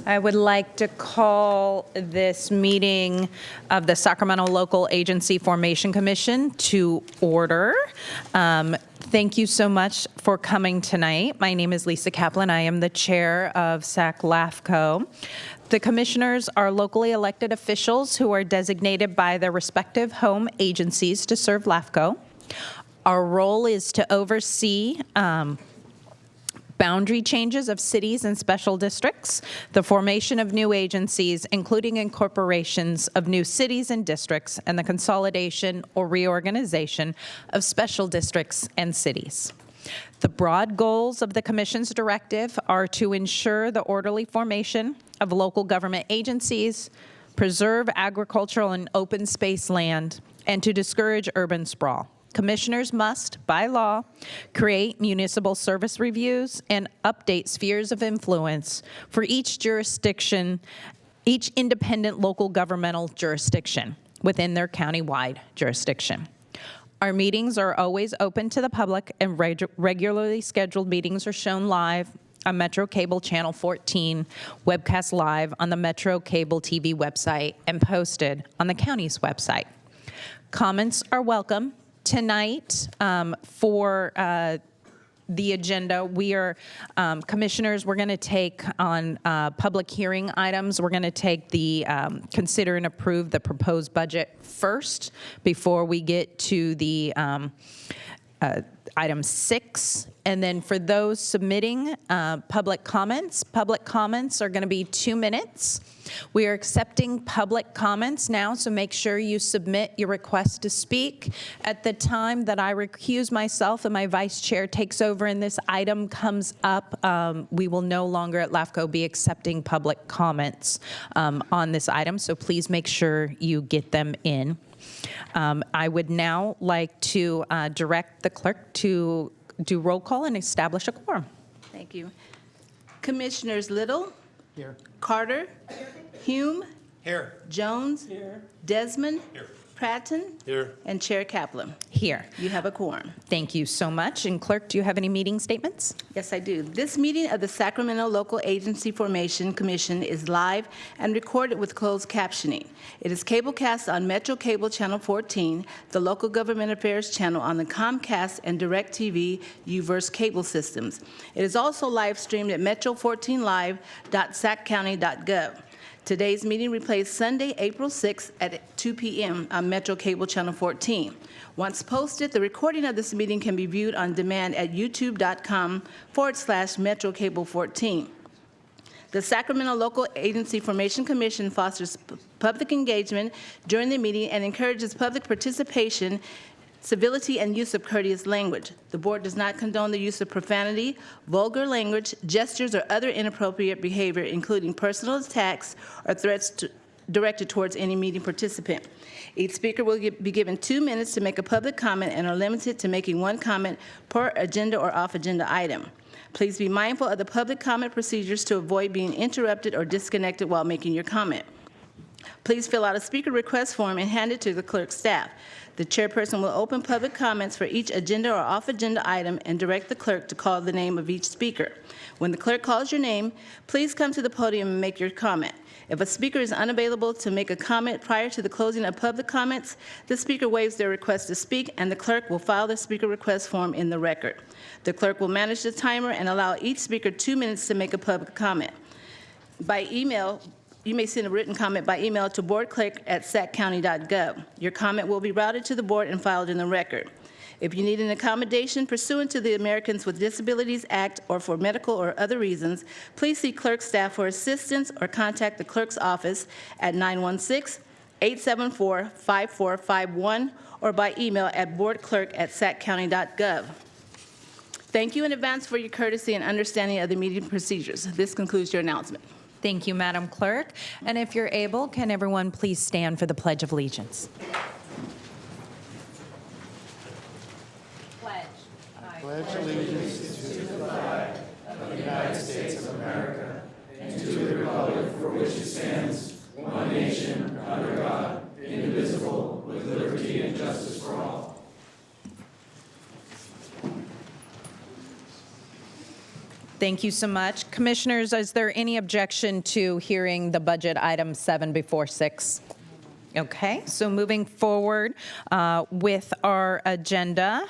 I would like to call this meeting of the Sacramento Local Agency Formation Commission to order. Thank you so much for coming tonight. My name is Lisa Kaplan. I am the chair of SAC-LAFCO. The commissioners are locally elected officials who are designated by their respective home agencies to serve LAFCO. Our role is to oversee boundary changes of cities and special districts, the formation of new agencies, including incorporations of new cities and districts, and the consolidation or reorganization of special districts and cities. The broad goals of the Commission's directive are to ensure the orderly formation of local government agencies, preserve agricultural and open space land, and to discourage urban sprawl. Commissioners must, by law, create municipal service reviews and update spheres of influence for each jurisdiction, each independent local governmental jurisdiction within their county-wide jurisdiction. Our meetings are always open to the public, and regularly scheduled meetings are shown live on Metro Cable Channel 14, webcast live on the Metro Cable TV website, and posted on the county's website. Comments are welcome. Tonight, for the agenda, we are, commissioners, we're going to take on public hearing items. We're going to take the consider and approve the proposed budget first before we get to the item 6. And then for those submitting public comments are going to be 2 minutes. We are accepting public comments now, so make sure you submit your request to speak. At the time that I recuse myself and my vice chair takes over and this item comes up, we will no longer at LAFCO be accepting public comments on this item, so please make sure you get them in. I would now like to direct the clerk to do roll call and establish a quorum. Thank you. Commissioners Little. Here. Carter. Hume. Here. Jones. Here. Desmond. Here. Pratton. Here. And Chair Kaplan. Here. You have a quorum. Thank you so much. And clerk, do you have any meeting statements? Yes, I do. This meeting of the Sacramento Local Agency Formation Commission is live and recorded with closed captioning. It is cablecast on Metro Cable Channel 14, the Local Government Affairs channel on the Comcast and DirecTV UVerse cable systems. It is also live streamed at metro14live.saccounty.gov. Today's meeting replays Sunday, April 6th at 2 p.m. on Metro Cable Channel 14. Once posted, the recording of this meeting can be viewed on demand at youtube.com/Metro Cable 14. The Sacramento Local Agency Formation Commission fosters public engagement during the meeting and encourages public participation, civility, and use of courteous language. The board does not condone the use of profanity, vulgar language, gestures, or other inappropriate behavior, including personal attacks or threats directed towards any meeting participant. Each speaker will be given 2 minutes to make a public comment and are limited to making one comment per agenda or off-agenda item. Please be mindful of the public comment procedures to avoid being interrupted or disconnected while making your comment. Please fill out a speaker request form and hand it to the clerk's staff. The chairperson will open public comments for each agenda or off-agenda item and direct the clerk to call the name of each speaker. When the clerk calls your name, please come to the podium and make your comment. If a speaker is unavailable to make a comment prior to the closing of public comments, the speaker waives their request to speak, and the clerk will file the speaker request form in the record. The clerk will manage the timer and allow each speaker 2 minutes to make a public comment. By email, you may send a written comment by email to boardclerk@saccounty.gov. Your comment will be routed to the board and filed in the record. If you need an accommodation pursuant to the Americans with Disabilities Act or for medical or other reasons, please see clerk staff for assistance or contact the clerk's office at 916-874-5451 or by email at boardclerk@saccounty.gov. Thank you in advance for your courtesy and understanding of the meeting procedures. This concludes your announcement. Thank you, Madam Clerk. And if you're able, can everyone please stand for the Pledge of Allegiance? Pledge allegiance to the flag of the United States of America and to the republic for which it stands, one nation, under God, indivisible, with liberty and justice for all. Thank you so much. Commissioners, is there any objection to hearing the budget item 7 before 6? Okay, so moving forward with our agenda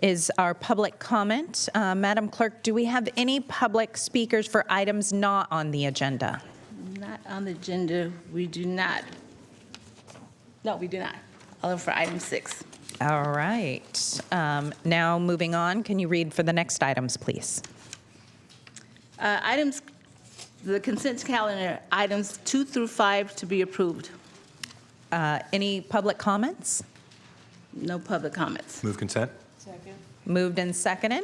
is our public comment. Madam Clerk, do we have any public speakers for items not on the agenda? Not on the agenda, we do not. No, we do not. I'll look for item 6. All right. Now moving on, can you read for the next items, please? Items, the consent calendar, items 2 through 5 to be approved. Any public comments? No public comments. Move consent. Moved and seconded.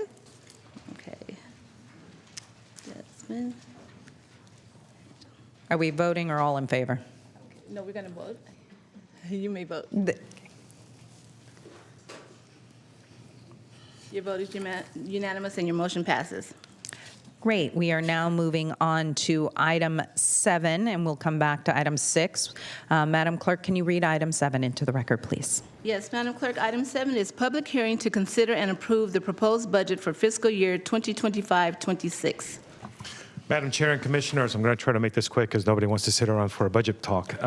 Okay. Jasmine? Are we voting or all in favor? No, we're going to vote. You may vote. Your vote is unanimous and your motion passes. Great. We are now moving on to item 7, and we'll come back to item 6. Madam Clerk, can you read item 7 into the record, please? Yes, Madam Clerk, item 7 is public hearing to consider and approve the proposed budget for fiscal year 2025-26. Madam Chair and Commissioners, I'm going to try to make this quick because nobody wants to sit around for a budget talk.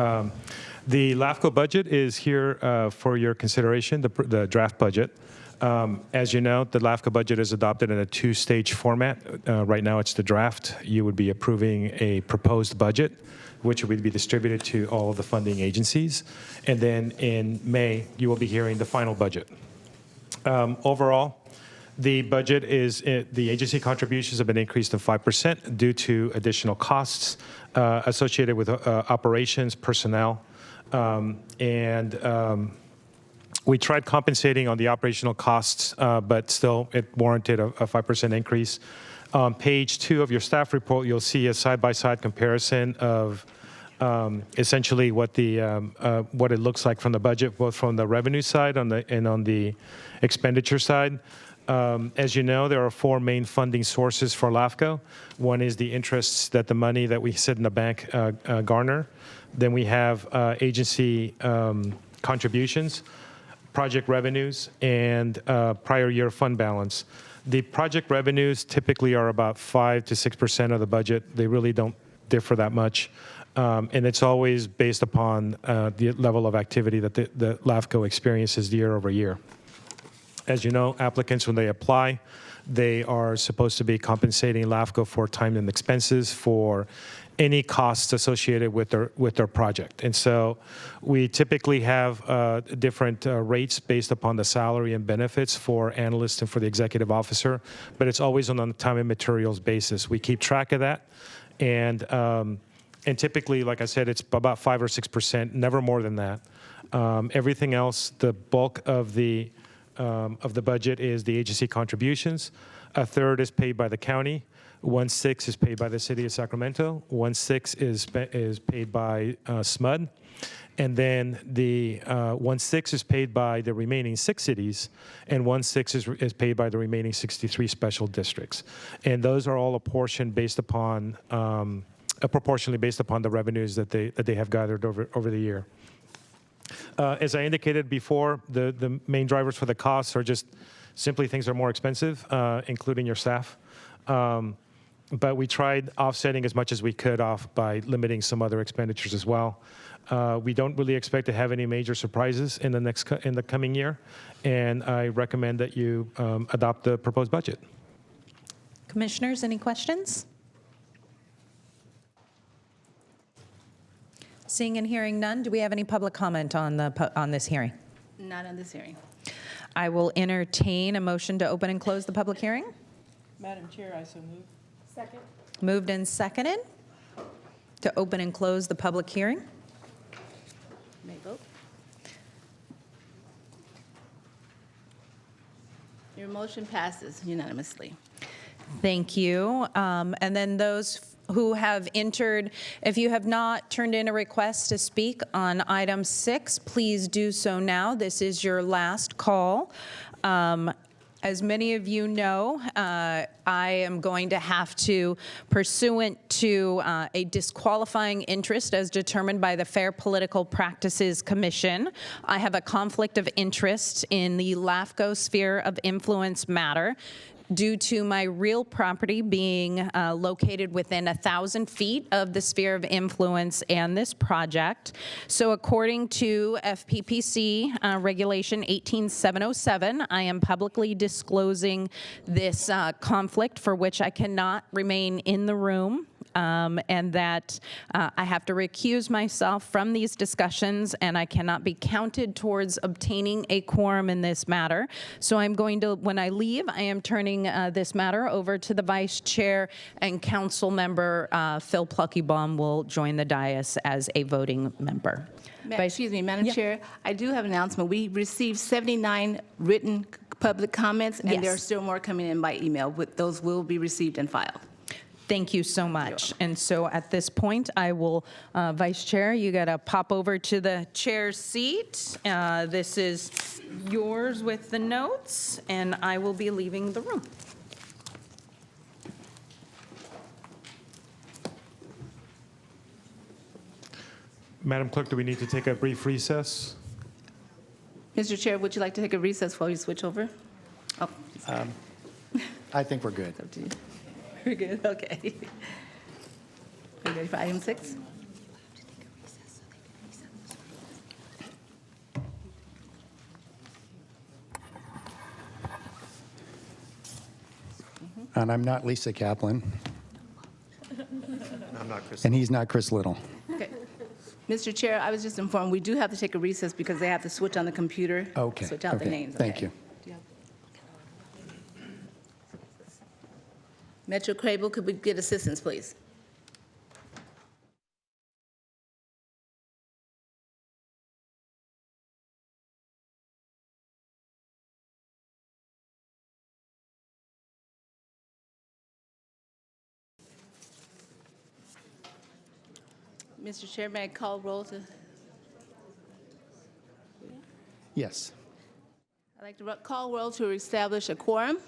The LAFCO budget is here for your consideration, the draft budget. As you know, the LAFCO budget is adopted in a 2-stage format. Right now, it's the draft. You would be approving a proposed budget, which would be distributed to all of the funding agencies. And then in May, you will be hearing the final budget. Overall, the budget is, the agency contributions have been increased to 5% due to additional costs associated with operations, personnel, we tried compensating on the operational costs, but still it warranted a 5% increase. On page 2 of your staff report, you'll see a side-by-side comparison of essentially what it looks like from the budget, both from the revenue side and on the expenditure side. As you know, there are 4 main funding sources for LAFCO. One is the interests that the money that we sit in the bank garner. Then we have agency contributions, project revenues, and prior year fund balance. The project revenues typically are about 5 to 6% of the budget. They really don't differ that much. And it's always based upon the level of activity that the LAFCO experiences year over year. As you know, applicants, when they apply, they are supposed to be compensating LAFCO for time and expenses for any costs associated with their project. And so we typically have different rates based upon the salary and benefits for analysts and for the executive officer, but it's always on a time and materials basis. We keep track of that, and typically, like I said, it's about 5 or 6%, never more than that. Everything else, the bulk of the budget is the agency contributions. A third is paid by the county. 1/6 is paid by the city of Sacramento. 1/6 is paid by SMUD. And then the 1/6 is paid by the remaining 6 cities, and 1/6 is paid by the remaining 63 special districts. And those are all proportionally based upon the revenues that they have gathered over the year. As I indicated before, the main drivers for the costs are just simply things are more expensive, including your staff. But we tried offsetting as much as we could off by limiting some other expenditures as well. We don't really expect to have any major surprises in the coming year, and I recommend that you adopt the proposed budget. Commissioners, any questions? Seeing and hearing none, do we have any public comment on this hearing? Not on this hearing. I will entertain a motion to open and close the public hearing. Madam Chair, I so move. Second. Moved and seconded to open and close the public hearing. May vote. Your motion passes unanimously. Thank you. And then those who have entered, if you have not turned in a request to speak on item 6, please do so now. This is your last call. As many of you know, I am going to have to, pursuant to a disqualifying interest as determined by the Fair Political Practices Commission, I have a conflict of interest in the LAFCO sphere of influence matter due to my real property being located within 1,000 feet of the sphere of influence and this project. So according to FPPC Regulation 18707, I am publicly disclosing this conflict for which I cannot remain in the room. And that I have to recuse myself from these discussions, and I cannot be counted towards obtaining a quorum in this matter. So I'm going to, when I leave, I am turning this matter over to the Vice Chair, and Council Member Phil Pluckybaum will join the dais as a voting member. Excuse me, Madam Chair, I do have an announcement. We received 79 written public comments, and there are Yes. still more coming in by email. Those will be received and filed. Thank you so much. And so at this point, I will, Vice Chair, you got to pop over to the chair's seat. This is yours with the notes, and I will be leaving the room. Madam Clerk, do we need to take a brief recess? Mr. Chair, would you like to take a recess while you switch over? Oh, I think we're good. it's up to you. We're good, okay. Are you ready for item 6? And I'm not Lisa Kaplan, I'm not Chris. and he's not Chris Little. Okay. Mr. Chair, I was just informed, we do have to take a recess because they have to switch on the computer. Okay. Switch out the okay. names. Thank okay. you. Metro Crable, could we get assistance, please? Mr. Chair, may I call roll to? Yes. I'd like to call roll to establish a quorum.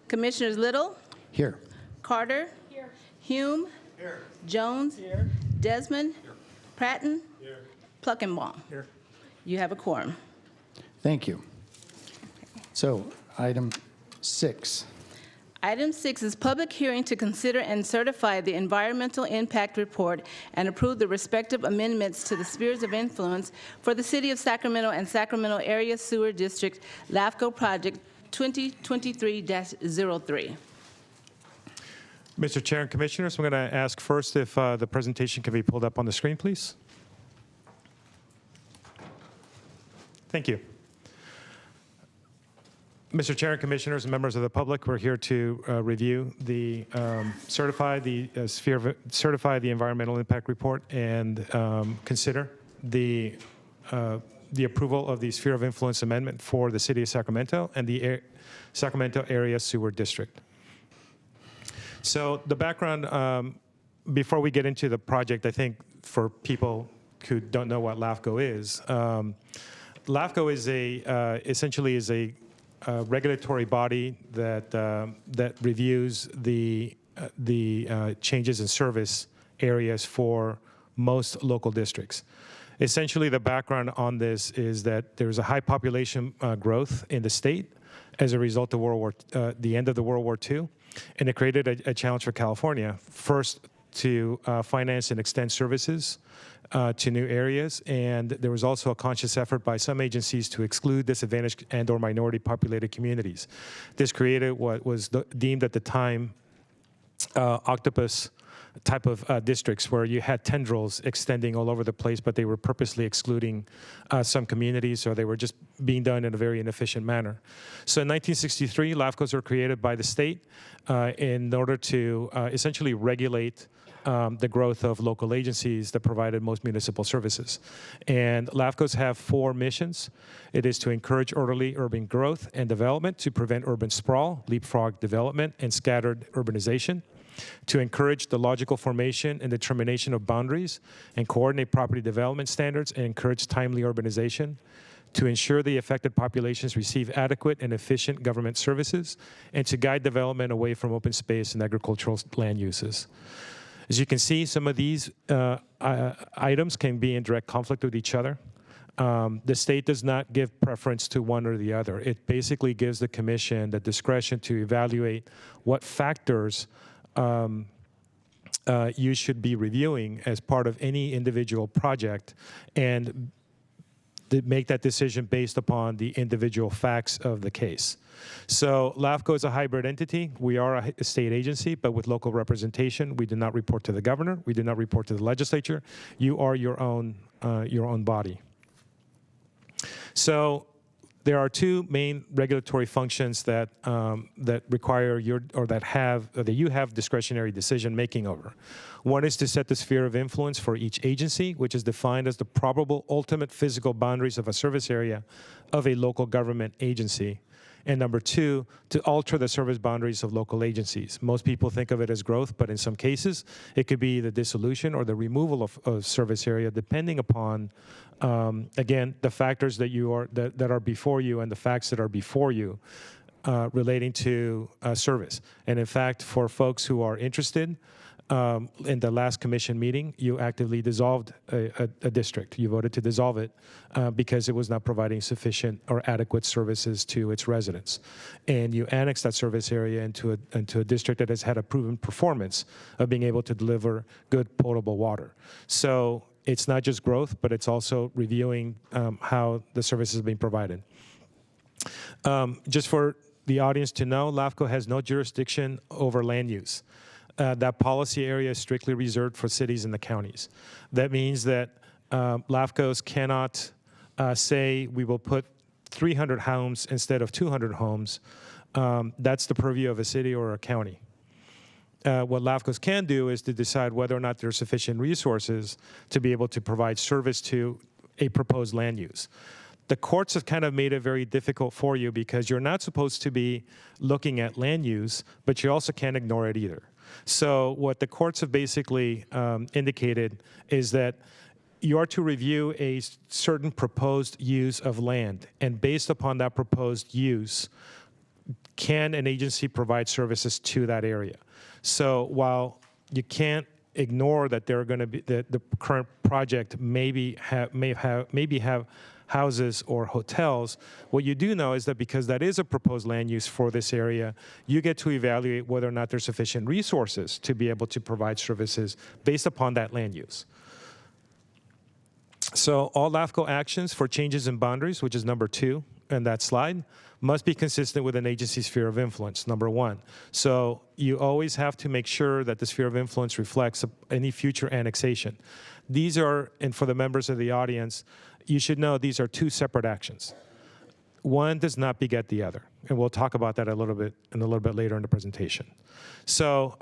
Commissioners Little, Here. Carter. Here. Hume. Here. Jones. Here. Desmond. Here. Pratton. Here. Pluckenbaum. Here. You have a quorum. Thank you. So, item 6. Item 6 is public hearing to consider and certify the environmental impact report and approve the respective amendments to the spheres of influence for the City of Sacramento and Sacramento Area Sewer District LAFCO Project 2023-03. Mr. Chair and Commissioners, I'm going to ask first if the presentation can be pulled up on the screen, please. Thank you. Mr. Chair and Commissioners and members of the public, we're here to review the certify the environmental impact report and consider the approval of the sphere of influence amendment for the City of Sacramento and the Sacramento Area Sewer District. So the background, before we get into the project, I think for people who don't know what LAFCO is, LAFCO is essentially is a regulatory body that reviews the changes in service areas for most local districts. Essentially, the background on this is that there's a high population growth in the state as a result of the end of the World War II, and it created a challenge for California. First, to finance and extend services to new areas, and there was also a conscious effort by some agencies to exclude disadvantaged and/or minority populated communities. This created what was deemed at the time octopus type of districts, where you had tendrils extending all over the place, but they were purposely excluding some communities, or they were just being done in a very inefficient manner. So in 1963, LAFCOs were created by the state in order to essentially regulate the growth of local agencies that provided most municipal services. And LAFCOs have 4 missions. It is to encourage orderly urban growth and development, to prevent urban sprawl, leapfrog development, and scattered urbanization, to encourage the logical formation and determination of boundaries and coordinate property development standards and encourage timely urbanization, to ensure the affected populations receive adequate and efficient government services, and to guide development away from open space and agricultural land uses. As you can see, some of these items can be in direct conflict with each other. The state does not give preference to one or the other. It basically gives the commission the discretion to evaluate what factors you should be reviewing as part of any individual project, and make that decision based upon the individual facts of the case. So LAFCO is a hybrid entity. We are a state agency, but with local representation. We do not report to the governor. We do not report to the legislature. You are your own body. So there are two main regulatory functions that require that you have discretionary decision making over. One is to set the sphere of influence for each agency, which is defined as the probable ultimate physical boundaries of a service area of a local government agency. And number two, to alter the service boundaries of local agencies. Most people think of it as growth, but in some cases, it could be the dissolution or the removal of service area, depending upon, again, the factors that are before you and the facts that are before you relating to service. And in fact, for folks who are interested, in the last commission meeting, you actively dissolved a district. You voted to dissolve it because it was not providing sufficient or adequate services to its residents. And you annexed that service area into a district that has had a proven performance of being able to deliver good potable water. So it's not just growth, but it's also reviewing how the service is being provided. Just for the audience to know, LAFCO has no jurisdiction over land use. That policy area is strictly reserved for cities and the counties. That means that LAFCOs cannot say we will put 300 homes instead of 200 homes. That's the purview of a city or a county. What LAFCOs can do is to decide whether or not there are sufficient resources to be able to provide service to a proposed land use. The courts have kind of made it very difficult for you because you're not supposed to be looking at land use, but you also can't ignore it either. So what the courts have basically indicated is that you are to review a certain proposed use of land, and based upon that proposed use, can an agency provide services to that area? So while you can't ignore that there are going to be the current project may have houses or hotels, what you do know is that because that is a proposed land use for this area, you get to evaluate whether or not there's sufficient resources to be able to provide services based upon that land use. So all LAFCO actions for changes in boundaries, which is number 2 in that slide, must be consistent with an agency's sphere of influence, number 1. So you always have to make sure that the sphere of influence reflects any future annexation. These are, and for the members of the audience, you should know these are 2 separate actions. One does not beget the other, and we'll talk about that a little bit later in the presentation. So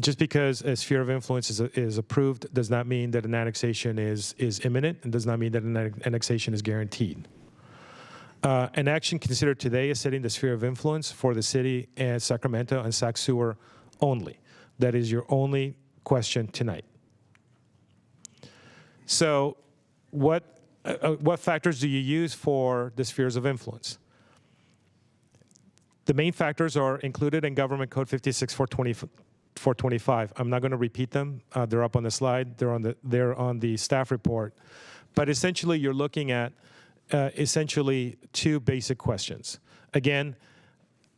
just because a sphere of influence is approved does not mean that an annexation is imminent, and does not mean that an annexation is guaranteed. An action considered today is setting the sphere of influence for the city and Sacramento and Sac Sewer only. That is your only question tonight. So what factors do you use for the spheres of influence? The main factors are included in Government Code 56-425. I'm not going to repeat them. They're up on the slide. They're on the staff report. But essentially, you're looking at essentially 2 basic questions. Again,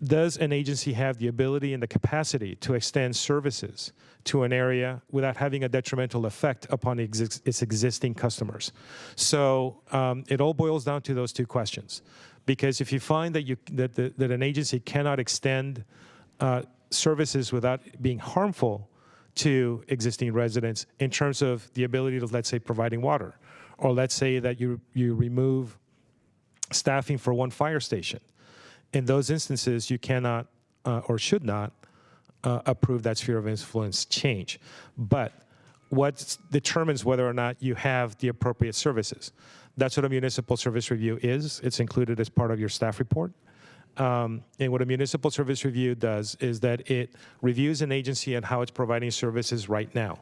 does an agency have the ability and the capacity to extend services to an area without having a detrimental effect upon its existing customers? So it all boils down to those 2 questions. Because if you find that an agency cannot extend services without being harmful to existing residents in terms of the ability to, let's say, providing water, or let's say that you remove staffing for one fire station, in those instances, you cannot or should not approve that sphere of influence change. But what determines whether or not you have the appropriate services? That's what a municipal service review is. It's included as part of your staff report. And what a municipal service review does is that it reviews an agency and how it's providing services right now.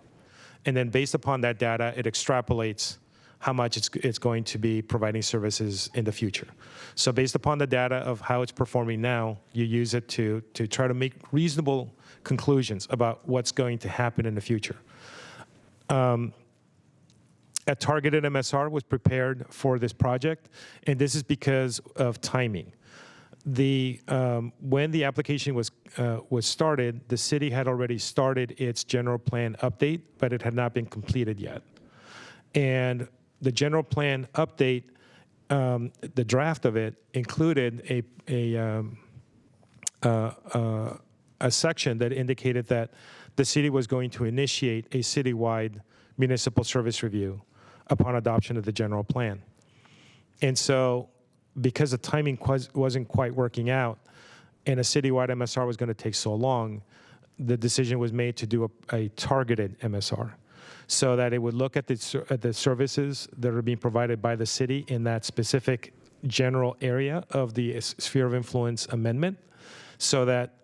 And then based upon that data, it extrapolates how much it's going to be providing services in the future. So based upon the data of how it's performing now, you use it to try to make reasonable conclusions about what's going to happen in the future. A targeted MSR was prepared for this project, and this is because of timing. When the application was started, the city had already started its general plan update, but it had not been completed yet. And the general plan update, the draft of it included a section that indicated that the city was going to initiate a citywide municipal service review upon adoption of the general plan. And so, because the timing wasn't quite working out and a citywide MSR was going to take so long, the decision was made to do a targeted MSR so that it would look at the services that are being provided by the city in that specific general area of the sphere of influence amendment, so that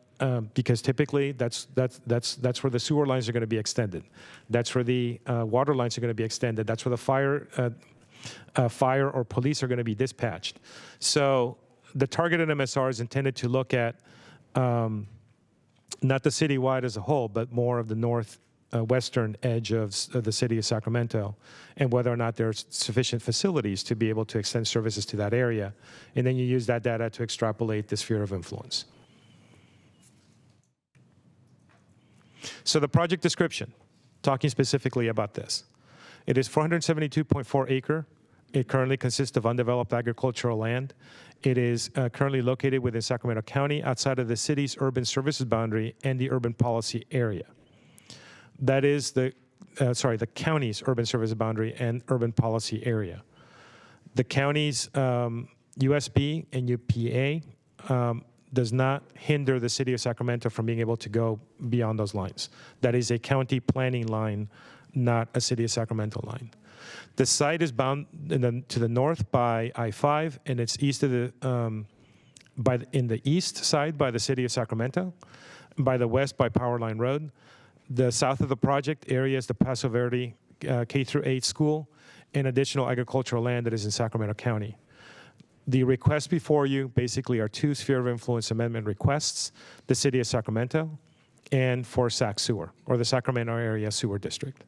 because typically that's where the sewer lines are going to be extended, that's where the water lines are going to be extended, that's where the fire or police are going to be dispatched. So the targeted MSR is intended to look at not the citywide as a whole, but more of the northwestern edge of the city of Sacramento, and whether or not there's sufficient facilities to be able to extend services to that area. And then you use that data to extrapolate the sphere of influence. So the project description, talking specifically about this. It is 472.4 acre. It currently consists of undeveloped agricultural land. It is currently located within Sacramento County, outside of the city's urban services boundary and the urban policy area. That is the county's urban services boundary and urban policy area. The county's USB and UPA does not hinder the city of Sacramento from being able to go beyond those lines. That is a county planning line, not a city of Sacramento line. The site is bound to the north by I-5, and it's east of the in the east side by the city of Sacramento, by the west by Power Line Road. The south of the project area is the Paso Verde K-8 school and additional agricultural land that is in Sacramento County. The requests before you basically are two sphere of influence amendment requests, the city of Sacramento and for Sac Sewer, or the Sacramento Area Sewer District.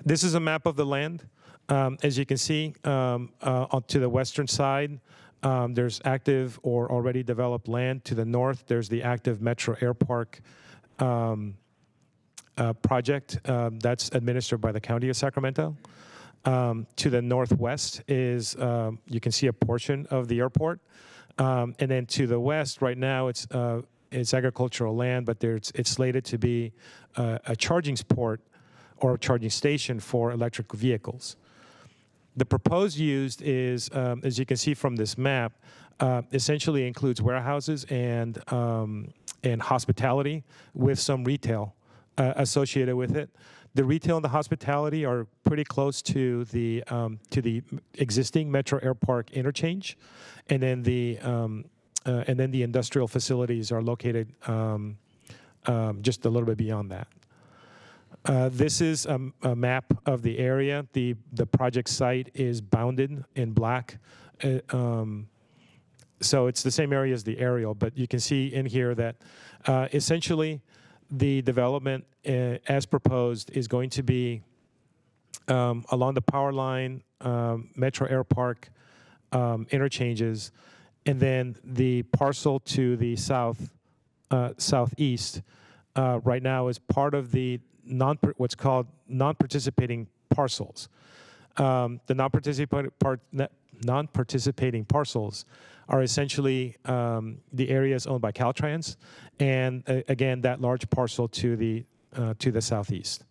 This is a map of the land. As you can see, to the western side, there's active or already developed land. To the north, there's the active Metro Air Park project that's administered by the County of Sacramento. To the northwest is, you can see a portion of the airport. And then to the west, right now, it's agricultural land, but it's slated to be a charging port or a charging station for electric vehicles. The proposed use is, as you can see from this map, essentially includes warehouses and hospitality with some retail associated with it. The retail and the hospitality are pretty close to the existing Metro Air Park interchange, and then the industrial facilities are located just a little bit beyond that. This is a map of the area. The project site is bounded in black. So it's the same area as the aerial, but you can see in here that essentially the development as proposed is going to be along the power line, Metro Air Park interchanges, and then the parcel to the southeast right now is part of the what's called non-participating parcels. The non-participating parcels are essentially the areas owned by Caltrans, and again, that large parcel to the southeast.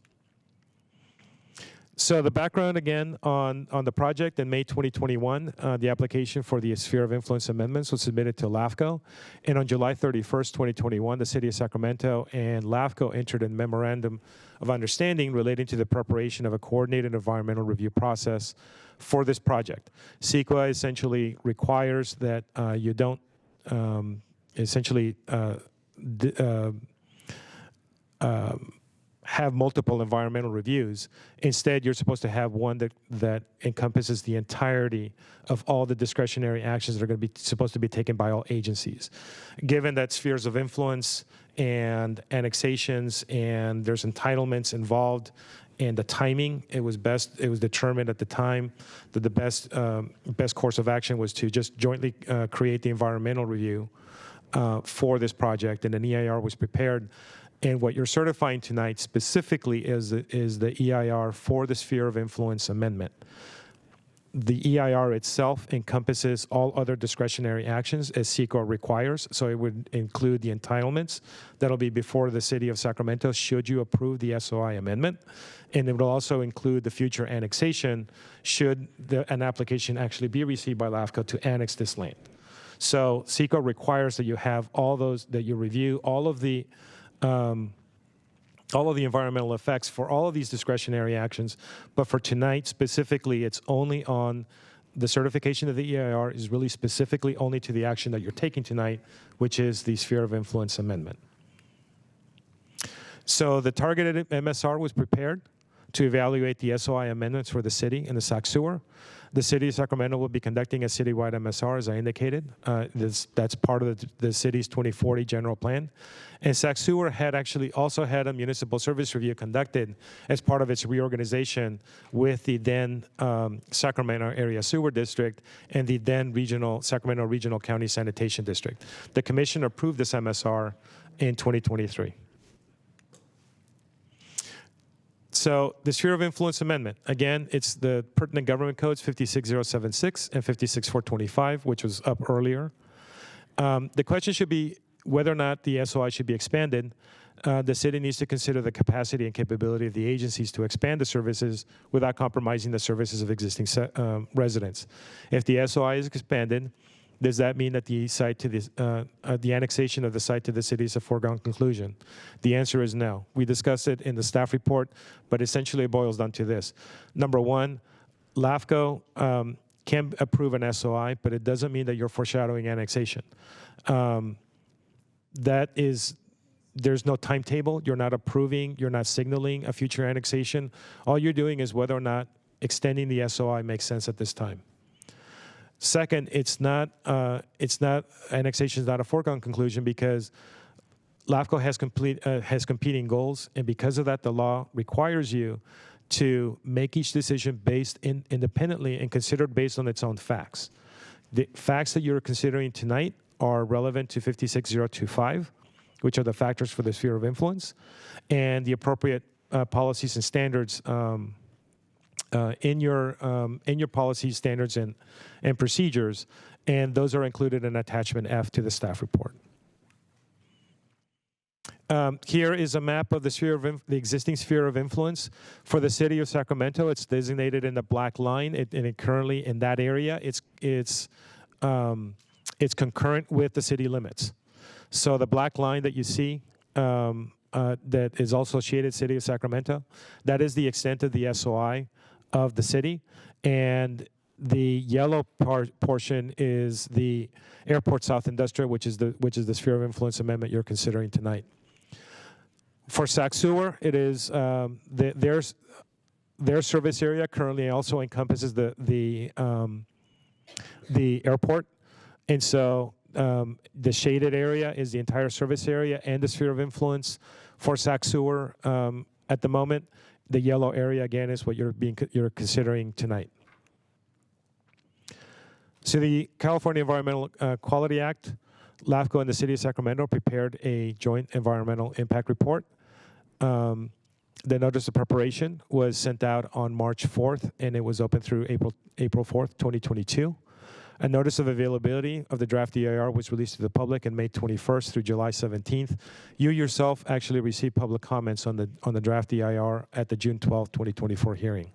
So the background again on the project: in May 2021, the application for the Sphere of Influence Amendments was submitted to LAFCO, and on July 31st, 2021, the City of Sacramento and LAFCO entered a memorandum of understanding relating to the preparation of a coordinated environmental review process for this project. CEQA essentially requires that you don't have multiple environmental reviews. Instead, you're supposed to have one that encompasses the entirety of all the discretionary actions that are going to be supposed to be taken by all agencies. Given that spheres of influence and annexations and there's entitlements involved and the timing. It was determined at the time that the best course of action was to just jointly create the environmental review for this project, and an EIR was prepared. And what you're certifying tonight specifically is the EIR for the sphere of influence amendment. The EIR itself encompasses all other discretionary actions as SECO requires, so it would include the entitlements that'll be before the City of Sacramento should you approve the SOI amendment, and it will also include the future annexation should an application actually be received by LAFCO to annex this land. So SECO requires that you have all those, that you review all of the environmental effects for all of these discretionary actions, but for tonight specifically, it's only on the certification of the EIR is really specifically only to the action that you're taking tonight, which is the sphere of influence amendment. So the targeted MSR was prepared to evaluate the SOI amendments for the city and the Sac Sewer. The City of Sacramento will be conducting a citywide MSR, as I indicated. That's part of the city's 2040 general plan. And Sac Sewer had actually also had a municipal service review conducted as part of its reorganization with the then Sacramento Area Sewer District and the then Sacramento Regional County Sanitation District. The commission approved this MSR in 2023. So the sphere of influence amendment, again, it's the pertinent government codes 56076 and 56425, which was up earlier. The question should be whether or not the SOI should be expanded. The city needs to consider the capacity and capability of the agencies to expand the services without compromising the services of existing residents. If the SOI is expanded, does that mean that the site to the annexation of the site to the city is a foregone conclusion? The answer is no. We discussed it in the staff report, but essentially it boils down to this. Number one, LAFCO can approve an SOI, but it doesn't mean that you're foreshadowing annexation. There's no timetable. You're not approving, you're not signaling a future annexation. All you're doing is whether or not extending the SOI makes sense at this time. Second, annexation is not a foregone conclusion because LAFCO has competing goals, and because of that, the law requires you to make each decision based independently and considered based on its own facts. The facts that you're considering tonight are relevant to 56025, which are the factors for the sphere of influence, and the appropriate policies and standards in your policies, standards, and procedures, and those are included in attachment F to the staff report. Here is a map of the existing sphere of influence for the city of Sacramento. It's designated in the black line, and it currently in that area, it's concurrent with the city limits. So the black line that you see that is also associated City of Sacramento, that is the extent of the SOI of the city, and the yellow portion is the Airport South Industrial, which is the sphere of influence amendment you're considering tonight. For Sac Sewer, it is their service area currently also encompasses the airport, and so the shaded area is the entire service area and the sphere of influence for Sac Sewer at the moment. The yellow area, again, is what you're considering tonight. So the California Environmental Quality Act, LAFCO and the City of Sacramento prepared a joint environmental impact report. The notice of preparation was sent out on March 4th, and it was open through April 4th, 2022. A notice of availability of the draft EIR was released to the public on May 21st through July 17th. You yourself actually received public comments on the draft EIR at the June 12th, 2024 hearing.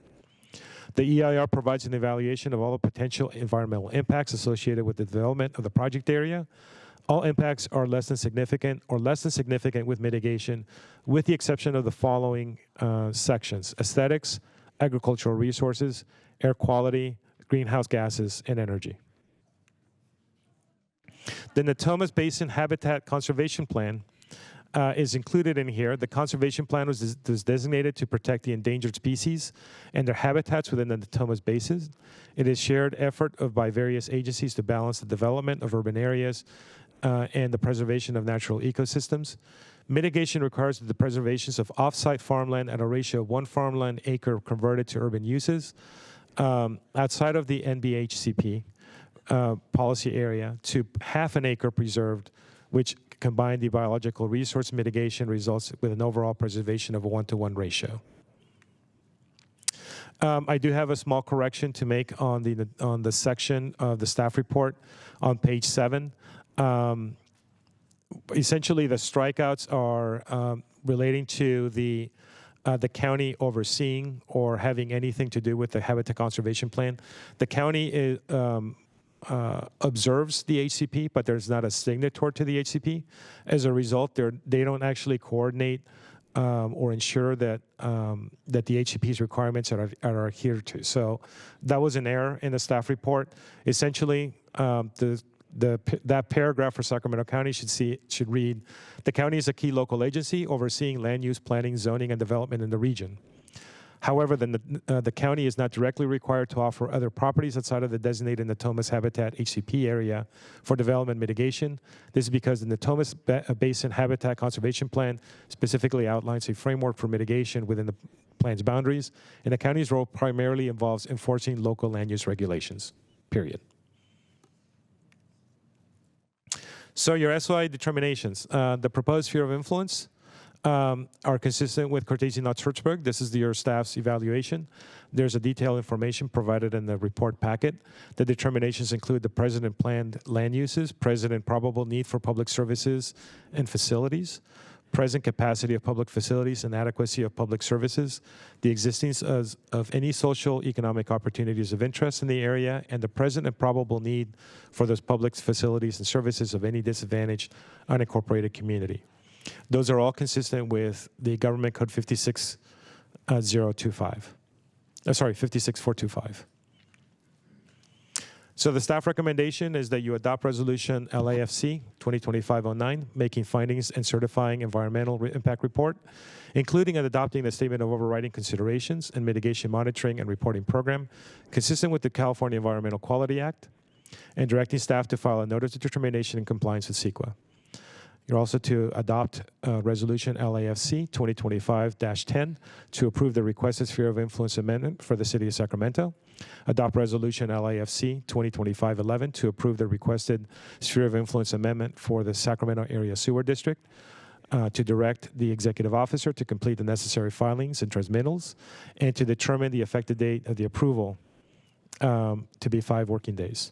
The EIR provides an evaluation of all the potential environmental impacts associated with the development of the project area. All impacts are less than significant or less than significant with mitigation, with the exception of the following sections: aesthetics, agricultural resources, air quality, greenhouse gases, and energy. The Natomas Basin Habitat Conservation Plan is included in here. The conservation plan was designated to protect the endangered species and their habitats within the Natomas Basin. It is shared effort by various agencies to balance the development of urban areas and the preservation of natural ecosystems. Mitigation requires the preservation of off-site farmland at a ratio of 1 farmland acre converted to urban uses outside of the NBHCP policy area to half an acre preserved, which combined the biological resource mitigation results with an overall preservation of a 1-to-1 ratio. I do have a small correction to make on the section of the staff report on page 7. Essentially, the strikeouts are relating to the county overseeing or having anything to do with the habitat conservation plan. The county observes the HCP, but there's not a signatory to the HCP. As a result, they don't actually coordinate or ensure that that the HCP's requirements are adhered to. So that was an error in the staff report. Essentially, that paragraph for Sacramento County should read, the county is a key local agency overseeing land use, planning, zoning, and development in the region. However, the county is not directly required to offer other properties outside of the designated Natomas Habitat HCP area for development mitigation. This is because the Natomas Basin Habitat Conservation Plan specifically outlines a framework for mitigation within the plan's boundaries, and the county's role primarily involves enforcing local land use regulations, period. So your SOI determinations. The proposed sphere of influence are consistent with Cortese-Knott-Hertzberg. This is your staff's evaluation. There's a detailed information provided in the report packet. The determinations include the present and planned land uses, present and probable need for public services and facilities, present capacity of public facilities and adequacy of public services, the existence of any social economic opportunities of interest in the area, and the present and probable need for those public facilities and services of any disadvantaged unincorporated community. Those are all consistent with the Government Code 56425. So the staff recommendation is that you adopt Resolution LAFC 2025-09, making findings and certifying environmental impact report, including and adopting the Statement of Overriding Considerations and Mitigation Monitoring and Reporting Program, consistent with the California Environmental Quality Act, and directing staff to file a notice of determination in compliance with CEQA. You're also to adopt Resolution LAFC 2025-10 to approve the requested sphere of influence amendment for the City of Sacramento. Adopt Resolution LAFC 2025-11 to approve the requested sphere of influence amendment for the Sacramento Area Sewer District. To direct the executive officer to complete the necessary filings and transmittals, and to determine the effective date of the approval to be 5 working days.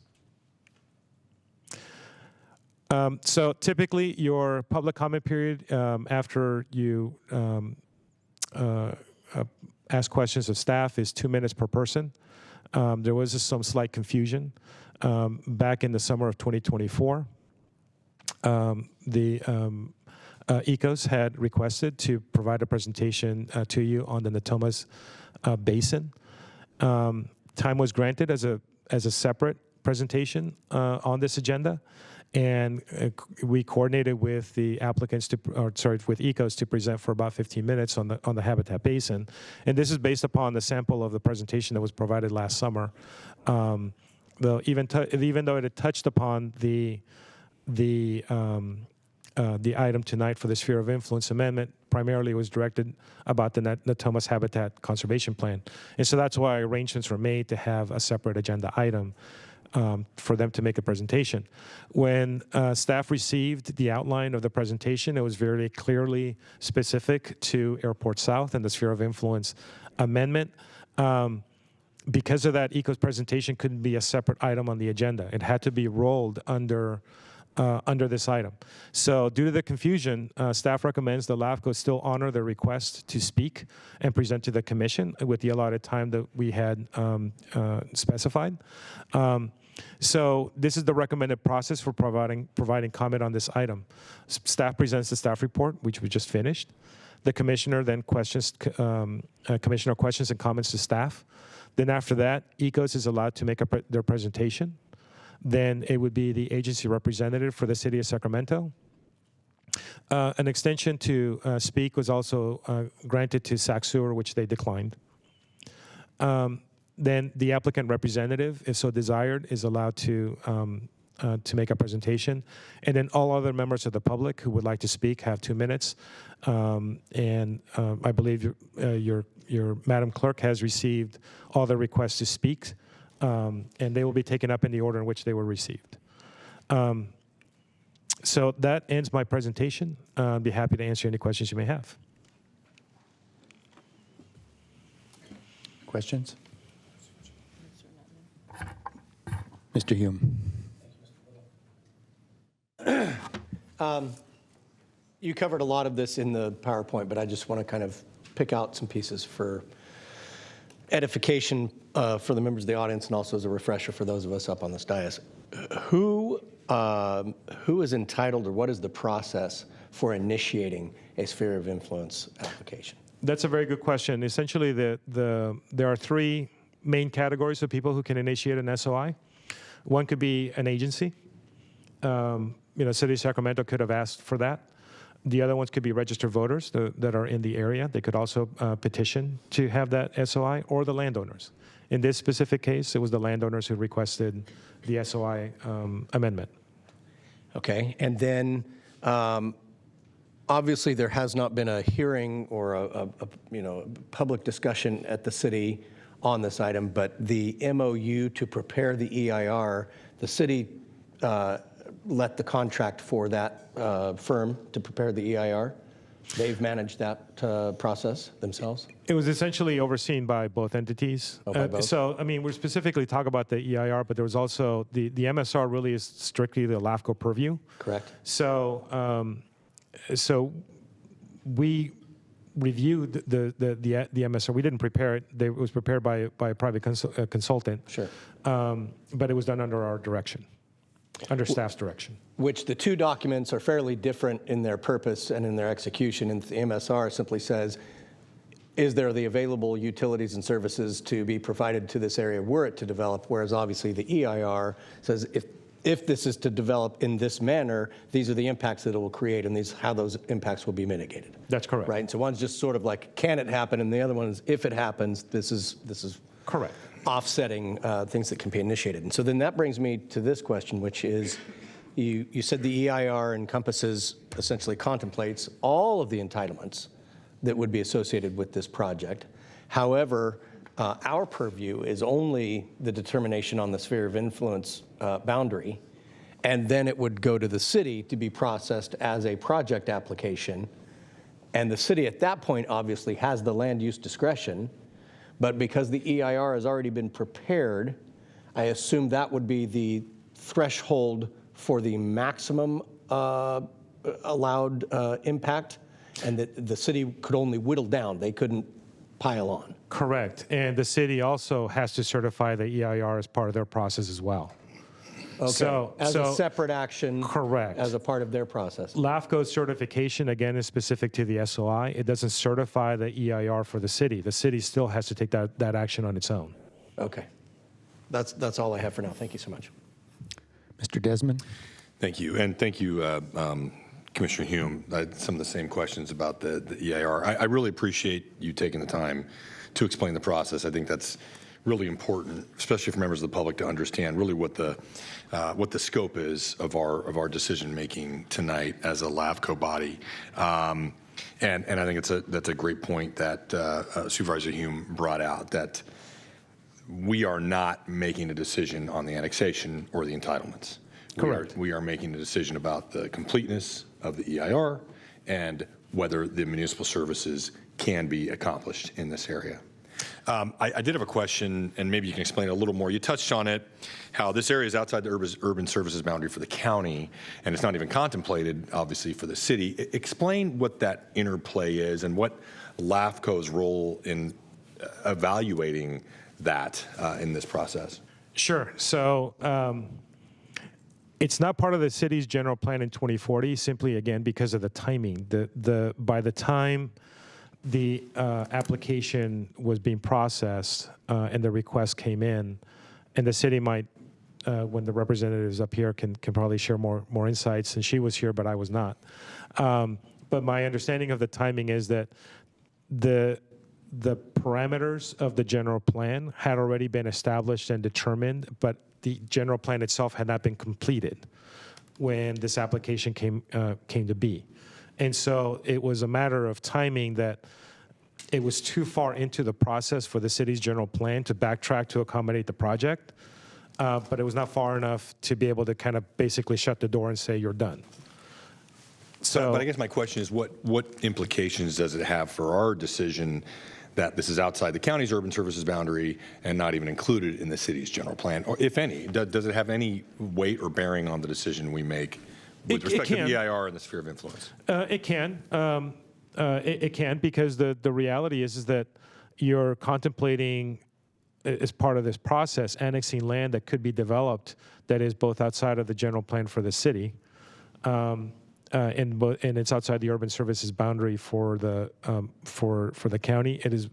So typically, your public comment period after you ask questions of staff is 2 minutes per person. There was some slight confusion. Back in the summer of 2024, the ECOS had requested to provide a presentation to you on the Natomas Basin. Time was granted as a separate presentation on this agenda. And we coordinated with the applicants with ECOS to present for about 15 minutes on the Habitat Basin. And this is based upon the sample of the presentation that was provided last summer. Though even though it had touched upon the item tonight for the sphere of influence amendment, primarily was directed about the Natomas Habitat Conservation Plan. And so that's why arrangements were made to have a separate agenda item for them to make a presentation. When staff received the outline of the presentation, it was very clearly specific to Airport South and the sphere of influence amendment. Because of that, ECO's presentation couldn't be a separate item on the agenda. It had to be rolled under this item. So due to the confusion, staff recommends the LAFCO still honor the request to speak and present to the commission with the allotted time that we had specified. So this is the recommended process for providing comment on this item. Staff presents the staff report, which we just finished. The commissioner then questions and comments to staff. Then after that, ECOS is allowed to make their presentation. Then it would be the agency representative for the City of Sacramento. An extension to speak was also granted to Sac Sewer, which they declined. Then the applicant representative, if so desired, is allowed to to make a presentation. And then all other members of the public who would like to speak have 2 minutes. I believe your Madam Clerk has received all the requests to speak, and they will be taken up in the order in which they were received. So that ends my presentation. I'd be happy to answer any questions you may have. Questions? Mr. Hume. You covered a lot of this in the PowerPoint, but I just want to kind of pick out some pieces for edification for the members of the audience and also as a refresher for those of us up on this dais. Who is entitled, or what is the process for initiating a sphere of influence application? That's a very good question. Essentially, there are 3 main categories of people who can initiate an SOI. One could be an agency. City of Sacramento could have asked for that. The other ones could be registered voters that are in the area. They could also petition to have that SOI, or the landowners. In this specific case, it was the landowners who requested the SOI amendment. Okay, and then obviously there has not been a hearing or a public discussion at the city on this item, but the MOU to prepare the EIR, the city let the contract for that firm to prepare the EIR. They've managed that process themselves? It was essentially overseen by both entities. Oh, by both? So, I mean, we're specifically talking about the EIR, but there was also, the MSR really is strictly the LAFCO purview. Correct. So, we reviewed the MSR. We didn't prepare it. It was prepared by a private consultant. Sure. But it was done under our direction, under staff's direction. Which the 2 documents are fairly different in their purpose and in their execution. And the MSR simply says, is there the available utilities and services to be provided to this area were it to develop? Whereas obviously the EIR says, if this is to develop in this manner, these are the impacts that it will create, and how those impacts will be mitigated. That's correct. Right. And so one's just sort of like, can it happen? And the other one is, if it happens, this is Correct. offsetting things that can be initiated. And so then that brings me to this question, which is, you said the EIR essentially contemplates all of the entitlements that would be associated with this project. However, our purview is only the determination on the sphere of influence boundary, and then it would go to the city to be processed as a project application. And the city at that point obviously has the land use discretion, but because the EIR has already been prepared, I assume that would be the threshold for the maximum allowed impact, and that the city could only whittle down. They couldn't pile on. Correct. And the city also has to certify the EIR as part of their process as well. Okay. As a separate action. Correct. As a part of their process. LAFCO's certification, again, is specific to the SOI. It doesn't certify the EIR for the city. The city still has to take that action on its own. Okay. That's all I have for now. Thank you so much. Mr. Desmond? Thank you. And thank you, Commissioner Hume. I had some of the same questions about the EIR. I really appreciate you taking the time to explain the process. I think that's really important, especially for members of the public, to understand really what the scope is of our decision making tonight as a LAFCO body. And I think that's a great point that Supervisor Hume brought out, that we are not making a decision on the annexation or the entitlements. Correct. We are making a decision about the completeness of the EIR and whether the municipal services can be accomplished in this area. I did have a question, and maybe you can explain it a little more. You touched on it, how this area is outside the urban services boundary for the county, and it's not even contemplated, obviously, for the city. Explain what that interplay is and what LAFCO's role in evaluating that in this process. Sure. So it's not part of the city's general plan in 2040, simply, again, because of the timing. By the time the application was being processed and the request came in, and the city might, when the representatives up here can probably share more insights, and she was here, but I was not. But my understanding of the timing is that the parameters of the general plan had already been established and determined, but the general plan itself had not been completed when this application came to be. And so it was a matter of timing that it was too far into the process for the city's general plan to backtrack to accommodate the project, but it was not far enough to be able to kind of basically shut the door and say, you're done. So, But I guess my question is, what implications does it have for our decision that this is outside the county's urban services boundary and not even included in the city's general plan, or if any? Does it have any weight or bearing on the decision we make with respect to the EIR and the sphere of influence? It can. It can, because the reality is that you're contemplating, as part of this process, annexing land that could be developed that is both outside of the general plan for the city, and it's outside the urban services boundary for the county. It is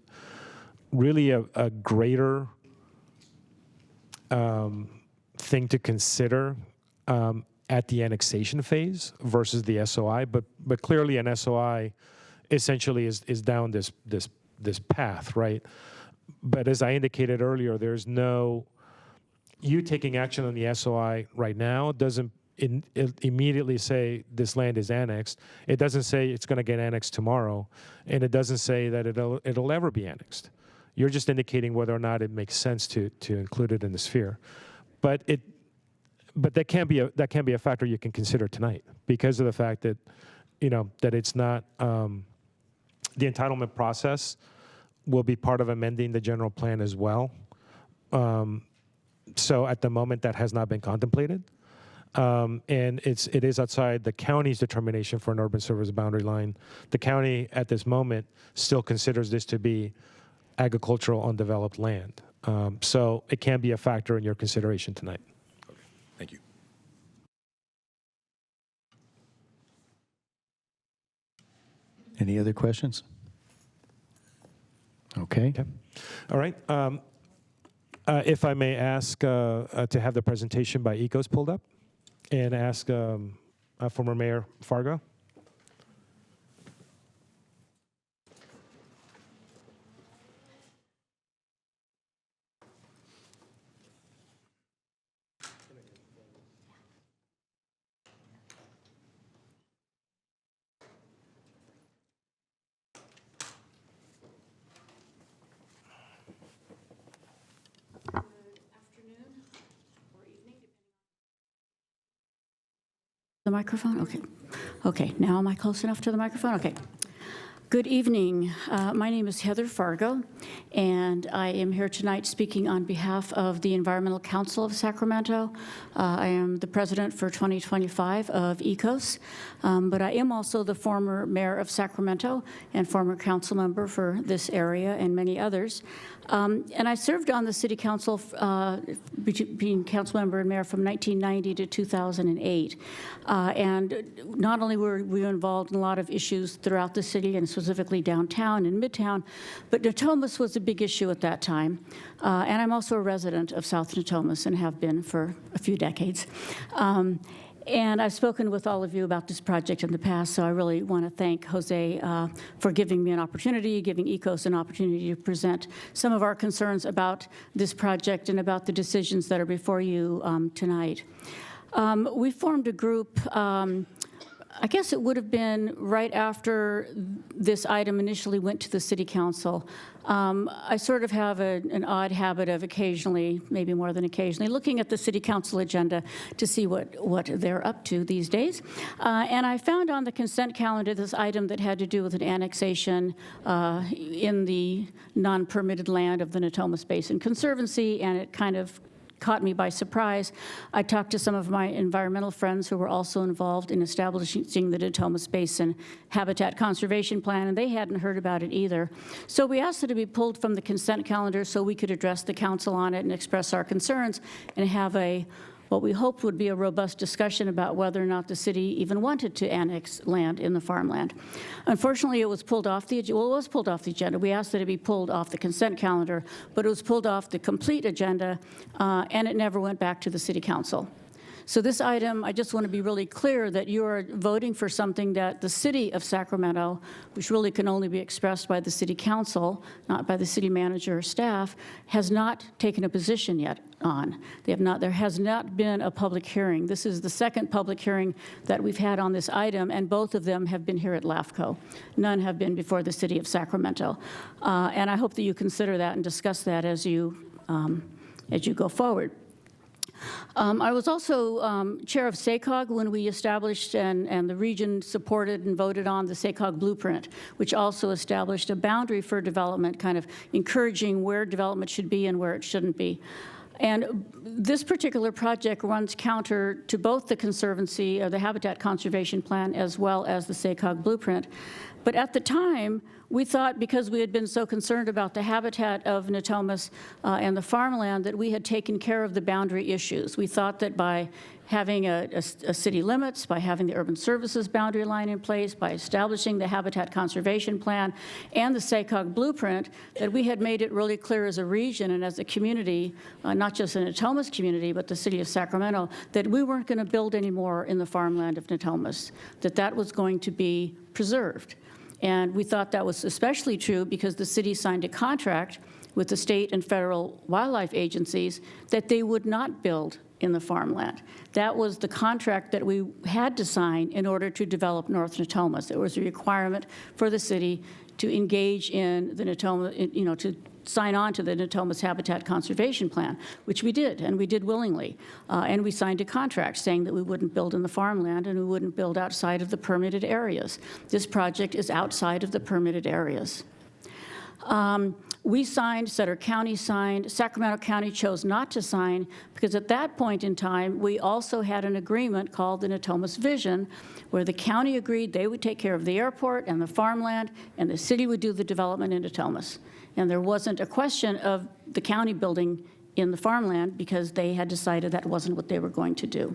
really a greater thing to consider at the annexation phase versus the SOI, but clearly an SOI essentially is down this path, right? But as I indicated earlier, there's no, you taking action on the SOI right now doesn't immediately say this land is annexed. It doesn't say it's going to get annexed tomorrow, and it doesn't say that it'll ever be annexed. You're just indicating whether or not it makes sense to include it in the sphere. But that can be a factor you can consider tonight, because of the fact that that it's not the entitlement process will be part of amending the general plan as well. So at the moment, that has not been contemplated. And it is outside the county's determination for an urban service boundary line. The county at this moment still considers this to be agricultural undeveloped land. So it can be a factor in your consideration tonight. Okay. Thank you. Any other questions? Okay. All right. If I may ask to have the presentation by ECOS pulled up, and ask former Mayor Fargo. The microphone? Okay. Okay, now am I close enough to the microphone? Okay. Good evening. My name is Heather Fargo, and I am here tonight speaking on behalf of the Environmental Council of Sacramento. I am the president for 2025 of ECOS, but I am also the former mayor of Sacramento and former council member for this area and many others. And I served on the city council, being council member and mayor from 1990 to 2008. And not only were we involved in a lot of issues throughout the city and specifically downtown and midtown, but Natomas was a big issue at that time. And I'm also a resident of South Natomas and have been for a few decades. And I've spoken with all of you about this project in the past, so I really want to thank Jose for giving me an opportunity, giving ECOS an opportunity to present some of our concerns about this project and about the decisions that are before you tonight. We formed a group, I guess it would have been right after this item initially went to the city council. I sort of have an odd habit of occasionally, maybe more than occasionally, looking at the city council agenda to see what they're up to these days. And I found on the consent calendar this item that had to do with an annexation in the non-permitted land of the Natomas Basin Conservancy, and it kind of caught me by surprise. I talked to some of my environmental friends who were also involved in establishing the Natomas Basin Habitat Conservation Plan, and they hadn't heard about it either. So we asked it to be pulled from the consent calendar so we could address the council on it and express our concerns and have what we hoped would be a robust discussion about whether or not the city even wanted to annex land in the farmland. Unfortunately, it was pulled off the agenda. We asked that it be pulled off the consent calendar, but it was pulled off the complete agenda, and it never went back to the city council. So this item, I just want to be really clear that you are voting for something that the city of Sacramento, which really can only be expressed by the city council, not by the city manager or staff, has not taken a position yet on. There has not been a public hearing. This is the second public hearing that we've had on this item, and both of them have been here at LAFCO. None have been before the city of Sacramento. And I hope that you consider that and discuss that as you go forward. I was also chair of SACOG when we established and the region supported and voted on the SACOG blueprint, which also established a boundary for development, kind of encouraging where development should be and where it shouldn't be. And this particular project runs counter to both the Conservancy or the Habitat Conservation Plan as well as the SACOG blueprint. But at the time, we thought because we had been so concerned about the habitat of Natomas and the farmland that we had taken care of the boundary issues. We thought that by having a city limits, by having the urban services boundary line in place, by establishing the Habitat Conservation Plan and the SACOG blueprint, that we had made it really clear as a region and as a community, not just the Natomas community, but the city of Sacramento, that we weren't going to build anymore in the farmland of Natomas, that that was going to be preserved. And we thought that was especially true because the city signed a contract with the state and federal wildlife agencies that they would not build in the farmland. That was the contract that we had to sign in order to develop North Natomas. It was a requirement for the city to engage in the Natoma, to sign on to the Natomas Habitat Conservation Plan, which we did, and we did willingly. And we signed a contract saying that we wouldn't build in the farmland and we wouldn't build outside of the permitted areas. This project is outside of the permitted areas. We signed, Sutter County signed, Sacramento County chose not to sign because at that point in time, we also had an agreement called the Natomas Vision, where the county agreed they would take care of the airport and the farmland, and the city would do the development in Natomas. And there wasn't a question of the county building in the farmland because they had decided that wasn't what they were going to do.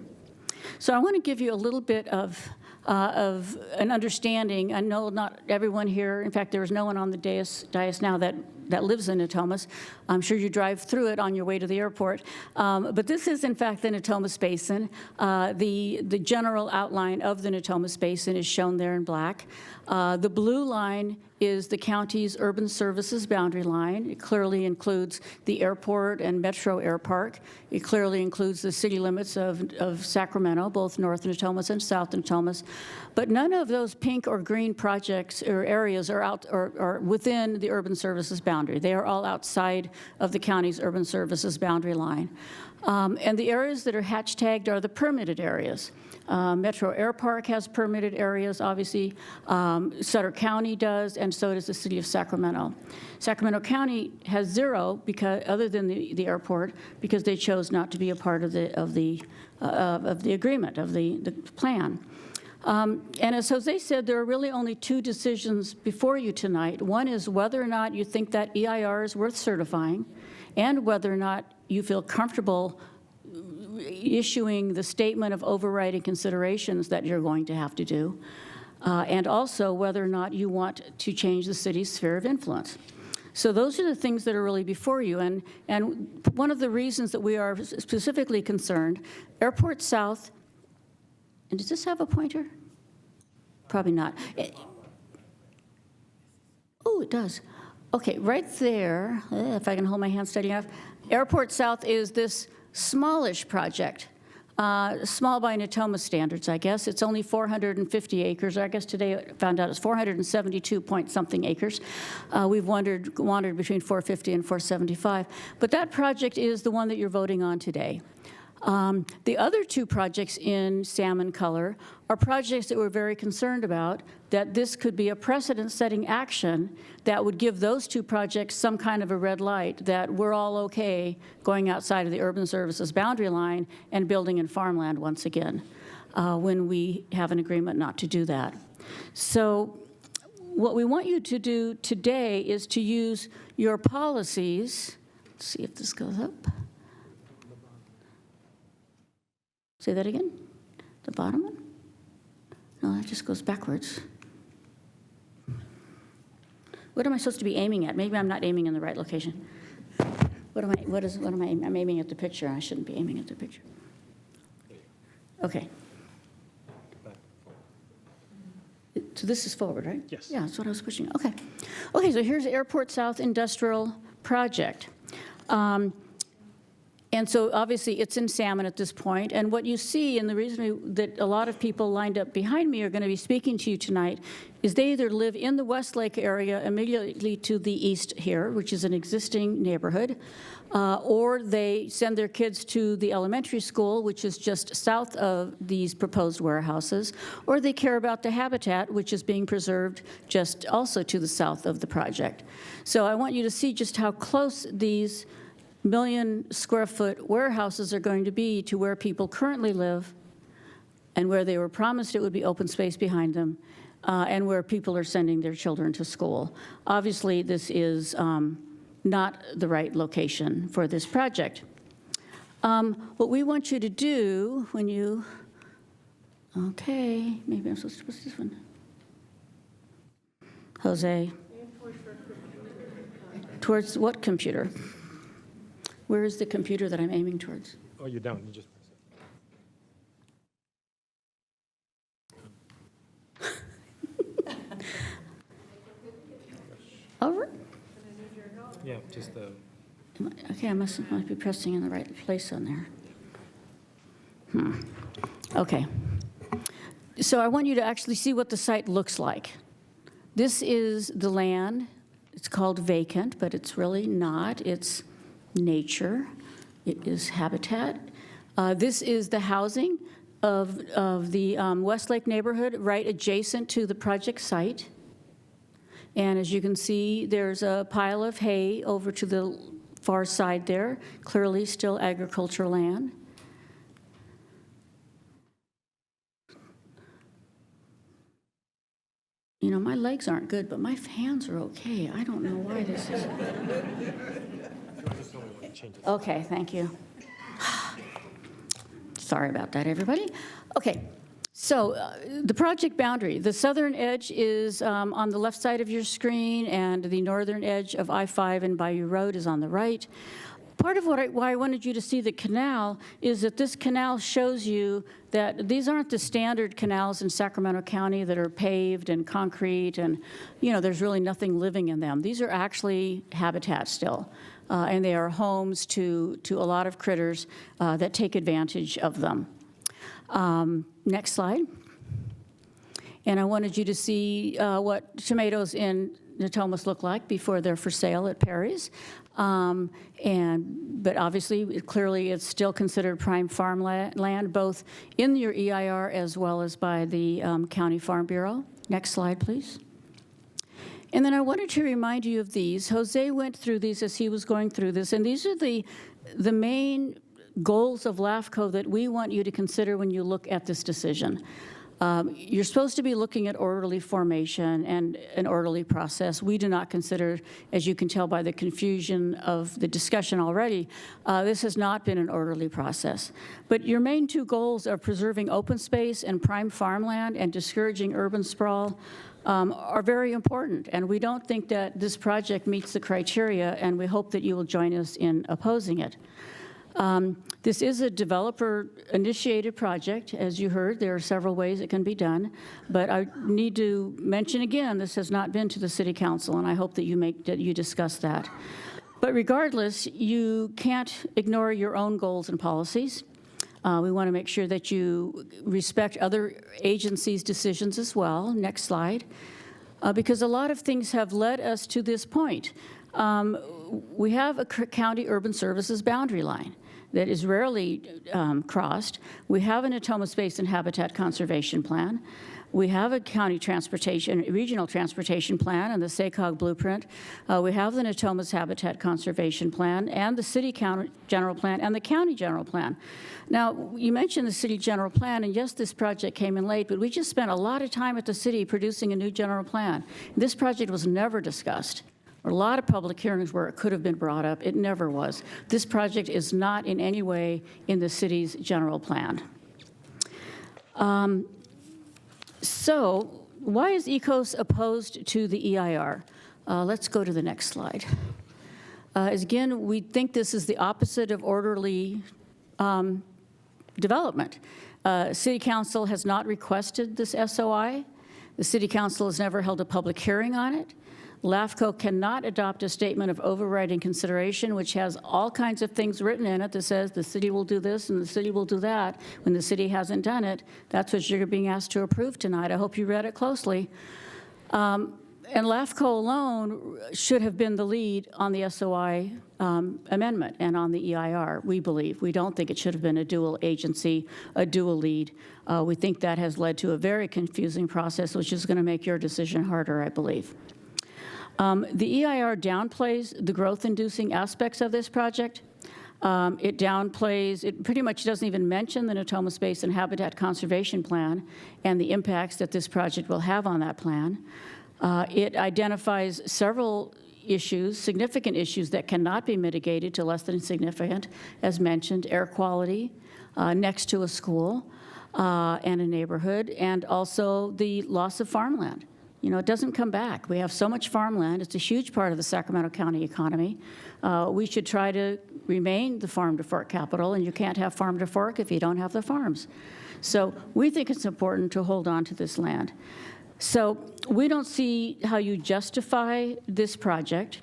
So I want to give you a little bit of an understanding. I know not everyone here, in fact, there is no one on the dais now that lives in Natomas. I'm sure you drive through it on your way to the airport. But this is, in fact, the Natomas Basin. The general outline of the Natomas Basin is shown there in black. The blue line is the county's urban services boundary line. It clearly includes the airport and Metro Air Park. It clearly includes the city limits of Sacramento, both North Natomas and South Natomas. But none of those pink or green projects or areas are within the urban services boundary. They are all outside of the county's urban services boundary line. And the areas that are hatch tagged are the permitted areas. Metro Air Park has permitted areas, obviously. Sutter County does, and so does the city of Sacramento. Sacramento County has zero, because other than the airport, because they chose not to be a part of the agreement, of the plan. And as Jose said, there are really only two decisions before you tonight. One is whether or not you think that EIR is worth certifying, and whether or not you feel comfortable issuing the statement of overriding considerations that you're going to have to do, and also whether or not you want to change the city's sphere of influence. So those are the things that are really before you. And one of the reasons that we are specifically concerned, Airport South, and does this have a pointer? Probably not. Oh, it does. Okay, right there, if I can hold my hand steady enough, Airport South is this smallish project, small by Natoma standards, I guess. It's only 450 acres. I guess today I found out it's 472 point something acres. We've wandered between 450 and 475. But that project is the one that you're voting on today. The other two projects in salmon color are projects that we're very concerned about, that this could be a precedent-setting action that would give those two projects some kind of a red light, that we're all okay going outside of the urban services boundary line and building in farmland once again, when we have an agreement not to do that. So what we want you to do today is to use your policies. Let's see if this goes up. Say that again? The bottom one? No, that just goes backwards. What am I supposed to be aiming at? Maybe I'm not aiming in the right location. What am I aiming? I'm aiming at the picture. I shouldn't be aiming at the picture. Okay. So this is forward, right? Yes. Yeah, that's what I was pushing. Okay. Okay, so here's Airport South Industrial Project. And so obviously it's in Salmon at this point. And what you see, and the reason that a lot of people lined up behind me are going to be speaking to you tonight, is they either live in the Westlake area immediately to the east here, which is an existing neighborhood, or they send their kids to the elementary school, which is just south of these proposed warehouses, or they care about the habitat, which is being preserved just also to the south of the project. So I want you to see just how close these million-square-foot warehouses are going to be to where people currently live and where they were promised it would be open space behind them, and where people are sending their children to school. Obviously, this is not the right location for this project. What we want you to do when you, okay, maybe I'm supposed to push this one. Jose. Towards what computer? Where is the computer that I'm aiming towards? Oh, you're down. You just press it. All right. Yeah, just Okay, I might be pressing in the right place on there. Okay. So I want you to actually see what the site looks like. This is the land. It's called vacant, but it's really not. It's nature. It is habitat. This is the housing of the Westlake neighborhood right adjacent to the project site. And as you can see, there's a pile of hay over to the far side there, clearly still agricultural land. You know, my legs aren't good, but my hands are okay. I don't know why this is. Okay, thank you. Sorry about that, everybody. Okay, so the project boundary. The southern edge is on the left side of your screen, and the northern edge of I-5 and Bayou Road is on the right. Part of why I wanted you to see the canal is that this canal shows you that these aren't the standard canals in Sacramento County that are paved and concrete and, you know, there's really nothing living in them. These are actually habitat still, and they are homes to a lot of critters that take advantage of them. Next slide. And I wanted you to see what tomatoes in Natomas look like before they're for sale at Perry's. But obviously, clearly, it's still considered prime farmland, both in your EIR as well as by the County Farm Bureau. Next slide, please. And then I wanted to remind you of these. Jose went through these as he was going through this, and these are the main goals of LAFCO that we want you to consider when you look at this decision. You're supposed to be looking at orderly formation and an orderly process. We do not consider, as you can tell by the confusion of the discussion already, this has not been an orderly process. But your main two goals are preserving open space and prime farmland and discouraging urban sprawl are very important. And we don't think that this project meets the criteria, and we hope that you will join us in opposing it. This is a developer-initiated project. As you heard, there are several ways it can be done. But I need to mention again, this has not been to the City Council, and I hope that you discuss that. But regardless, you can't ignore your own goals and policies. We want to make sure that you respect other agencies' decisions as well. Next slide. Because a lot of things have led us to this point. We have a county urban services boundary line that is rarely crossed. We have a Natomas Basin Habitat Conservation Plan. We have a county regional transportation plan and the SACOG blueprint. We have the Natomas Habitat Conservation Plan and the city general plan and the county general plan. Now, you mentioned the city general plan, and yes, this project came in late, but we just spent a lot of time at the city producing a new general plan. This project was never discussed. A lot of public hearings where it could have been brought up. It never was. This project is not in any way in the city's general plan. So why is ECOS opposed to the EIR? Let's go to the next slide. Again, we think this is the opposite of orderly development. City Council has not requested this SOI. The City Council has never held a public hearing on it. LAFCO cannot adopt a statement of overriding consideration, which has all kinds of things written in it that says the city will do this and the city will do that when the city hasn't done it. That's what you're being asked to approve tonight. I hope you read it closely. And LAFCO alone should have been the lead on the SOI amendment and on the EIR, we believe. We don't think it should have been a dual agency, a dual lead. We think that has led to a very confusing process, which is going to make your decision harder, I believe. The EIR downplays the growth-inducing aspects of this project. It pretty much doesn't even mention the Natomas Basin Habitat Conservation Plan and the impacts that this project will have on that plan. It identifies several issues, significant issues that cannot be mitigated to less than significant, as mentioned, air quality next to a school and a neighborhood, and also the loss of farmland. You know, it doesn't come back. We have so much farmland. It's a huge part of the Sacramento County economy. We should try to remain the farm-to-fork capital, and you can't have farm-to-fork if you don't have the farms. So we think it's important to hold on to this land. So we don't see how you justify this project.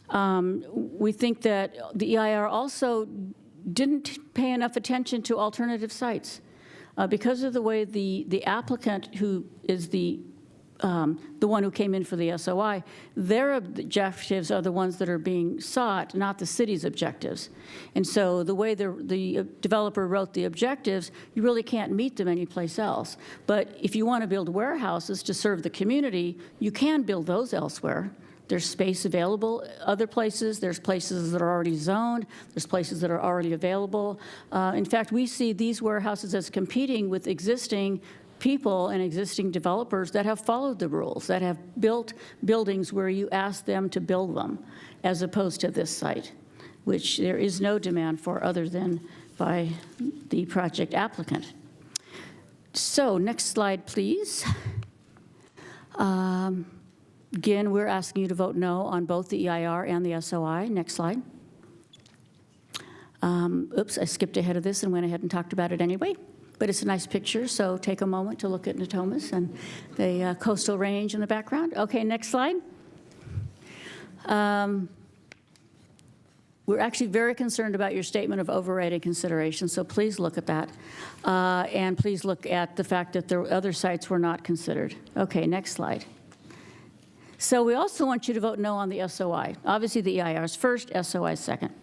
We think that the EIR also didn't pay enough attention to alternative sites. Because of the way the applicant, who is the one who came in for the SOI, their objectives are the ones that are being sought, not the city's objectives. And so the way the developer wrote the objectives, you really can't meet them anyplace else. But if you want to build warehouses to serve the community, you can build those elsewhere. There's space available other places. There's places that are already zoned. There's places that are already available. In fact, we see these warehouses as competing with existing people and existing developers that have followed the rules, that have built buildings where you ask them to build them, as opposed to this site, which there is no demand for other than by the project applicant. So next slide, please. Again, we're asking you to vote no on both the EIR and the SOI. Next slide. Oops, I skipped ahead of this and went ahead and talked about it anyway. But it's a nice picture, so take a moment to look at Natomas and the coastal range in the background. Okay, next slide. We're actually very concerned about your statement of overriding consideration, so please look at that. And please look at the fact that the other sites were not considered. Okay, next slide. So we also want you to vote no on the SOI. Obviously, the EIR is first, SOI second.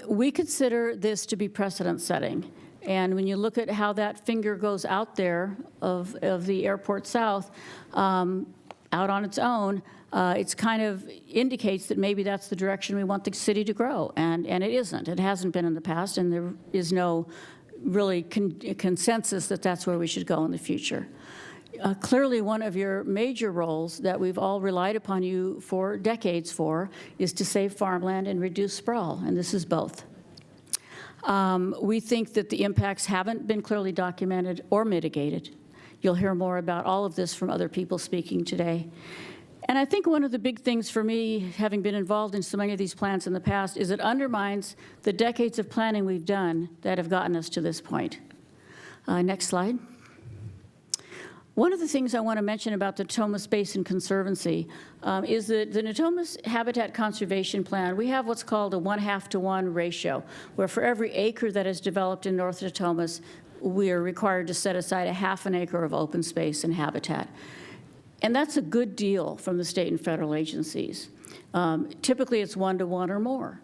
We consider this to be precedent-setting. And when you look at how that finger goes out there of the airport south, out on its own, it's kind of indicates that maybe that's the direction we want the city to grow. And it isn't. It hasn't been in the past, and there is no really consensus that that's where we should go in the future. Clearly, one of your major roles that we've all relied upon you for decades for is to save farmland and reduce sprawl, and this is both. We think that the impacts haven't been clearly documented or mitigated. You'll hear more about all of this from other people speaking today. And I think one of the big things for me, having been involved in so many of these plans in the past, is it undermines the decades of planning we've done that have gotten us to this point. Next slide. One of the things I want to mention about the Natomas Basin Conservancy is that the Natomas Habitat Conservation Plan, we have what's called a 1/2-to-1 ratio, where for every acre that is developed in North Natomas, we are required to set aside a 1/2 acre of open space and habitat. And that's a good deal from the state and federal agencies. Typically, it's 1-to-1 or more,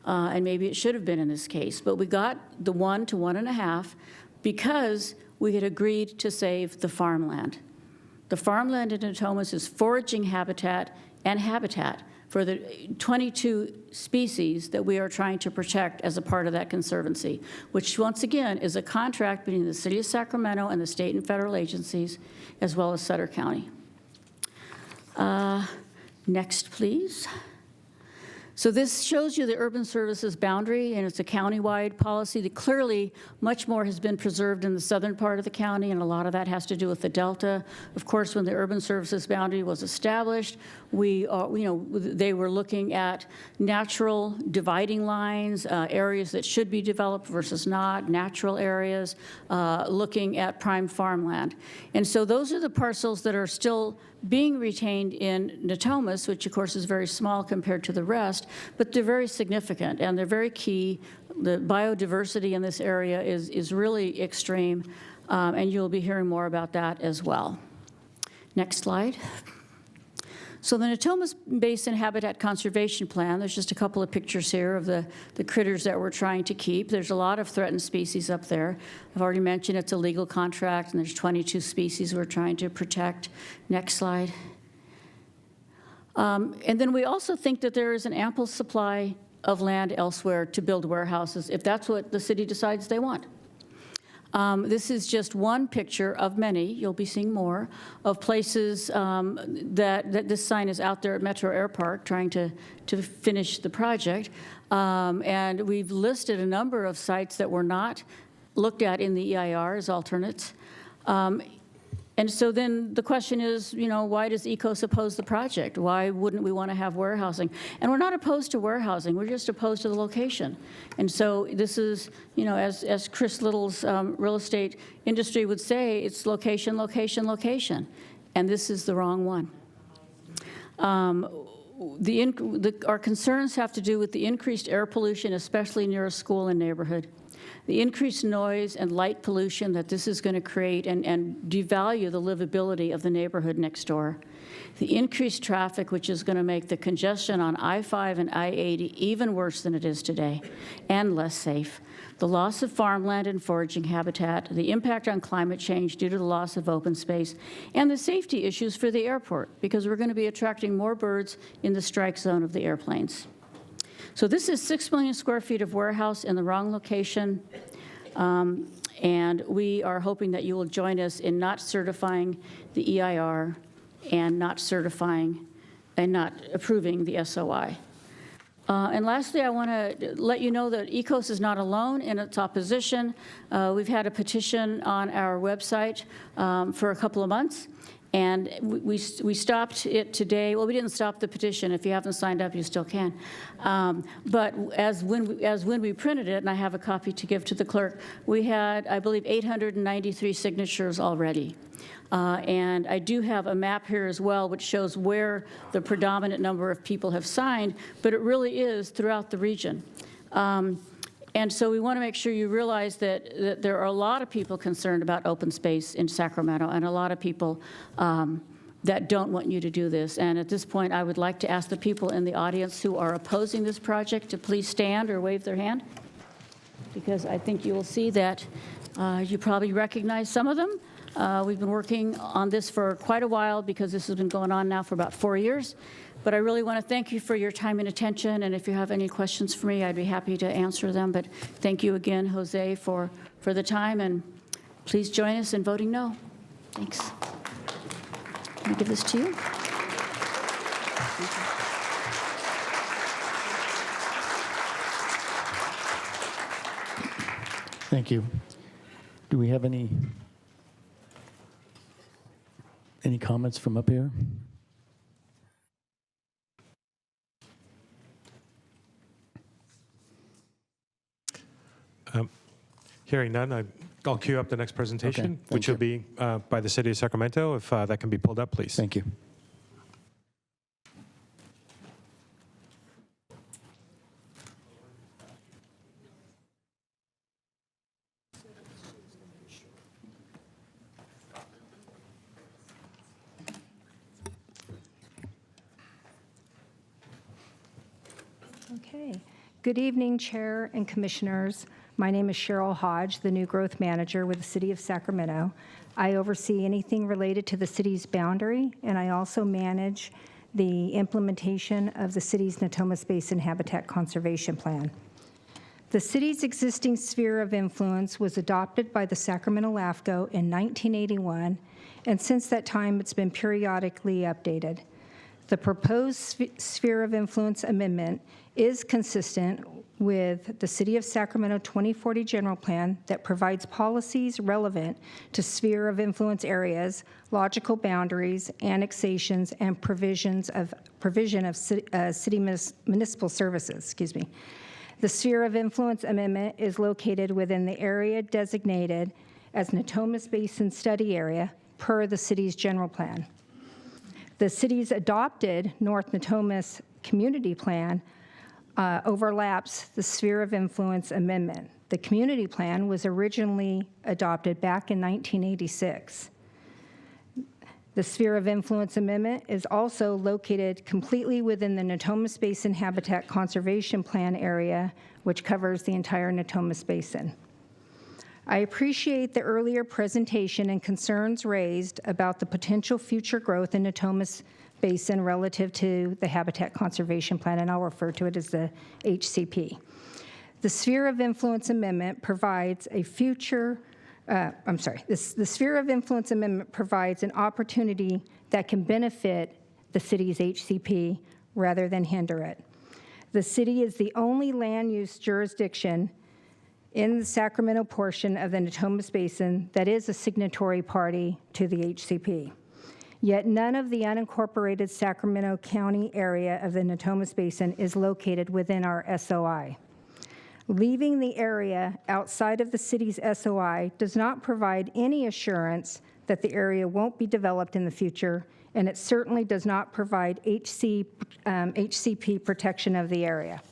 and maybe it should have been in this case. But we got the 1 to 1.5 because we had agreed to save the farmland. The farmland in Natomas is foraging habitat and habitat for the 22 species that we are trying to protect as a part of that conservancy, which once again is a contract between the city of Sacramento and the state and federal agencies, as well as Sutter County. Next, please. So this shows you the urban services boundary, and it's a county-wide policy that clearly much more has been preserved in the southern part of the county, and a lot of that has to do with the Delta. Of course, when the urban services boundary was established, they were looking at natural dividing lines, areas that should be developed versus not, natural areas, looking at prime farmland. And so those are the parcels that are still being retained in Natomas, which of course is very small compared to the rest, but they're very significant and they're very key. The biodiversity in this area is really extreme, and you'll be hearing more about that as well. Next slide. So the Natomas Basin Habitat Conservation Plan, there's just a couple of pictures here of the critters that we're trying to keep. There's a lot of threatened species up there. I've already mentioned it's a legal contract, and there's 22 species we're trying to protect. Next slide. And then we also think that there is an ample supply of land elsewhere to build warehouses if that's what the city decides they want. This is just one picture of many, you'll be seeing more, of places that this sign is out there at Metro Air Park trying to finish the project. And we've listed a number of sites that were not looked at in the EIR as alternates. And so then the question is, why does ECOS oppose the project? Why wouldn't we want to have warehousing? And we're not opposed to warehousing, we're just opposed to the location. And so this is, as Chris Little's real estate industry would say, it's location, location, location. And this is the wrong one. Our concerns have to do with the increased air pollution, especially near a school and neighborhood. The increased noise and light pollution that this is going to create and devalue the livability of the neighborhood next door. The increased traffic, which is going to make the congestion on I-5 and I-80 even worse than it is today and less safe. The loss of farmland and foraging habitat, the impact on climate change due to the loss of open space, and the safety issues for the airport, because we're going to be attracting more birds in the strike zone of the airplanes. So this is 6 million square feet of warehouse in the wrong location, and we are hoping that you will join us in not certifying the EIR and not certifying and not approving the SOI. And lastly, I want to let you know that ECOS is not alone in its opposition. We've had a petition on our website for a couple of months. And we stopped it today. Well, we didn't stop the petition. If you haven't signed up, you still can. But when we printed it, and I have a copy to give to the clerk, we had, I believe, 893 signatures already. And I do have a map here as well, which shows where the predominant number of people have signed, but it really is throughout the region. And so we want to make sure you realize that there are a lot of people concerned about open space in Sacramento, and a lot of people that don't want you to do this. And at this point, I would like to ask the people in the audience who are opposing this project to please stand or wave their hand, because I think you will see that you probably recognize some of them. We've been working on this for quite a while because this has been going on now for about 4 years. But I really want to thank you for your time and attention, and if you have any questions for me, I'd be happy to answer them. But thank you again, Jose, for the time, and please join us in voting no. Thanks. Can I give this to you? Thank you. Do we have any comments from up here? Hearing none, I'll queue up the next presentation, Okay, which will be by the City of Sacramento. If that can be pulled up, please. Thank you. Okay. Good evening, Chair and Commissioners. My name is Cheryl Hodge, the New Growth Manager with the City of Sacramento. I oversee anything related to the city's boundary, and I also manage the implementation of the city's Natomas Basin Habitat Conservation Plan. The city's existing sphere of influence was adopted by the Sacramento LAFCO in 1981, and since that time, it's been periodically updated. The proposed sphere of influence amendment is consistent with the City of Sacramento 2040 General Plan that provides policies relevant to sphere of influence areas, logical boundaries, annexations, and provision of city municipal services. The sphere of influence amendment is located within the area designated as Natomas Basin Study Area per the city's general plan. The city's adopted North Natomas Community Plan overlaps the sphere of influence amendment. The community plan was originally adopted back in 1986. The sphere of influence amendment is also located completely within the Natomas Basin Habitat Conservation Plan area, which covers the entire Natomas Basin. I appreciate the earlier presentation and concerns raised about the potential future growth in Natomas Basin relative to the Habitat Conservation Plan, and I'll refer to it as the HCP. The Sphere of Influence Amendment provides a future, the Sphere of Influence Amendment provides an opportunity that can benefit the city's HCP rather than hinder it. The city is the only land use jurisdiction in the Sacramento portion of the Natomas Basin that is a signatory party to the HCP. Yet none of the unincorporated Sacramento County area of the Natomas Basin is located within our SOI. Leaving the area outside of the city's SOI does not provide any assurance that the area won't be developed in the future, and it certainly does not provide HCP protection of the area.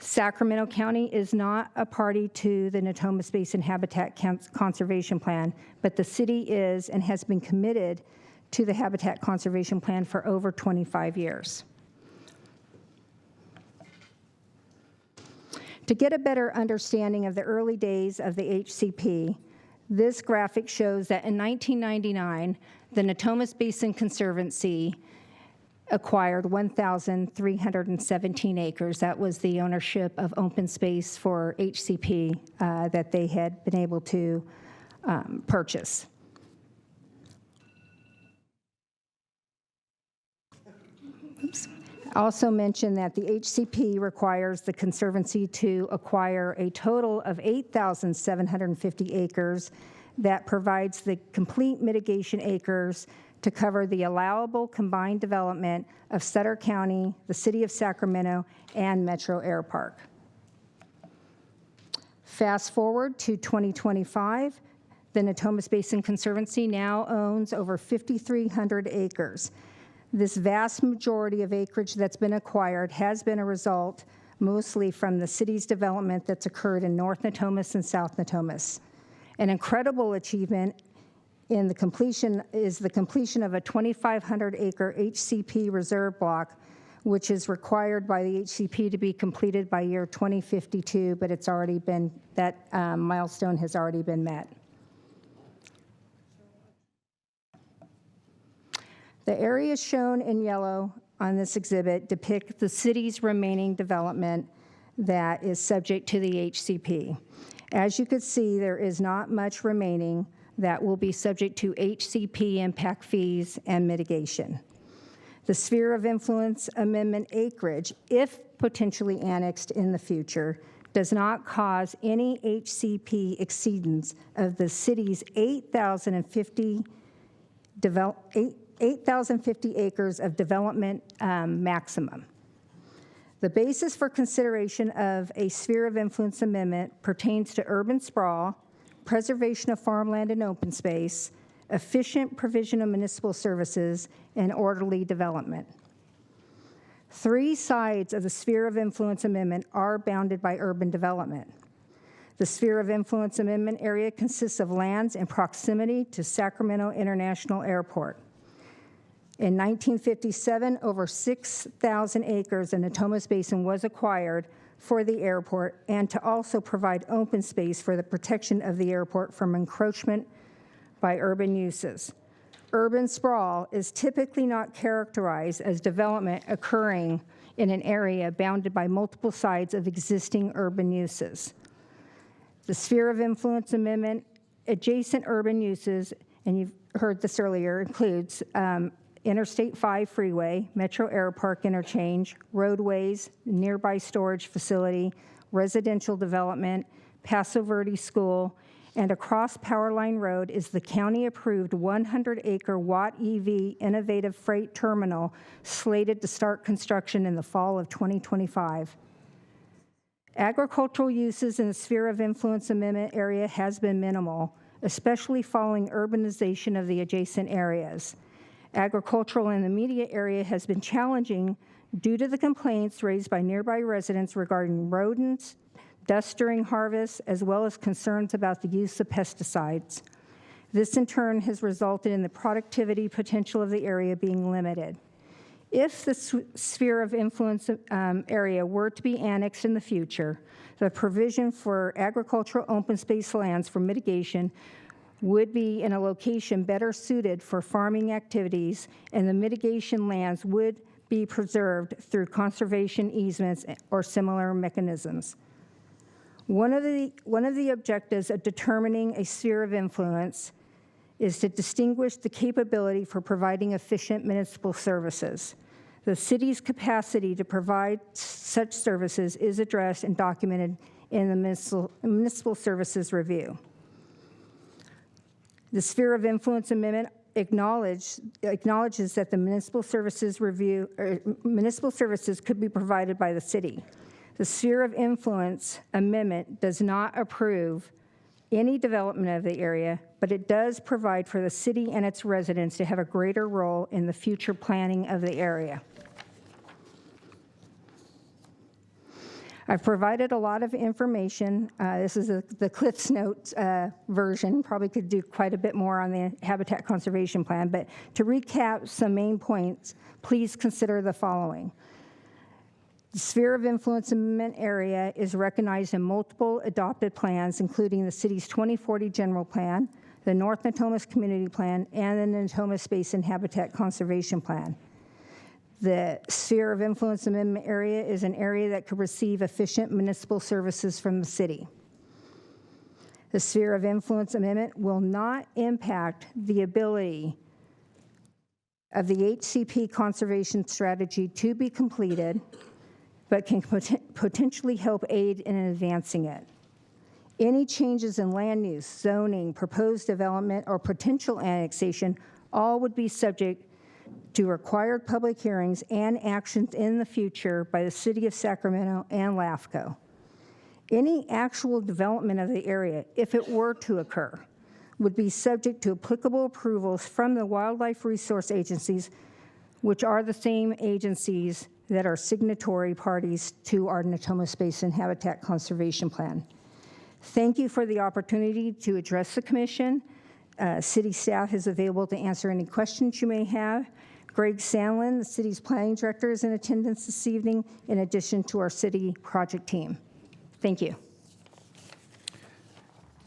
Sacramento County is not a party to the Natomas Basin Habitat Conservation Plan, but the city is and has been committed to the Habitat Conservation Plan for over 25 years. To get a better understanding of the early days of the HCP, this graphic shows that in 1999, the Natomas Basin Conservancy acquired 1,317 acres. That was the ownership of open space for HCP that they had been able to purchase. Oops. I also mentioned that the HCP requires the Conservancy to acquire a total of 8,750 acres that provides the complete mitigation acres to cover the allowable combined development of Sutter County, the City of Sacramento, and Metro Air Park. Fast forward to 2025, the Natomas Basin Conservancy now owns over 5,300 acres. This vast majority of acreage that's been acquired has been a result mostly from the city's development that's occurred in North Natomas and South Natomas. An incredible achievement in the completion of a 2,500-acre HCP reserve block, which is required by the HCP to be completed by year 2052, but it's already been, that milestone has already been met. The areas shown in yellow on this exhibit depict the city's remaining development that is subject to the HCP. As you can see, there is not much remaining that will be subject to HCP impact fees and mitigation. The Sphere of Influence Amendment acreage, if potentially annexed in the future, does not cause any HCP exceedance of the city's 8,050 acres of development maximum. The basis for consideration of a Sphere of Influence Amendment pertains to urban sprawl, preservation of farmland and open space, efficient provision of municipal services, and orderly development. Three sides of the Sphere of Influence Amendment are bounded by urban development. The Sphere of Influence Amendment area consists of lands in proximity to Sacramento International Airport. In 1957, over 6,000 acres in Natomas Basin was acquired for the airport and to also provide open space for the protection of the airport from encroachment by urban uses. Urban sprawl is typically not characterized as development occurring in an area bounded by multiple sides of existing urban uses. The Sphere of Influence Amendment adjacent urban uses, and you've heard this earlier, includes Interstate 5 freeway, Metro Air Park interchange, roadways, nearby storage facility, residential development, Paso Verde School, and across Powerline Road is the county-approved 100-acre Watt EV innovative freight terminal slated to start construction in the fall of 2025. Agricultural uses in the sphere of influence amendment area has been minimal, especially following urbanization of the adjacent areas. Agricultural in the immediate area has been challenging due to the complaints raised by nearby residents regarding rodents, dust during harvest, as well as concerns about the use of pesticides. This in turn has resulted in the productivity potential of the area being limited. If the sphere of influence area were to be annexed in the future, the provision for agricultural open space lands for mitigation would be in a location better suited for farming activities, and the mitigation lands would be preserved through conservation easements or similar mechanisms. One of the objectives of determining a sphere of influence is to distinguish the capability for providing efficient municipal services. The city's capacity to provide such services is addressed and documented in the Municipal Services Review. The Sphere of Influence Amendment acknowledges that the Municipal Services could be provided by the city. The Sphere of Influence Amendment does not approve any development of the area, but it does provide for the city and its residents to have a greater role in the future planning of the area. I've provided a lot of information. This is the Cliff's Notes version. Probably could do quite a bit more on the Habitat Conservation Plan, but to recap some main points, please consider the following. The Sphere of Influence Amendment area is recognized in multiple adopted plans, including the city's 2040 General Plan, the North Natomas Community Plan, and the Natomas Basin Habitat Conservation Plan. The Sphere of Influence Amendment area is an area that could receive efficient municipal services from the city. The Sphere of Influence Amendment will not impact the ability of the HCP conservation strategy to be completed, but can potentially help aid in advancing it. Any changes in land use, zoning, proposed development, or potential annexation all would be subject to required public hearings and actions in the future by the City of Sacramento and LAFCO. Any actual development of the area, if it were to occur, would be subject to applicable approvals from the wildlife resource agencies, which are the same agencies that are signatory parties to our Natomas Basin Habitat Conservation Plan. Thank you for the opportunity to address the Commission. City staff is available to answer any questions you may have. Greg Sandlin, the city's planning director, is in attendance this evening, in addition to our city project team. Thank you.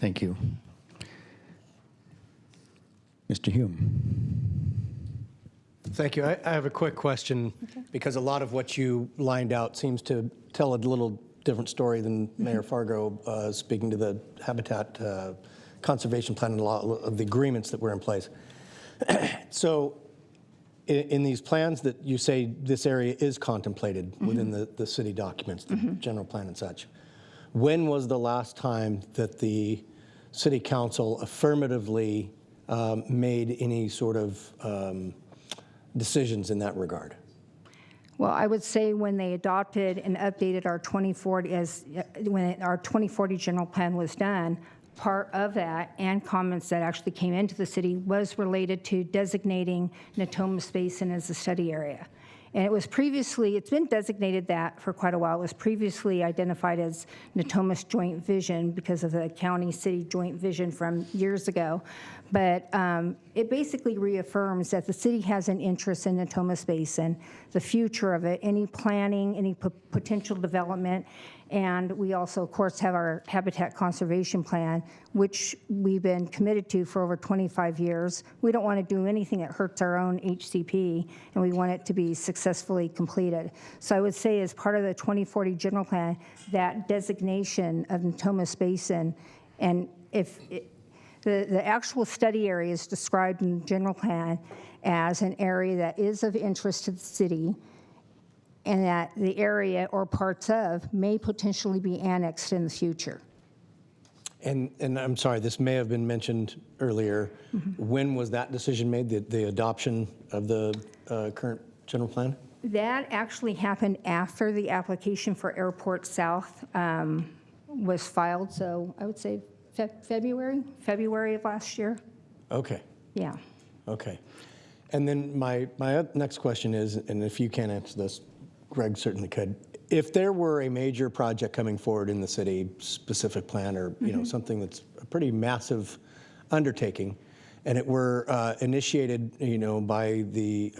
Thank you. Mr. Hume. Thank you. I have a quick question, because a lot of what you lined out seems to tell a little different story than Mayor Fargo speaking to the Habitat Conservation Plan and a lot of the agreements that were in place. So in these plans that you say this area is contemplated within the city documents, the general plan and such, when was the last time that the city council affirmatively made any sort of decisions in that regard? Well, I would say when they adopted and updated our 2040, when our 2040 general plan was done, part of that and comments that actually came into the city was related to designating Natomas Basin as a study area. And it was previously, it's been designated that for quite a while. It was previously identified as Natomas Joint Vision because of the county-city joint vision from years ago. But it basically reaffirms that the city has an interest in Natomas Basin, the future of it, any planning, any potential development. And we also, of course, have our Habitat Conservation Plan, which we've been committed to for over 25 years. We don't want to do anything that hurts our own HCP, and we want it to be successfully completed. So I would say as part of the 2040 General Plan, that designation of Natomas Basin, and if The actual study area is described in the general plan as an area that is of interest to the city, and that the area or parts of may potentially be annexed in the future. And I'm sorry, this may have been mentioned earlier. When was that decision made, the adoption of the current general plan? That actually happened after the application for Airport South was filed, so I would say February of last year. Okay. Yeah. Okay. And then my next question is, and if you can't answer this, Greg certainly could. If there were a major project coming forward in the city, specific plan, or something that's a pretty massive undertaking, and it were initiated, by the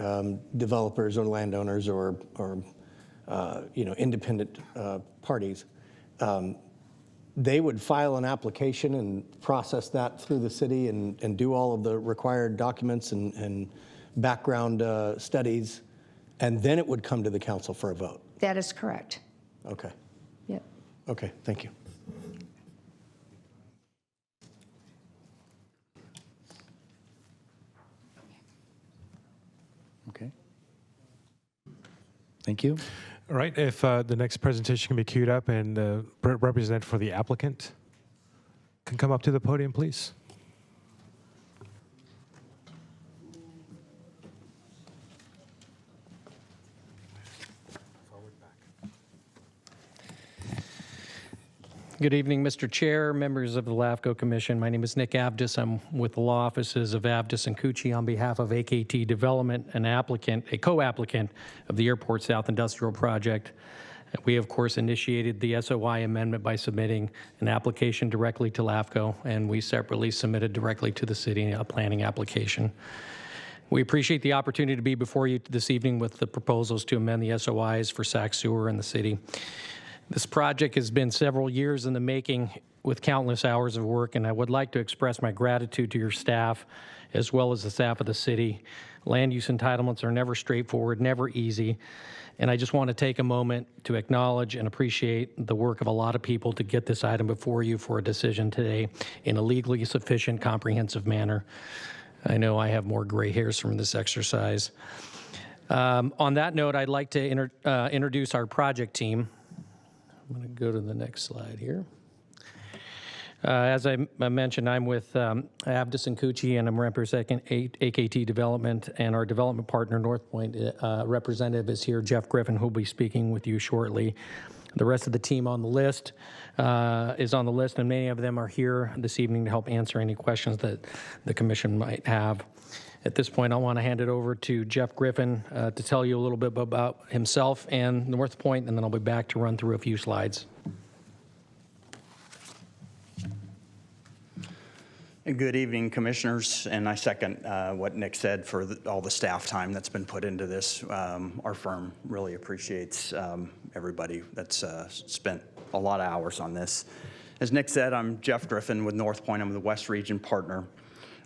developers or landowners or independent parties, they would file an application and process that through the city and do all of the required documents and background studies, and then it would come to the council for a vote. That is correct. Okay. Yep. Okay, thank you. Okay. Thank you. All right, if the next presentation can be queued up, and the representative for the applicant can come up to the podium, please. Good evening, Mr. Chair, members of the LAFCO Commission. My name is Nick Avdis. I'm with the law offices of Avdis and Cucci on behalf of AKT Development, a co-applicant of the Airport South Industrial Project. We, of course, initiated the SOI amendment by submitting an application directly to LAFCO, and we separately submitted directly to the city a planning application. We appreciate the opportunity to be before you this evening with the proposals to amend the SOIs for Sac Sewer and the city. This project has been several years in the making with countless hours of work, and I would like to express my gratitude to your staff as well as the staff of the city. Land use entitlements are never straightforward, never easy, and I just want to take a moment to acknowledge and appreciate the work of a lot of people to get this item before you for a decision today in a legally sufficient, comprehensive manner. I know I have more gray hairs from this exercise. On that note, I'd like to introduce our project team. I'm going to go to the next slide here. As I mentioned, I'm with Avdis and Cucci, and I'm representing AKT Development, and our development partner, North Point representative, is here, Jeff Griffin, who will be speaking with you shortly. The rest of the team on the list is on the list, and many of them are here this evening to help answer any questions that the commission might have. At this point, I want to hand it over to Jeff Griffin to tell you a little bit about himself and North Point, and then I'll be back to run through a few slides. Good evening, commissioners, and I second what Nick said for all the staff time that's been put into this. Our firm really appreciates everybody that's spent a lot of hours on this. As Nick said, I'm Jeff Griffin with North Point. I'm the West Region partner.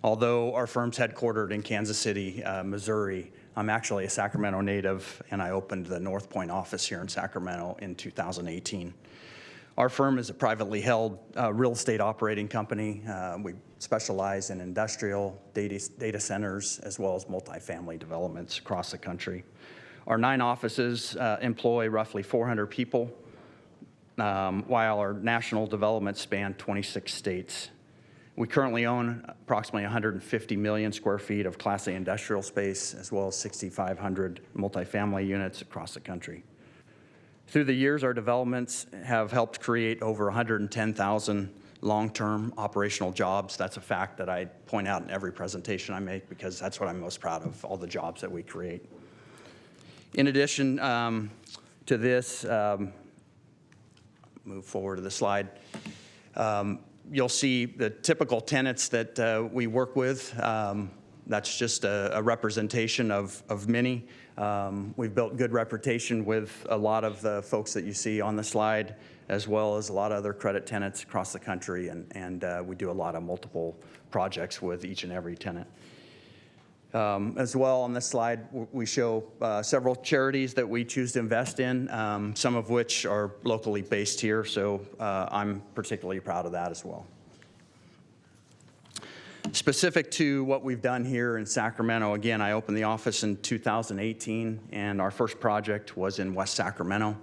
Although our firm's headquartered in Kansas City, Missouri, I'm actually a Sacramento native, and I opened the North Point office here in Sacramento in 2018. Our firm is a privately held real estate operating company. We specialize in industrial data centers as well as multifamily developments across the country. Our 9 offices employ roughly 400 people, while our national developments span 26 states. We currently own approximately 150 million square feet of Class A industrial space, as well as 6,500 multifamily units across the country. Through the years, our developments have helped create over 110,000 long-term operational jobs. That's a fact that I point out in every presentation I make because that's what I'm most proud of, all the jobs that we create. In addition to this, move forward to the slide. You'll see the typical tenants that we work with. That's just a representation of many. We've built good reputation with a lot of the folks that you see on the slide, as well as a lot of other credit tenants across the country, and we do a lot of multiple projects with each and every tenant. As well, on this slide, we show several charities that we choose to invest in, some of which are locally based here, so I'm particularly proud of that as well. Specific to what we've done here in Sacramento, again, I opened the office in 2018, and our first project was in West Sacramento.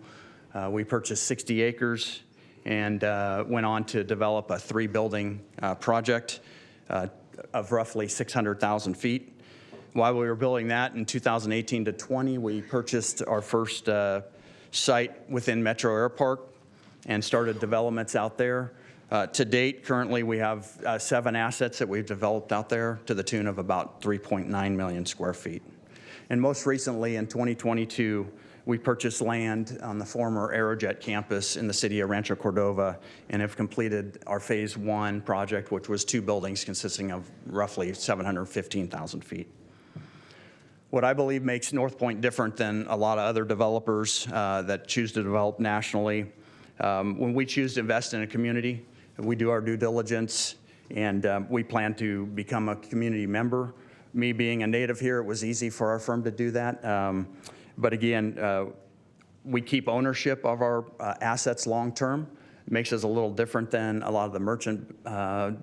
We purchased 60 acres and went on to develop a 3-building project of roughly 600,000 feet. While we were building that in 2018 to 20, we purchased our first site within Metro Air Park and started developments out there. To date, currently we have 7 assets that we've developed out there to the tune of about 3.9 million square feet. And most recently in 2022, we purchased land on the former Aerojet campus in the city of Rancho Cordova and have completed our phase 1 project, which was 2 buildings consisting of roughly 715,000 feet. What I believe makes North Point different than a lot of other developers that choose to develop nationally, when we choose to invest in a community, we do our due diligence, and we plan to become a community member. Me being a native here, it was easy for our firm to do that. But again, we keep ownership of our assets long term. It makes us a little different than a lot of the merchant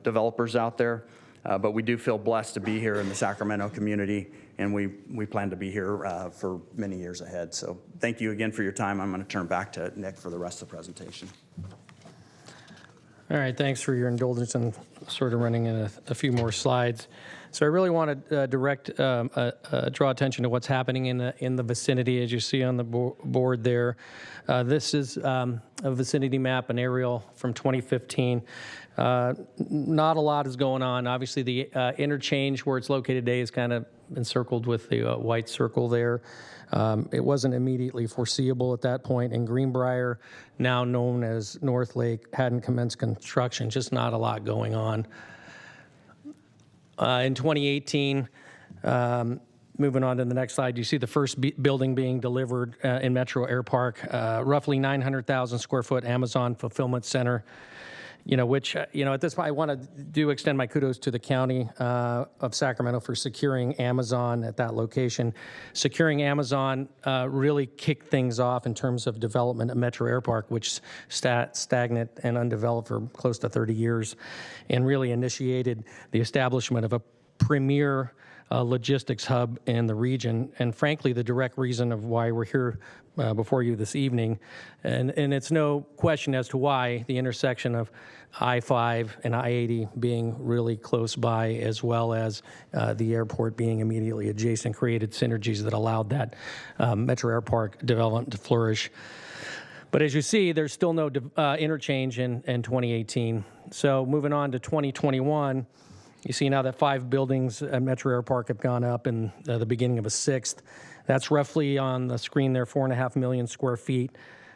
developers out there. But we do feel blessed to be here in the Sacramento community, and we plan to be here for many years ahead. So thank you again for your time. I'm going to turn back to Nick for the rest of the presentation. All right, thanks for your indulgence and sort of running in a few more slides. So I really want to draw attention to what's happening in the vicinity, as you see on the board there. This is a vicinity map, an aerial from 2015. Not a lot is going on. Obviously, the interchange where it's located today is kind of encircled with the white circle there. It wasn't immediately foreseeable at that point, and Greenbrier, now known as North Lake, hadn't commenced construction, just not a lot going on. In 2018, moving on to the next slide, you see the first building being delivered in Metro Air Park, roughly 900,000 square foot Amazon fulfillment center. Which, at this point, I want to extend my kudos to the county of Sacramento for securing Amazon at that location. Securing Amazon really kicked things off in terms of development at Metro Air Park, which stagnant and undeveloped for close to 30 years, and really initiated the establishment of a premier logistics hub in the region, and frankly, the direct reason of why we're here before you this evening. And it's no question as to why the intersection of I-5 and I-80 being really close by, as well as the airport being immediately adjacent, created synergies that allowed that Metro Air Park development to flourish. But as you see, there's still no interchange in 2018. So moving on to 2021, you see now that 5 buildings at Metro Air Park have gone up in the beginning of a 6th. That's roughly on the screen there, 4.5 million square feet.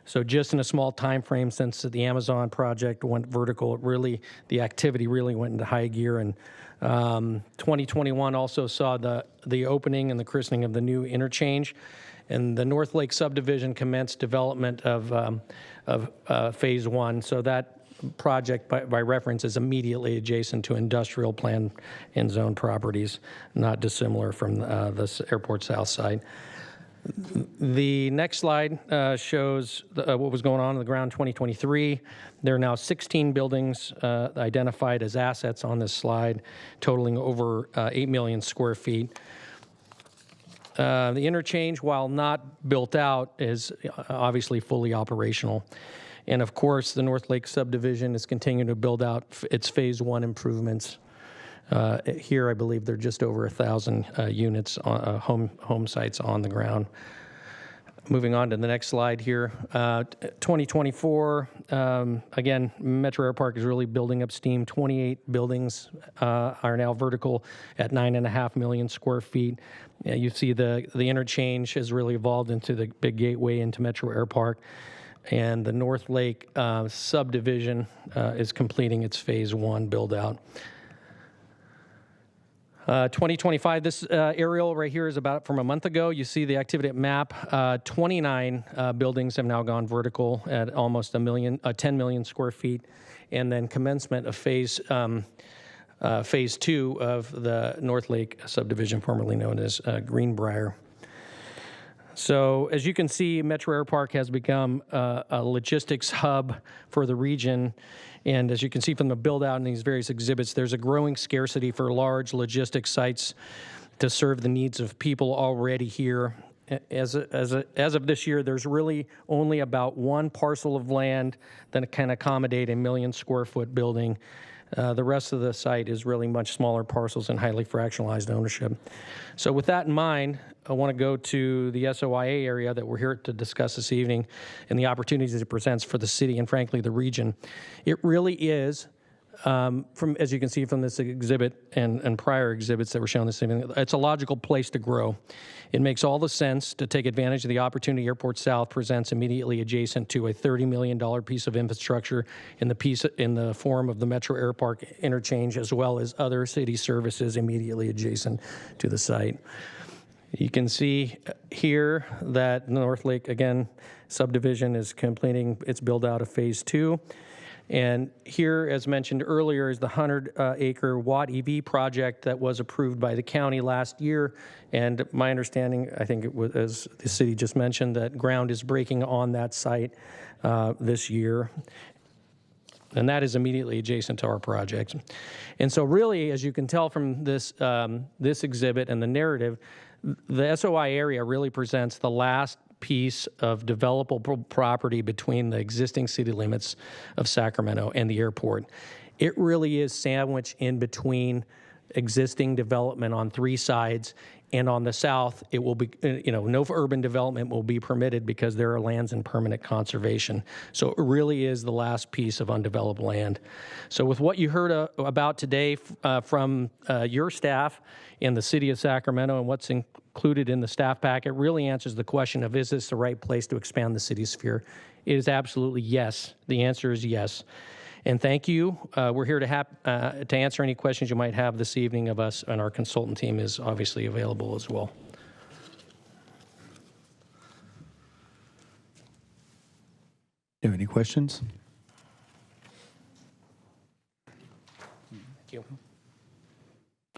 So just in a small time frame since the Amazon project went vertical, the activity really went into high gear. And 2021 also saw the opening and the christening of the new interchange. And the North Lake subdivision commenced development of phase 1. So that project, by reference, is immediately adjacent to industrial plan and zone properties, not dissimilar from the airport south side. The next slide shows what was going on the ground 2023. There are now 16 buildings identified as assets on this slide, totaling over 8 million square feet. The interchange, while not built out, is obviously fully operational. And of course, the North Lake subdivision is continuing to build out its phase 1 improvements. Here, I believe there are just over 1,000 units, home sites on the ground. Moving on to the next slide here. 2024, again, Metro Air Park is really building up steam. 28 buildings are now vertical at 9.5 million square feet. You see the interchange has really evolved into the big gateway into Metro Air Park. And the North Lake subdivision is completing its phase 1 build out. 2025, this aerial right here is about from a month ago. You see the activity map. 29 buildings have now gone vertical at almost 10 million square feet. And then commencement of phase 2 of the North Lake subdivision, formerly known as Greenbrier. So as you can see, Metro Air Park has become a logistics hub for the region. And as you can see from the build out in these various exhibits, there's a growing scarcity for large logistics sites to serve the needs of people already here. As of this year, there's really only about one parcel of land that can accommodate a 1 million square foot building. The rest of the site is really much smaller parcels and highly fractionalized ownership. So with that in mind, I want to go to the SOIA area that we're here to discuss this evening and the opportunities it presents for the city and frankly the region. It really is, as you can see from this exhibit and prior exhibits that were shown this evening, it's a logical place to grow. It makes all the sense to take advantage of the opportunity Airport South presents immediately adjacent to a $30 million piece of infrastructure in the form of the Metro Air Park interchange, as well as other city services immediately adjacent to the site. You can see here that North Lake, again, subdivision is completing its build out of phase 2. And here, as mentioned earlier, is the 100-acre Watt EV project that was approved by the county last year. And my understanding, I think it was, as the city just mentioned, that ground is breaking on that site this year. And that is immediately adjacent to our project. And so really, as you can tell from this, this exhibit and the narrative, the SOI area really presents the last piece of developable property between the existing city limits of Sacramento and the airport. It really is sandwiched in between existing development on 3 sides, and on the south, it will be, no urban development will be permitted because there are lands in permanent conservation. So it really is the last piece of undeveloped land. So with what you heard about today from your staff in the city of Sacramento and what's included in the staff packet really answers the question of, is this the right place to expand the city sphere? It is absolutely yes. The answer is yes. And thank you. We're here to answer any questions you might have this evening of us, and our consultant team is obviously available as well. Do you have any questions? Thank you.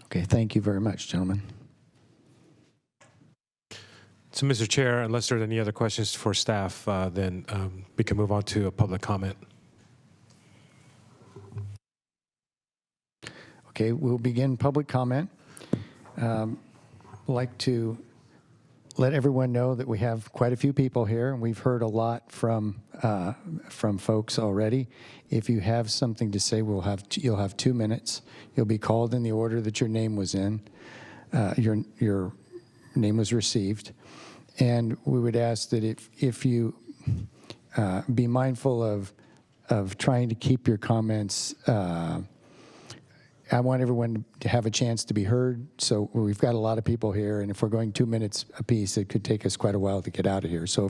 Okay, thank you very much, gentlemen. So, Mr. Chair, unless there are any other questions for staff, then we can move on to a public comment. Okay, we'll begin public comment. I'd like to let everyone know that we have quite a few people here, and we've heard a lot from folks already. If you have something to say, you'll have 2 minutes. You'll be called in the order that your name was in. Your name was received, and we would ask that if you be mindful of trying to keep your comments. I want everyone to have a chance to be heard. So we've got a lot of people here, and if we're going 2 minutes apiece, it could take us quite a while to get out of here. So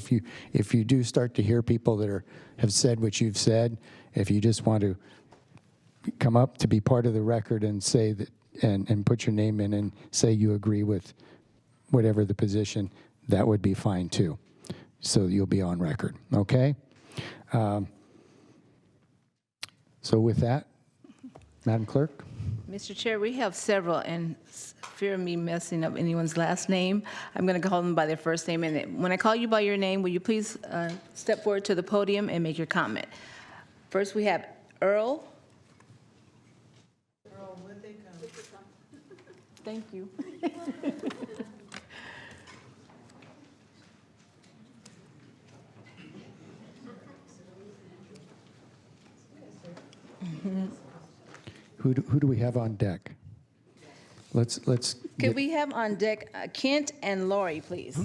if you do start to hear people that have said what you've said, if you just want to come up to be part of the record and say that and put your name in and say you agree with whatever the position, that would be fine too. So you'll be on record, okay? So with that, Madam Clerk. Mr. Chair, we have several, and fear of me messing up anyone's last name, I'm going to call them by their first name. And when I call you by your name, will you please step forward to the podium and make your comment? First, we have Earl. Earl, would they come? Thank you. Who do we have on deck? Let's. Could we have on deck Kent and Lori, please?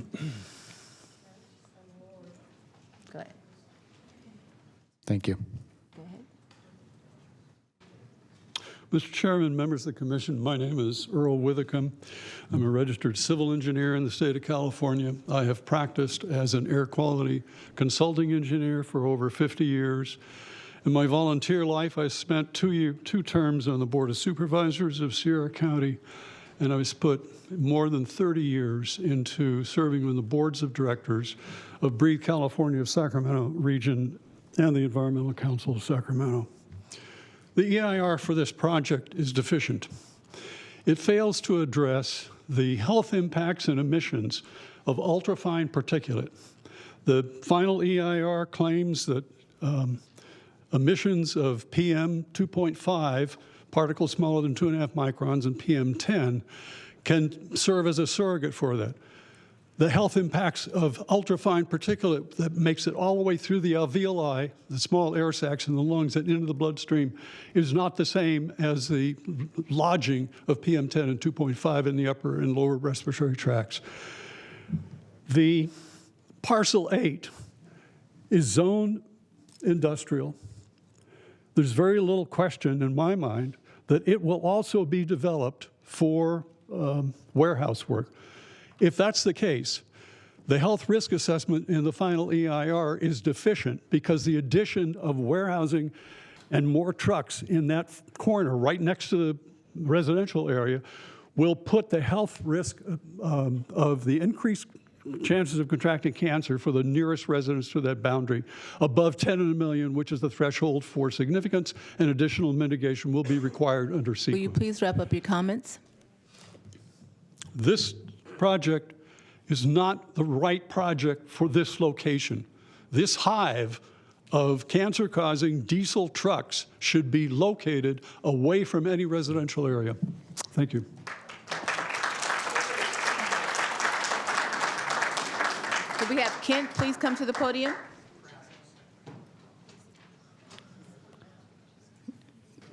Go ahead. Thank you. Go ahead. Mr. Chairman, members of the commission, my name is Earl Withicum. I'm a registered civil engineer in the state of California. I have practiced as an air quality consulting engineer for over 50 years. In my volunteer life, I spent two terms on the Board of Supervisors of Sierra County, and I was put more than 30 years into serving on the boards of directors of Breathe California of Sacramento region and the Environmental Council of Sacramento. The EIR for this project is deficient. It fails to address the health impacts and emissions of ultrafine particulate. The final EIR claims that emissions of PM 2.5, particles smaller than 2.5 microns, and PM 10 can serve as a surrogate for that. The health impacts of ultrafine particulate that makes it all the way through the alveoli, the small air sacs in the lungs and into the bloodstream, is not the same as the lodging of PM10 and 2.5 in the upper and lower respiratory tracts. The Parcel 8 is zone industrial. There's very little question in my mind that it will also be developed for warehouse work. If that's the case, the health risk assessment in the final EIR is deficient because the addition of warehousing and more trucks in that corner right next to the residential area will put the health risk of the increased chances of contracting cancer for the nearest residents to that boundary above 10 in a million, which is the threshold for significance, and additional mitigation will be required under CEQA. Will you please wrap up your comments? This project is not the right project for this location. This hive of cancer-causing diesel trucks should be located away from any residential area. Thank you. Could we have Kent please come to the podium?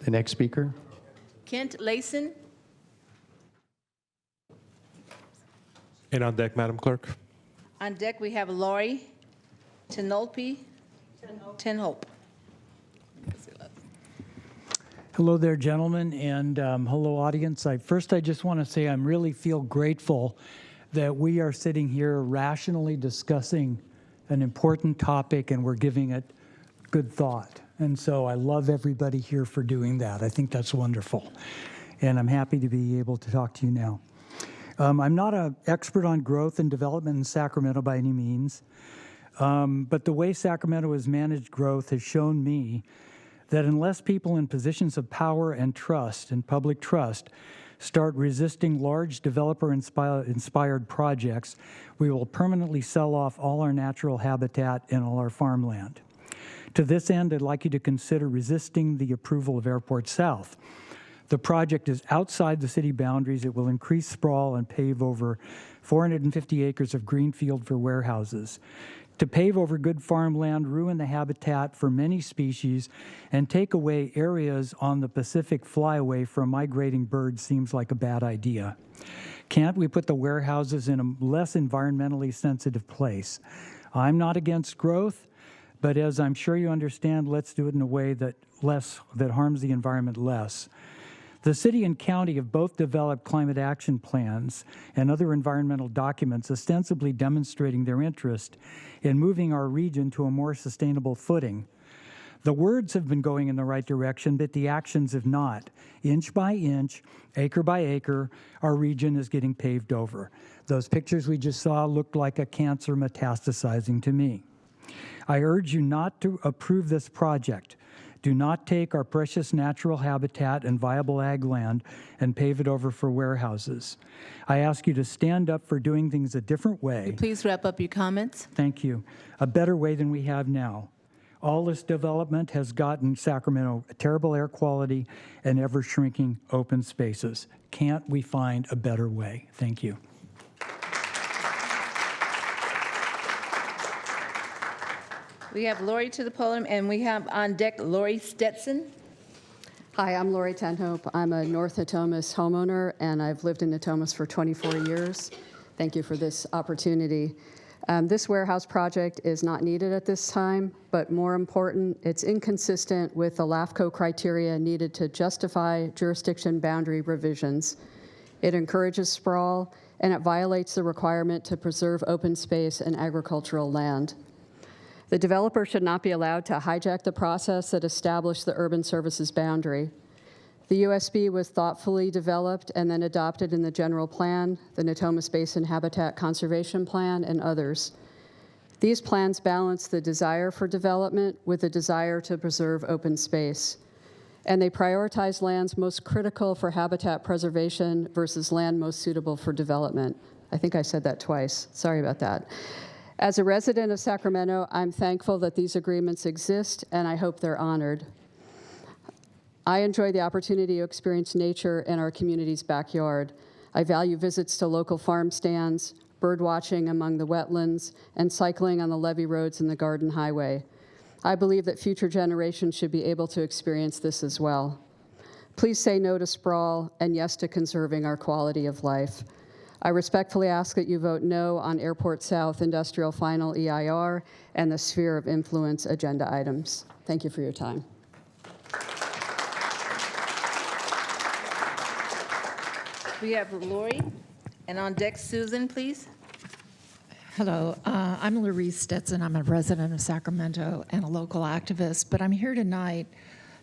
The next speaker. Kent Layson. And on deck, Madam Clerk. On deck, we have Lori Tenhope. Hello there, gentlemen, and hello, audience. First, I just want to say I really feel grateful that we are sitting here rationally discussing an important topic and we're giving it good thought. And so I love everybody here for doing that. I think that's wonderful. And I'm happy to be able to talk to you now. I'm not an expert on growth and development in Sacramento by any means, but the way Sacramento has managed growth has shown me that unless people in positions of power and trust and public trust start resisting large developer-inspired projects, we will permanently sell off all our natural habitat and all our farmland. To this end, I'd like you to consider resisting the approval of Airport South. The project is outside the city boundaries. It will increase sprawl and pave over 450 acres of greenfield for warehouses. To pave over good farmland, ruin the habitat for many species, and take away areas on the Pacific flyway from migrating birds seems like a bad idea. Can't we put the warehouses in a less environmentally sensitive place? I'm not against growth, but as I'm sure you understand, let's do it in a way that harms the environment less. The city and county have both developed climate action plans and other environmental documents ostensibly demonstrating their interest in moving our region to a more sustainable footing. The words have been going in the right direction, but the actions have not. Inch by inch, acre by acre, our region is getting paved over. Those pictures we just saw looked like a cancer metastasizing to me. I urge you not to approve this project. Do not take our precious natural habitat and viable ag land and pave it over for warehouses. I ask you to stand up for doing things a different way. Please wrap up your comments. Thank you. A better way than we have now. All this development has gotten Sacramento a terrible air quality and ever-shrinking open spaces. Can't we find a better way? Thank you. We have Lori to the podium, and we have on deck Lori Stetson. Hi, I'm Lori Tenhope. I'm a North Natomas homeowner, and I've lived in Natomas for 24 years. Thank you for this opportunity. This warehouse project is not needed at this time, but more important, it's inconsistent with the LAFCO criteria needed to justify jurisdiction boundary revisions. It encourages sprawl, and it violates the requirement to preserve open space and agricultural land. The developer should not be allowed to hijack the process that established the urban services boundary. The USB was thoughtfully developed and then adopted in the general plan, the Natomas Basin Habitat Conservation Plan, and others. These plans balance the desire for development with the desire to preserve open space. And they prioritize lands most critical for habitat preservation versus land most suitable for development. I think I said that twice. Sorry about that. As a resident of Sacramento, I'm thankful that these agreements exist, and I hope they're honored. I enjoy the opportunity to experience nature in our community's backyard. I value visits to local farm stands, bird watching among the wetlands, and cycling on the levee roads and the Garden Highway. I believe that future generations should be able to experience this as well. Please say no to sprawl and yes to conserving our quality of life. I respectfully ask that you vote no on Airport South Industrial Final EIR and the Sphere of Influence agenda items. Thank you for your time. We have Lori, and on deck, Susan, please. Hello, I'm Larisse Stetson. I'm a resident of Sacramento and a local activist, but I'm here tonight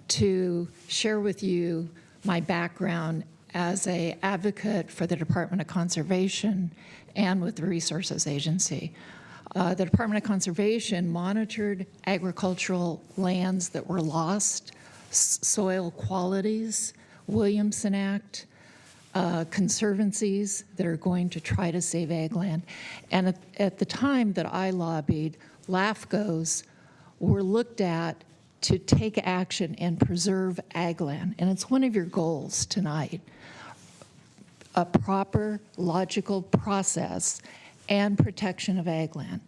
to share with you my background as an advocate for the Department of Conservation and with the Resources Agency. The Department of Conservation monitored agricultural lands that were lost, soil qualities, Williamson Act, conservancies that are going to try to save ag land. And at the time that I lobbied, LAFCOs were looked at to take action and preserve ag land. And it's one of your goals tonight, a proper, logical process and protection of ag land.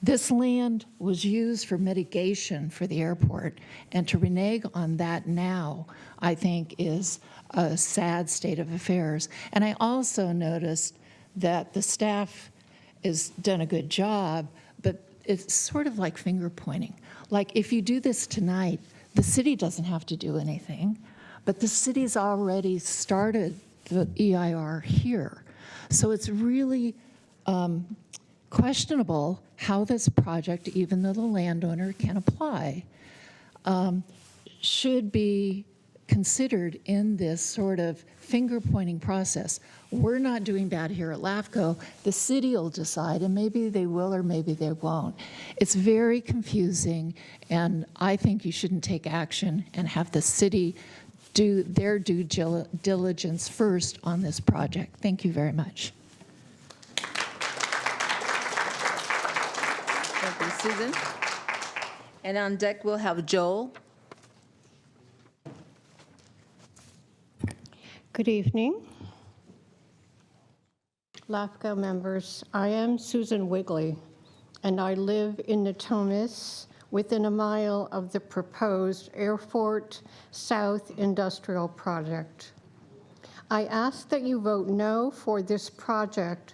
This land was used for mitigation for the airport, and to renege on that now, I think, is a sad state of affairs. And I also noticed that the staff has done a good job, but it's sort of like finger pointing. Like, if you do this tonight, the city doesn't have to do anything, but the city's already started the EIR here. So it's really questionable how this project, even though the landowner can apply, should be considered in this sort of finger-pointing process. We're not doing that here at LAFCO. The city will decide, and maybe they will or maybe they won't. It's very confusing, and I think you shouldn't take action and have the city do their due diligence first on this project. Thank you very much. Thank you, Susan. And on deck, we'll have Joel. Good evening. LAFCO members, I am Susan Wigley, and I live in Natomas, within a mile of the proposed Airport South Industrial Project. I ask that you vote no for this project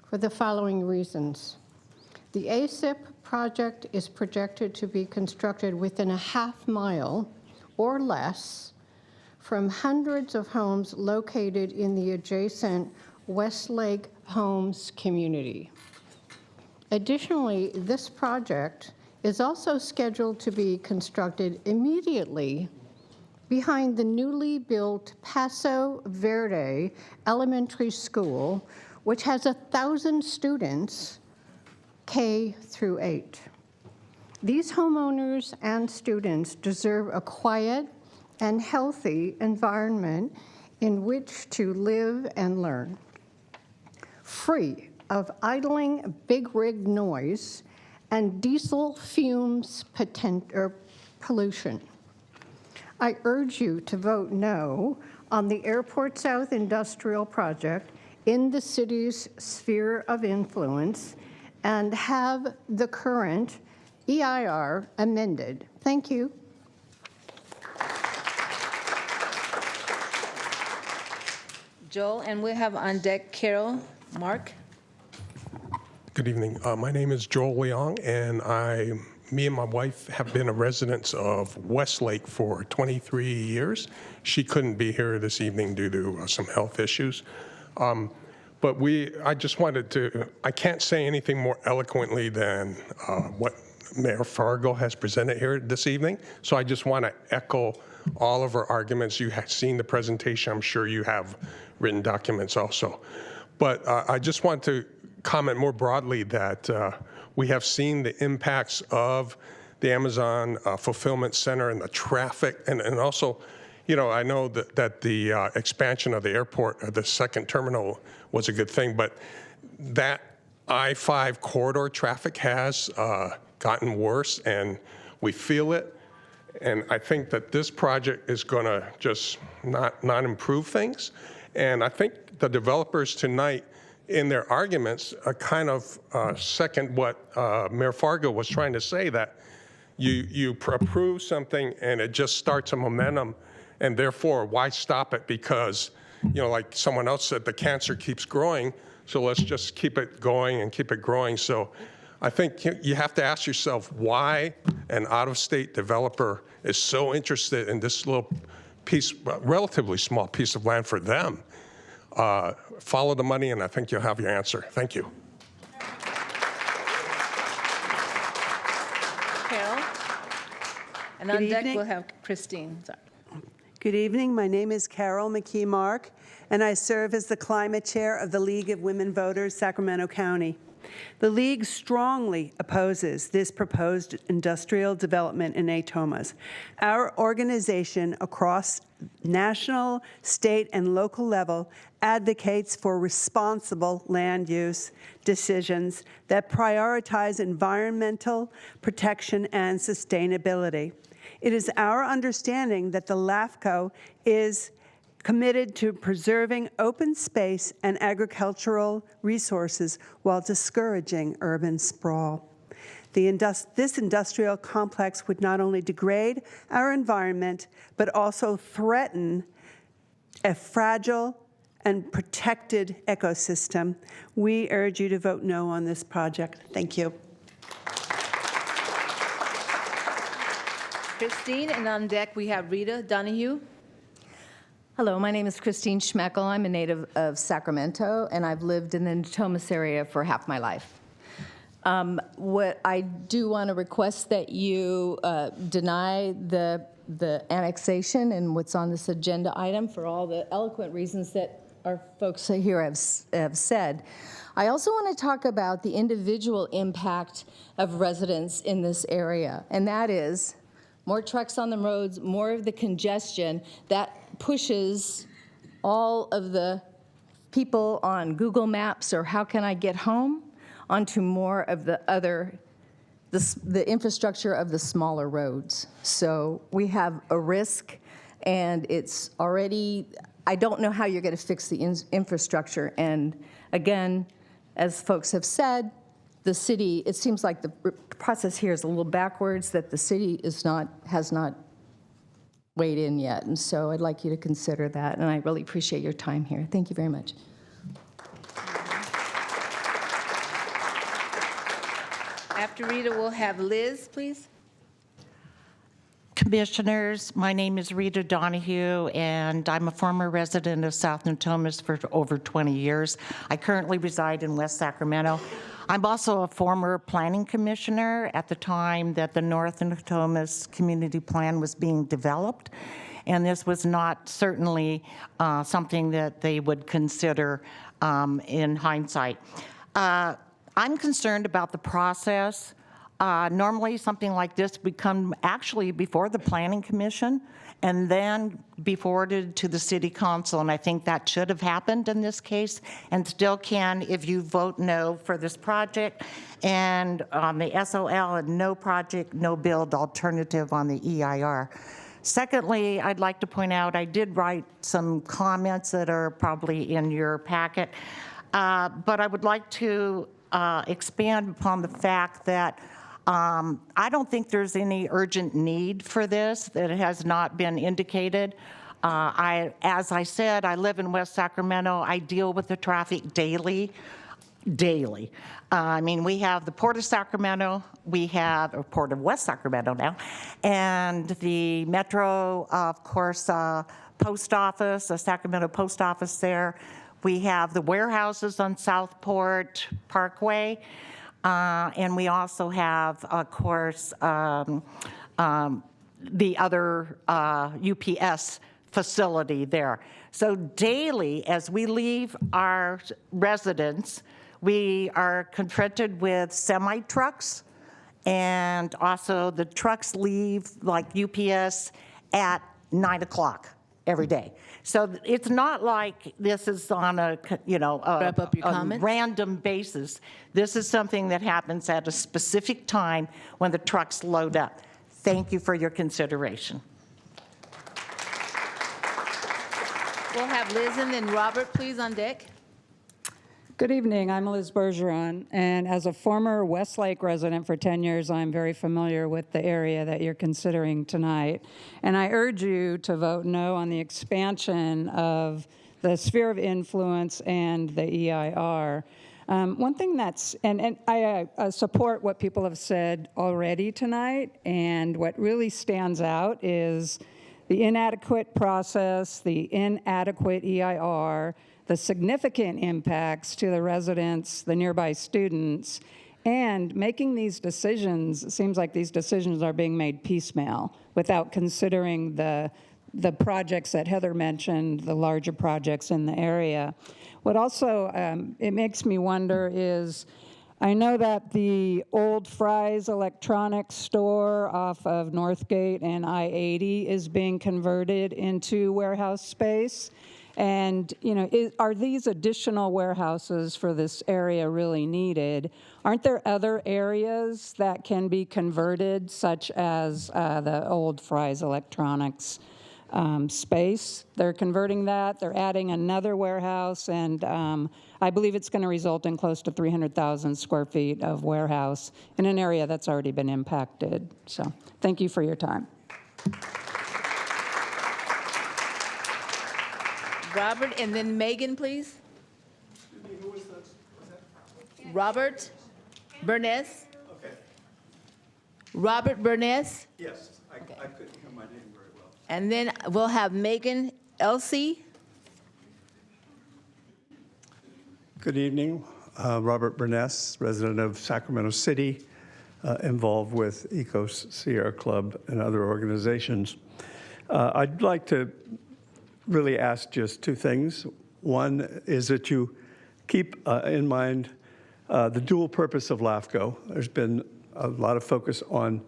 for the following reasons. The ASIP project is projected to be constructed within a half mile or less from hundreds of homes located in the adjacent Westlake Homes community. Additionally, this project is also scheduled to be constructed immediately behind the newly built Paso Verde Elementary School, which has 1,000 students, K through 8. These homeowners and students deserve a quiet and healthy environment in which to live and learn, free of idling big rig noise and diesel fumes pollution. I urge you to vote no on the Airport South Industrial Project in the city's sphere of influence and have the current EIR amended. Thank you. Joel, and we have on deck Carol Mark. Good evening. My name is Joel Leong, and me and my wife have been residents of Westlake for 23 years. She couldn't be here this evening due to some health issues. But I just wanted to, I can't say anything more eloquently than what Mayor Fargo has presented here this evening. So I just want to echo all of her arguments. You have seen the presentation. I'm sure you have written documents also. But I just want to comment more broadly that we have seen the impacts of the Amazon fulfillment center and the traffic, and also, you know, I know that the expansion of the airport, the second terminal, was a good thing, but that I-5 corridor traffic has gotten worse, and we feel it. And I think that this project is going to just not improve things. And I think the developers tonight, in their arguments, kind of second what Mayor Fargo was trying to say, that you approve something and it just starts a momentum, and therefore, why stop it? Because, like someone else said, the cancer keeps growing, so let's just keep it going and keep it growing. So I think you have to ask yourself why an out-of-state developer is so interested in this little piece, relatively small piece of land for them. Follow the money, and I think you'll have your answer. Thank you. Carol? And on deck, we'll have Christine. Sorry. Good evening. My name is Carol McKee-Mark, and I serve as the Climate Chair of the League of Women Voters, Sacramento County. The League strongly opposes this proposed industrial development in Natomas. Our organization across national, state, and local level advocates for responsible land use decisions that prioritize environmental protection and sustainability. It is our understanding that the LAFCO is committed to preserving open space and agricultural resources while discouraging urban sprawl. This industrial complex would not only degrade our environment, but also threaten a fragile and protected ecosystem. We urge you to vote no on this project. Thank you. Christine, and on deck, we have Rita Donahue. Hello, my name is Christine Schmeckel. I'm a native of Sacramento, and I've lived in the Natomas area for half my life. What I do want to request that you deny the annexation and what's on this agenda item for all the eloquent reasons that our folks here have said. I also want to talk about the individual impact of residents in this area, and that is more trucks on the roads, more of the congestion that pushes all of the people on Google Maps or how can I get home onto more of the infrastructure of the smaller roads. So we have a risk, and it's already, I don't know how you're going to fix the infrastructure. And again, as folks have said, the city, it seems like the process here is a little backwards, that the city has not weighed in yet. And so I'd like you to consider that, and I really appreciate your time here. Thank you very much. After Rita, we'll have Liz, please. Commissioners, my name is Rita Donahue, and I'm a former resident of South Natomas for over 20 years. I currently reside in West Sacramento. I'm also a former planning commissioner at the time that the North Natomas Community Plan was being developed, and this was not certainly something that they would consider in hindsight. I'm concerned about the process. Normally, something like this would come actually before the Planning Commission and then be forwarded to the City Council, and I think that should have happened in this case and still can if you vote no for this project, and on the SOL and no project, no build alternative on the EIR. Secondly, I'd like to point out I did write some comments that are probably in your packet, but I would like to expand upon the fact that I don't think there's any urgent need for this, that it has not been indicated. As I said, I live in West Sacramento. I deal with the traffic daily. I mean, we have the Port of Sacramento, we have, or Port of West Sacramento now, and the Metro, of course, post office, the Sacramento post office there. We have the warehouses on Southport Parkway. And we also have, of course, the other UPS facility there. So daily, as we leave our residence, we are confronted with semi-trucks, and also the trucks leave, like UPS, at 9 o'clock every day. So it's not like this is on a, Wrap up your a comments. random basis. This is something that happens at a specific time when the trucks load up. Thank you for your consideration. We'll have Liz and then Robert, please, on deck. Good evening. I'm Liz Bergeron, and as a former Westlake resident for 10 years, I'm very familiar with the area that you're considering tonight. And I urge you to vote no on the expansion of the sphere of influence and the EIR. One thing that's, and I support what people have said already tonight, and what really stands out is the inadequate process, the inadequate EIR, the significant impacts to the residents, the nearby students, and making these decisions, it seems like these decisions are being made piecemeal without considering the projects that Heather mentioned, the larger projects in the area. What also it makes me wonder is, I know that the old Fry's electronics store off of Northgate and I-80 is being converted into warehouse space. And, are these additional warehouses for this area really needed? Aren't there other areas that can be converted, such as the old Fry's Electronics space? They're converting that. They're adding another warehouse, and I believe it's going to result in close to 300,000 square feet of warehouse in an area that's already been impacted. So thank you for your time. Robert, and then Megan, please. Robert Burness. Okay. Robert Burness. Yes, I couldn't hear my name very well. And then we'll have Megan Elsie. Good evening. Robert Burness, resident of Sacramento City, involved with Ecos Sierra Club and other organizations. I'd like to really ask just two things. One is that you keep in mind the dual purpose of LAFCO. There's been a lot of focus on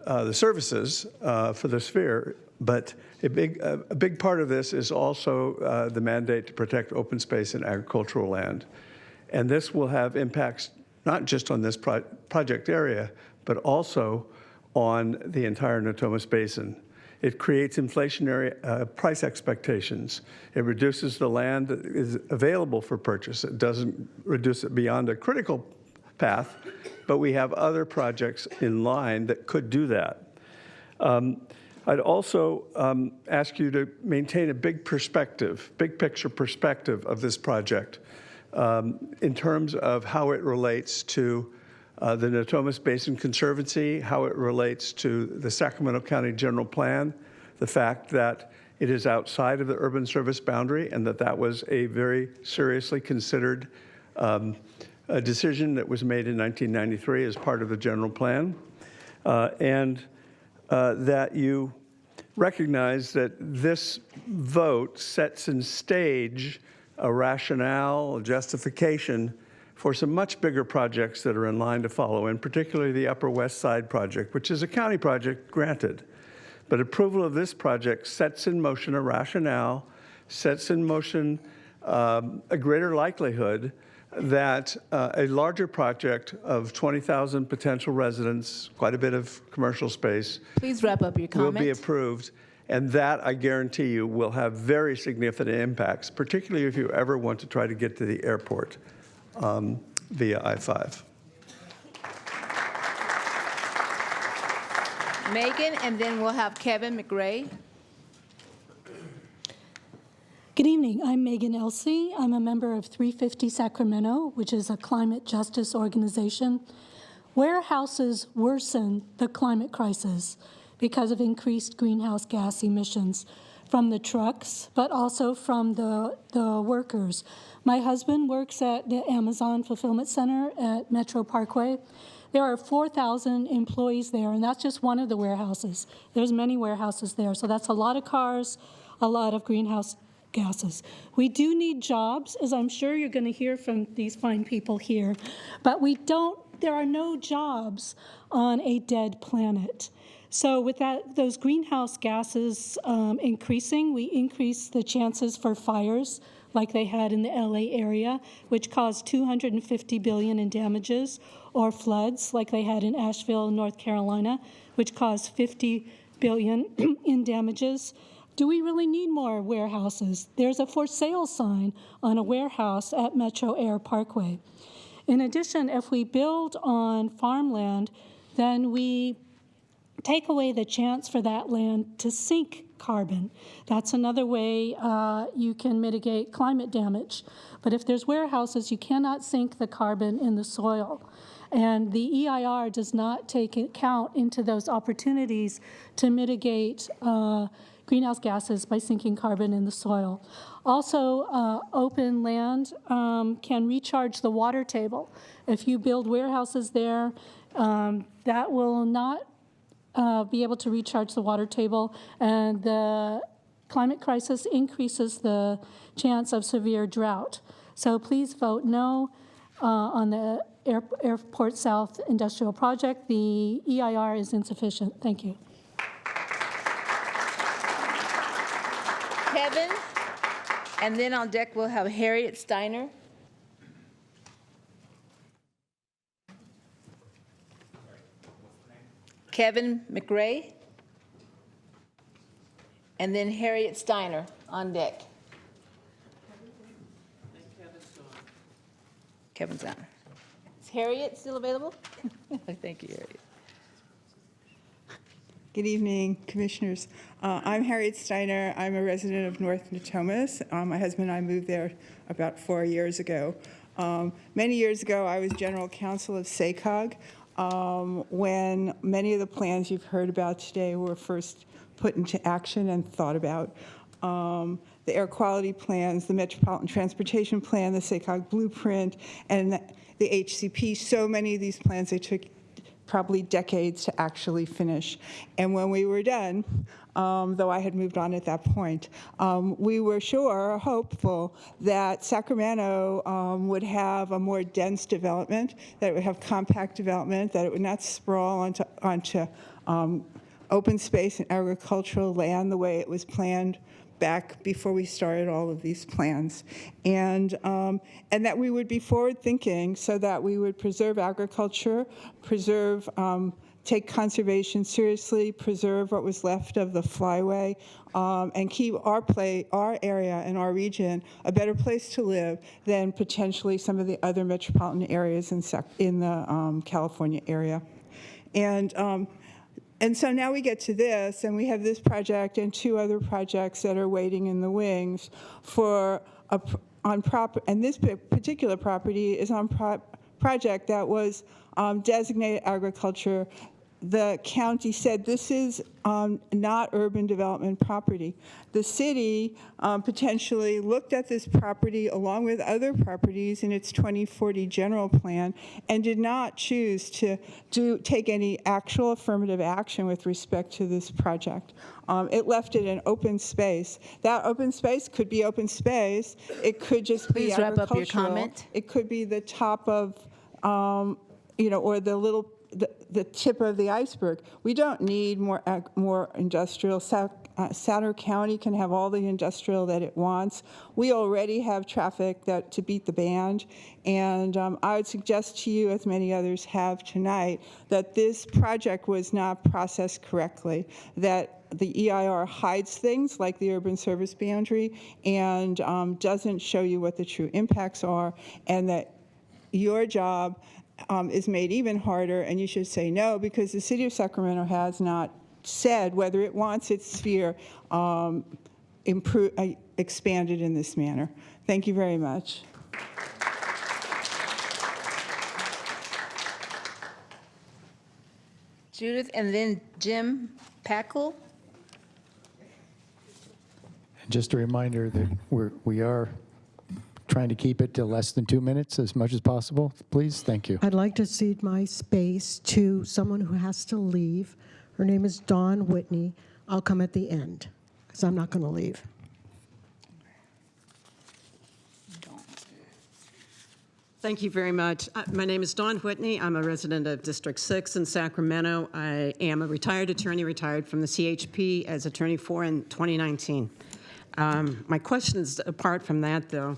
the services for the sphere, but a big part of this is also the mandate to protect open space and agricultural land. And this will have impacts not just on this project area, but also on the entire Natomas Basin. It creates inflationary price expectations. It reduces the land that is available for purchase. It doesn't reduce it beyond a critical path, but we have other projects in line that could do that. I'd also ask you to maintain a big picture perspective of this project in terms of how it relates to the Natomas Basin Conservancy, how it relates to the Sacramento County General Plan, the fact that it is outside of the urban service boundary, and that was a very seriously considered a decision that was made in 1993 as part of the general plan, and that you recognize that this vote sets in stage a rationale, a justification for some much bigger projects that are in line to follow, and particularly the Upper West Side project, which is a county project, granted. But approval of this project sets in motion a rationale, sets in motion a greater likelihood that a larger project of 20,000 potential residents, quite a bit of commercial space, Please wrap up your will comment. be approved. And that, I guarantee you, will have very significant impacts, particularly if you ever want to try to get to the airport via I-5. Megan, and then we'll have Kevin McRae. Good evening. I'm Megan Elsie. I'm a member of 350 Sacramento, which is a climate justice organization. Warehouses worsen the climate crisis because of increased greenhouse gas emissions from the trucks, but also from the workers. My husband works at the Amazon Fulfillment Center at Metro Parkway. There are 4,000 employees there, and that's just one of the warehouses. There's many warehouses there, so that's a lot of cars, a lot of greenhouse gases. We do need jobs, as I'm sure you're going to hear from these fine people here, but there are no jobs on a dead planet. So with those greenhouse gases increasing, we increase the chances for fires like they had in the LA area, which caused $250 billion in damages, or floods like they had in Asheville, North Carolina, which caused $50 billion in damages. Do we really need more warehouses? There's a for sale sign on a warehouse at Metro Air Parkway. In addition, if we build on farmland, then we take away the chance for that land to sink carbon. That's another way you can mitigate climate damage. But if there's warehouses, you cannot sink the carbon in the soil. And the EIR does not take account into those opportunities to mitigate greenhouse gases by sinking carbon in the soil. Also, open land can recharge the water table. If you build warehouses there, that will not be able to recharge the water table, and the climate crisis increases the chance of severe drought. So please vote no on the Airport South Industrial Project. The EIR is insufficient. Thank you. Kevin, and then on deck we'll have Harriet Steiner. Kevin McRae, and then Harriet Steiner on deck. Kevin's on. Is Harriet still available? Thank you, Harriet. Good evening, Commissioners. I'm Harriet Steiner. I'm a resident of North Natomas. My husband and I moved there about 4 years ago. Many years ago, I was General Counsel of SACOG when many of the plans you've heard about today were first put into action and thought about. The air quality plans, the Metropolitan Transportation Plan, the SACOG Blueprint, and the HCP. So many of these plans, they took probably decades to actually finish. And when we were done, though I had moved on at that point, we were hopeful that Sacramento would have a more dense development, that it would have compact development, that it would not sprawl onto open space and agricultural land the way it was planned back before we started all of these plans, and that we would be forward-thinking so that we would preserve agriculture, take conservation seriously, preserve what was left of the flyway, and keep our area and our region a better place to live than potentially some of the other metropolitan areas in the California area. And so now we get to this, and we have this project and two other projects that are waiting in the wings and this particular property is on project that was designated agriculture. The county said this is not urban development property. The city potentially looked at this property along with other properties in its 2040 general plan and did not choose to take any actual affirmative action with respect to this project. It left it an open space. That open space could be open space. It could just be Please wrap up your agricultural. comment. It could be the top of, or the tip of the iceberg. We don't need more industrial. Saturn County can have all the industrial that it wants. We already have traffic to beat the band, and I would suggest to you, as many others have tonight, that this project was not processed correctly, that the EIR hides things like the urban service boundary and doesn't show you what the true impacts are, and that your job is made even harder, and you should say no, because the city of Sacramento has not said whether it wants its sphere expanded in this manner. Thank you very much. Judith, and then Jim Packle. Just a reminder that we are trying to keep it to less than 2 minutes as much as possible, please. Thank you. I'd like to cede my space to someone who has to leave. Her name is Dawn Whitney. I'll come at the end, because I'm not going to leave. Thank you very much. My name is Dawn Whitney. I'm a resident of District 6 in Sacramento. I am a retired attorney, retired from the CHP as Attorney 4 in 2019. My question is, apart from that, though,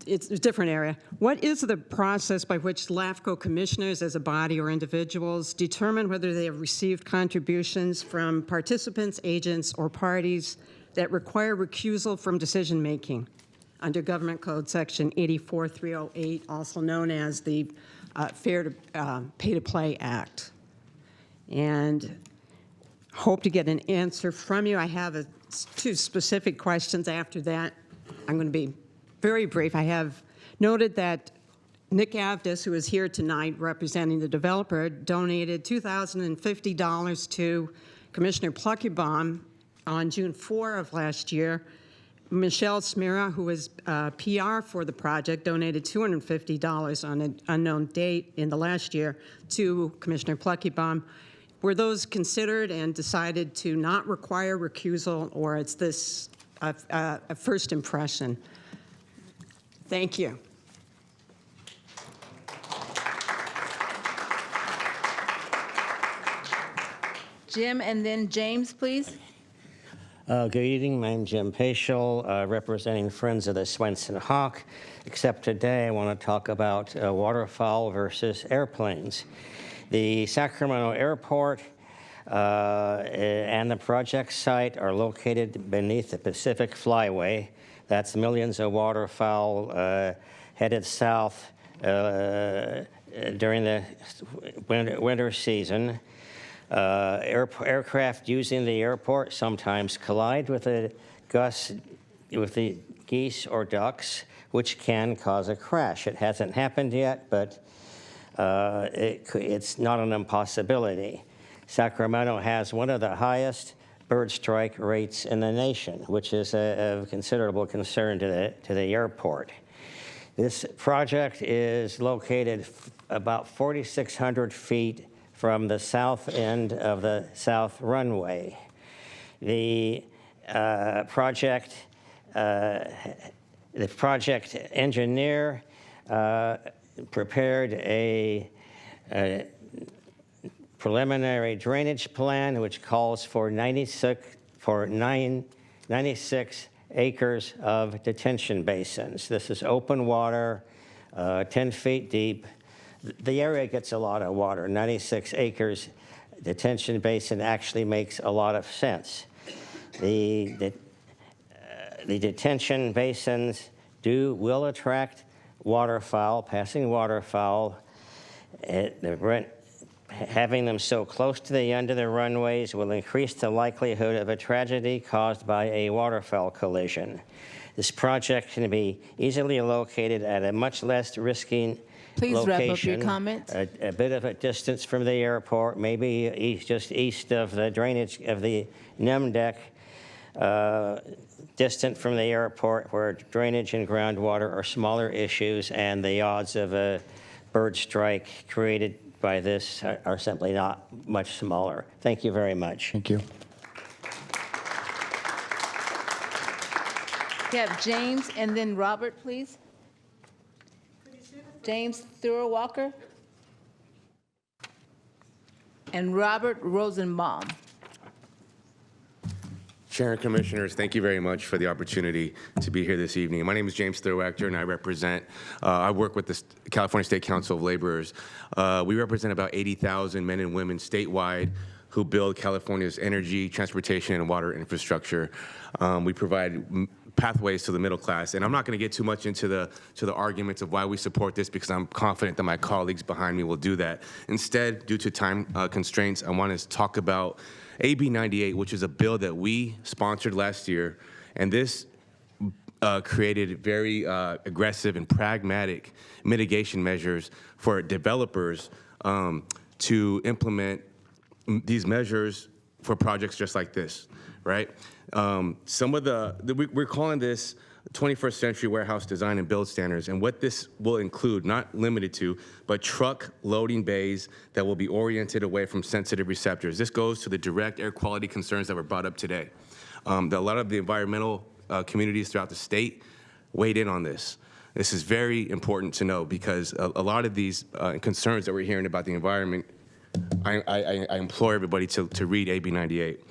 it's a different area. What is the process by which LAFCO commissioners as a body or individuals determine whether they have received contributions from participants, agents, or parties that require recusal from decision-making under Government Code Section 84308, also known as the Pay-to-Play Act? And hope to get an answer from you. I have two specific questions after that. I'm going to be very brief. I have noted that Nick Avdis, who is here tonight representing the developer, donated $2,050 to Commissioner Pluckybaum on June 4 of last year. Michelle Smira, who was PR for the project, donated $250 on an unknown date in the last year to Commissioner Pluckybaum. Were those considered and decided to not require recusal, or it's this a first impression? Thank you. Jim, and then James, please. Good evening. My name is Jim Paschal, representing Friends of the Swenson Hawk. Except today, I want to talk about waterfowl versus airplanes. The Sacramento Airport and the project site are located beneath the Pacific Flyway. That's millions of waterfowl headed south during the winter season. Aircraft using the airport sometimes collide with the geese or ducks, which can cause a crash. It hasn't happened yet, but it's not an impossibility. Sacramento has one of the highest bird strike rates in the nation, which is of considerable concern to the airport. This project is located about 4,600 feet from the south end of the south runway. The project engineer prepared a preliminary drainage plan which calls for 96 acres of detention basins. This is open water, 10 feet deep. The area gets a lot of water. 96 acres detention basin actually makes a lot of sense. The detention basins will attract waterfowl, passing waterfowl. Having them so close to the end of the runways will increase the likelihood of a tragedy caused by a waterfowl collision. This project can be easily located at a much less risky Please location, wrap up your comments. a bit of a distance from the airport, maybe just east of the drainage of the NEM deck, distant from the airport where drainage and groundwater are smaller issues, and the odds of a bird strike created by this are simply not much smaller. Thank you very much. Thank you. We have James and then Robert, please. James Thurl Walker and Robert Rosenbaum. Chair and Commissioners, thank you very much for the opportunity to be here this evening. My name is James Thurwachter, and I work with the California State Council of Laborers. We represent about 80,000 men and women statewide who build California's energy, transportation, and water infrastructure. We provide pathways to the middle class. And I'm not going to get too much into the arguments of why we support this, because I'm confident that my colleagues behind me will do that. Instead, due to time constraints, I want to talk about AB 98, which is a bill that we sponsored last year. And this created very aggressive and pragmatic mitigation measures for developers to implement these measures for projects just like this, right? We're calling this 21st century warehouse design and build standards, and what this will include, not limited to, but truck loading bays that will be oriented away from sensitive receptors. This goes to the direct air quality concerns that were brought up today. A lot of the environmental communities throughout the state weighed in on this. This is very important to know because a lot of these concerns that we're hearing about the environment, I implore everybody to read AB 98.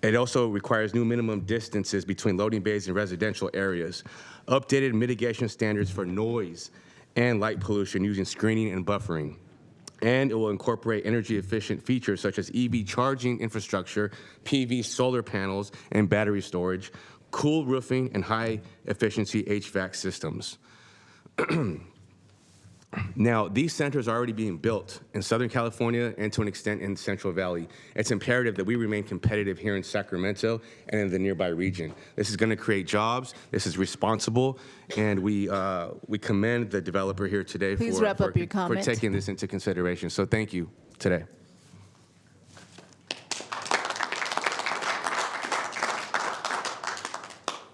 It also requires new minimum distances between loading bays and residential areas, updated mitigation standards for noise and light pollution using screening and buffering. And it will incorporate energy-efficient features such as EV charging infrastructure, PV solar panels and battery storage, cool roofing, and high-efficiency HVAC systems. Now, these centers are already being built in Southern California and to an extent in Central Valley. It's imperative that we remain competitive here in Sacramento and in the nearby region. This is going to create jobs. This is responsible, and we commend the developer here today Please wrap up your for comment. taking this into consideration. So thank you today.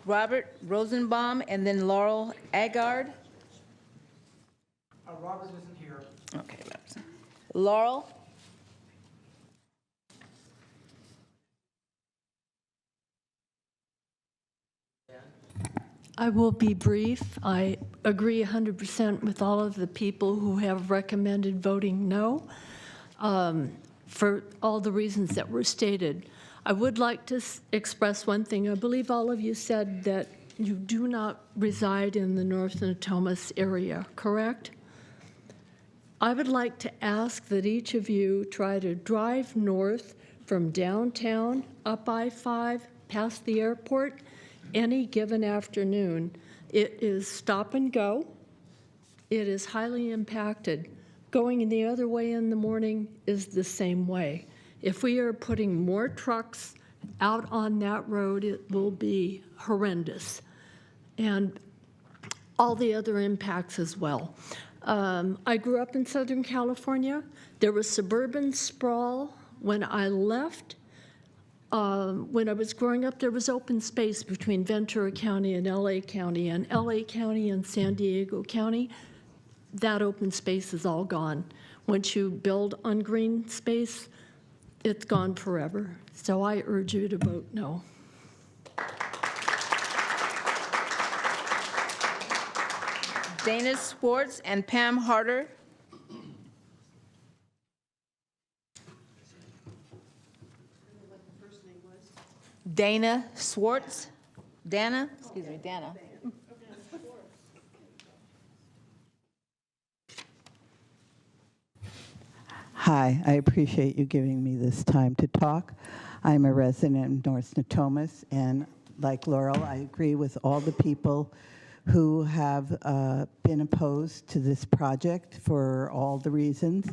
Robert Rosenbaum, and then Laurel Agard. Robert isn't here. Okay, Laurel. I will be brief. I agree 100% with all of the people who have recommended voting no for all the reasons that were stated. I would like to express one thing. I believe all of you said that you do not reside in the North Natomas area, correct? I would like to ask that each of you try to drive north from downtown, up I-5, past the airport, any given afternoon. It is stop and go. It is highly impacted. Going the other way in the morning is the same way. If we are putting more trucks out on that road, it will be horrendous. And all the other impacts as well. I grew up in Southern California. There was suburban sprawl. When I left, when I was growing up, there was open space between Ventura County and LA County, and LA County and San Diego County. That open space is all gone. Once you build on green space, it's gone forever. So I urge you to vote no. Dana Swartz and Pam Harder. Dana Swartz. Dana? Excuse me, Dana. Hi, I appreciate you giving me this time to talk. I'm a resident of North Natomas, and like Laurel, I agree with all the people who have been opposed to this project for all the reasons.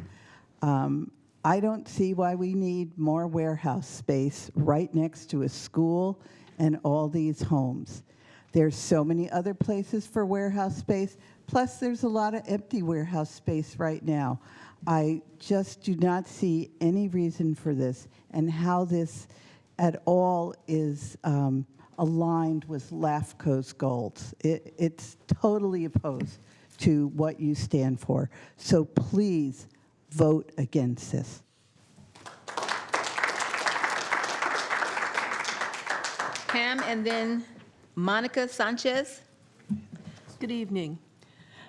I don't see why we need more warehouse space right next to a school and all these homes. There's so many other places for warehouse space, plus there's a lot of empty warehouse space right now. I just do not see any reason for this and how this at all is aligned with LAFCO's goals. It's totally opposed to what you stand for. So please vote against this. Pam, and then Monica Sanchez. Good evening.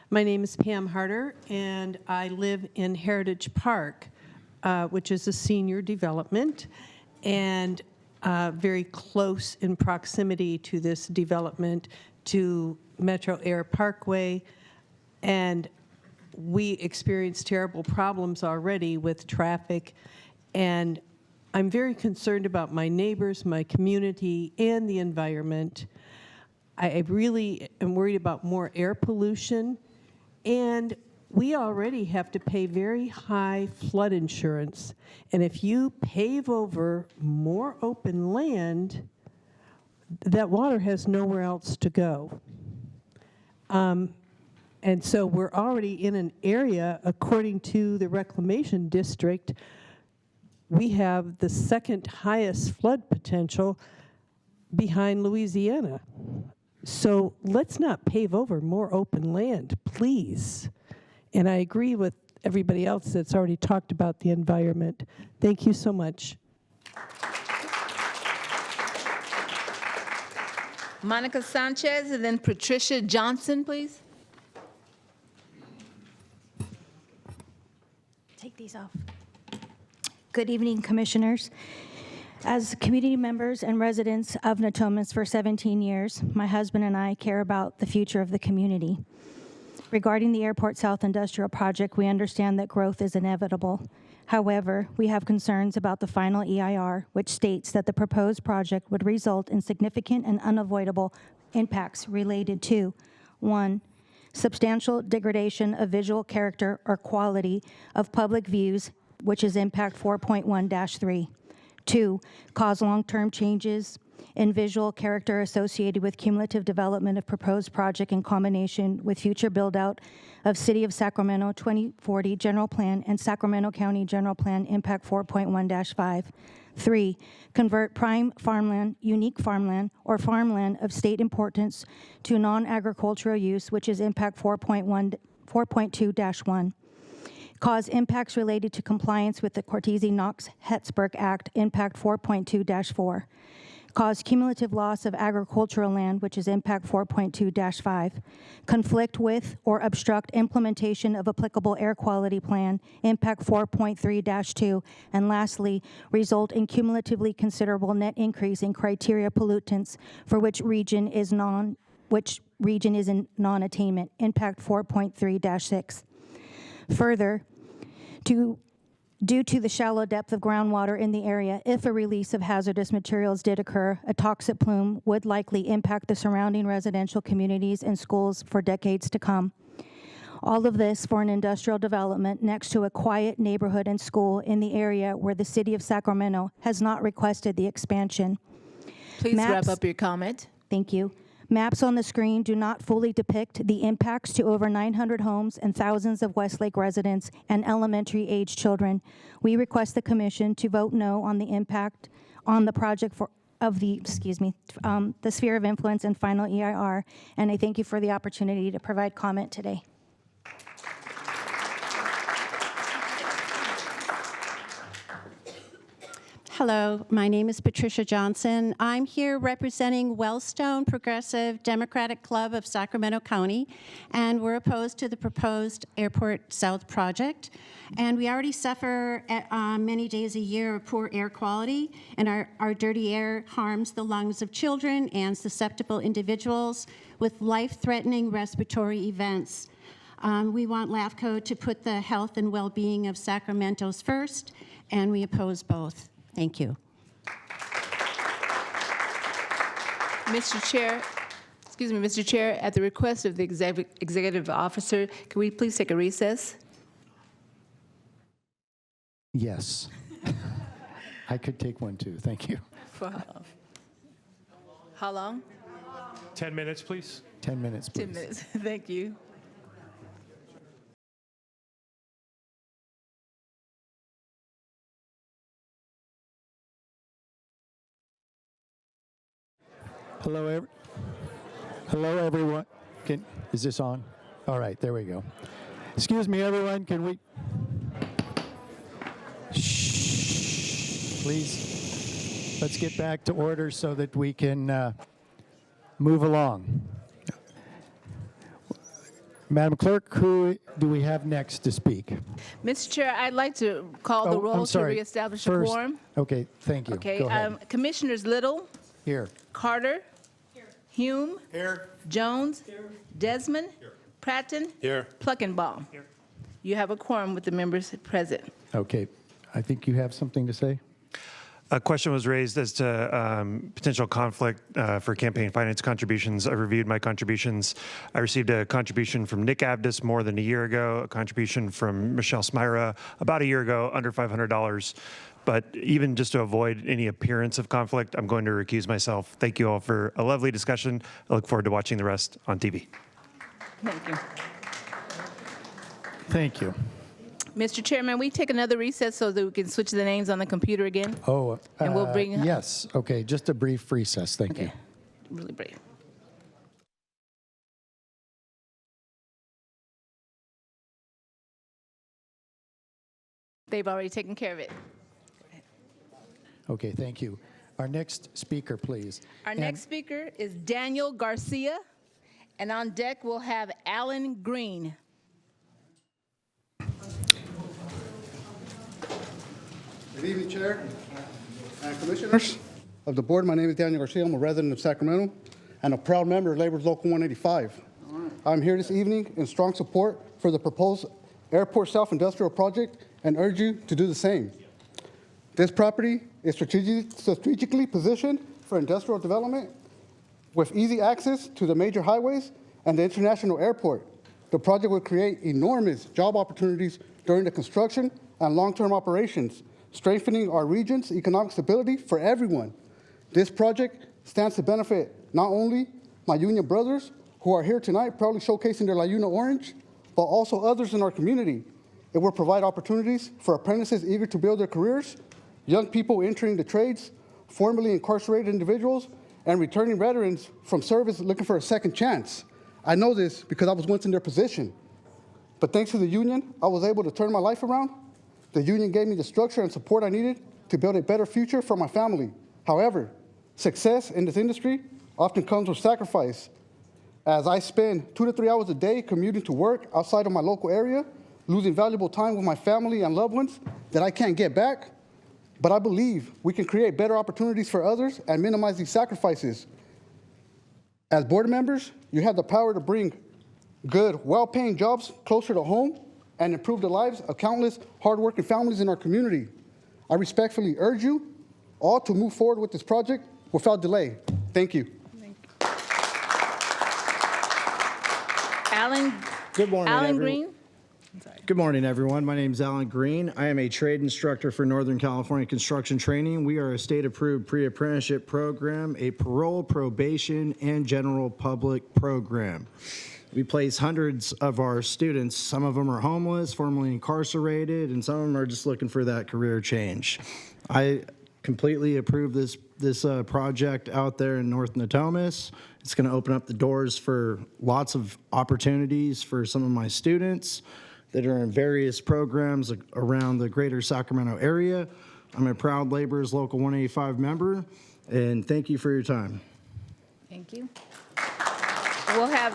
My name is Pam Harder, and I live in Heritage Park, which is a senior development, and very close in proximity to this development to Metro Air Parkway. And we experience terrible problems already with traffic, and I'm very concerned about my neighbors, my community, and the environment. I really am worried about more air pollution, and we already have to pay very high flood insurance. And if you pave over more open land, that water has nowhere else to go. And so we're already in an area, according to the reclamation district, we have the second highest flood potential behind Louisiana. So let's not pave over more open land, please. And I agree with everybody else that's already talked about the environment. Thank you so much. Monica Sanchez, and then Patricia Johnson, please. take these off. Good evening, Commissioners. As community members and residents of Natomas for 17 years, my husband and I care about the future of the community. Regarding the Airport South Industrial Project, we understand that growth is inevitable. However, we have concerns about the final EIR, which states that the proposed project would result in significant and unavoidable impacts related to 1, substantial degradation of visual character or quality of public views, which is impact 4.1-3. 2, cause long-term changes in visual character associated with cumulative development of proposed project in combination with future build-out of City of Sacramento 2040 General Plan and Sacramento County General Plan Impact 4.1-5. 3, convert prime farmland, unique farmland, or farmland of state importance to non-agricultural use, which is Impact 4.2-1. Cause impacts related to compliance with the Cortese-Knox-Hetzberg Act, Impact 4.2-4. Cause cumulative loss of agricultural land, which is Impact 4.2-5. Conflict with or obstruct implementation of applicable air quality plan, Impact 4.3-2. And lastly, result in cumulatively considerable net increase in criteria pollutants for which region is in non-attainment, Impact 4.3-6. Further, due to the shallow depth of groundwater in the area, if a release of hazardous materials did occur, a toxic plume would likely impact the surrounding residential communities and schools for decades to come. All of this for an industrial development next to a quiet neighborhood and school in the area where the City of Sacramento has not requested the expansion. Please wrap up your comment. Thank you. Maps on the screen do not fully depict the impacts to over 900 homes and thousands of Westlake residents and elementary-age children. We request the Commission to vote no on the impact on the project the sphere of influence and final EIR, and I thank you for the opportunity to provide comment today. Hello, my name is Patricia Johnson. I'm here representing Wellstone Progressive Democratic Club of Sacramento County, and we're opposed to the proposed Airport South project. And we already suffer many days a year of poor air quality, and our dirty air harms the lungs of children and susceptible individuals with life-threatening respiratory events. We want LAFCO to put the health and well-being of Sacramento's first, and we oppose both. Thank you. Mr. Chair, at the request of the executive officer, can we please take a recess? Yes. I could take one too. Thank you. For how long? 10 minutes, please. 10 minutes, please. 10 minutes. Thank you. Hello, everyone. Is this on? All right, there we go. Excuse me, everyone. Can we? Shh. Please, let's get back to order so that we can move along. Madam Clerk, who do we have next to speak? Mr. Chair, I'd like to call the roll to reestablish a quorum. Okay, thank you. Okay, Go ahead. Commissioners Little. Here. Carter. Here. Hume. Here. Jones. Here. Desmond. Here. Pratton. Here. Pluckenbaum. Here. You have a quorum with the members present. Okay, I think you have something to say. A question was raised as to potential conflict for campaign finance contributions. I reviewed my contributions. I received a contribution from Nick Abdis more than a year ago, a contribution from Michelle Smyra about a year ago, under $500. But even just to avoid any appearance of conflict, I'm going to recuse myself. Thank you all for a lovely discussion. I look forward to watching the rest on TV. Thank you. Thank you. Mr. Chairman, we take another recess so that we can switch the names on the computer again? Oh, and we'll bring. Yes, okay, just a brief recess. Thank you. Really brief. They've already taken care of it. Okay, thank you. Our next speaker, please. Our next speaker is Daniel Garcia, and on deck we'll have Alan Green. Good evening, Chair and Commissioners of the Board. My name is Daniel Garcia. I'm a resident of Sacramento and a proud member of Labor's Local 185. I'm here this evening in strong support for the proposed Airport South Industrial Project and urge you to do the same. This property is strategically positioned for industrial development with easy access to the major highways and the international airport. The project will create enormous job opportunities during the construction and long-term operations, strengthening our region's economic stability for everyone. This project stands to benefit not only my union brothers who are here tonight proudly showcasing their La Una orange, but also others in our community. It will provide opportunities for apprentices eager to build their careers, young people entering the trades, formerly incarcerated individuals, and returning veterans from service looking for a second chance. I know this because I was once in their position. But thanks to the union, I was able to turn my life around. The union gave me the structure and support I needed to build a better future for my family. However, success in this industry often comes with sacrifice. As I spend 2 to 3 hours a day commuting to work outside of my local area, losing valuable time with my family and loved ones that I can't get back. But I believe we can create better opportunities for others and minimize these sacrifices. As board members, you have the power to bring good, well-paying jobs closer to home and improve the lives of countless hardworking families in our community. I respectfully urge you all to move forward with this project without delay. Thank you. Good morning, Alan everyone. Green. Good morning, everyone. My name is Alan Green. I am a trade instructor for Northern California Construction Training. We are a state-approved pre-apprenticeship program, a parole, probation, and general public program. We place hundreds of our students. Some of them are homeless, formerly incarcerated, and some of them are just looking for that career change. I completely approve this project out there in North Natomas. It's going to open up the doors for lots of opportunities for some of my students that are in various programs around the greater Sacramento area. I'm a proud Laborers Local 185 member, and thank you for your time. Thank you. We'll have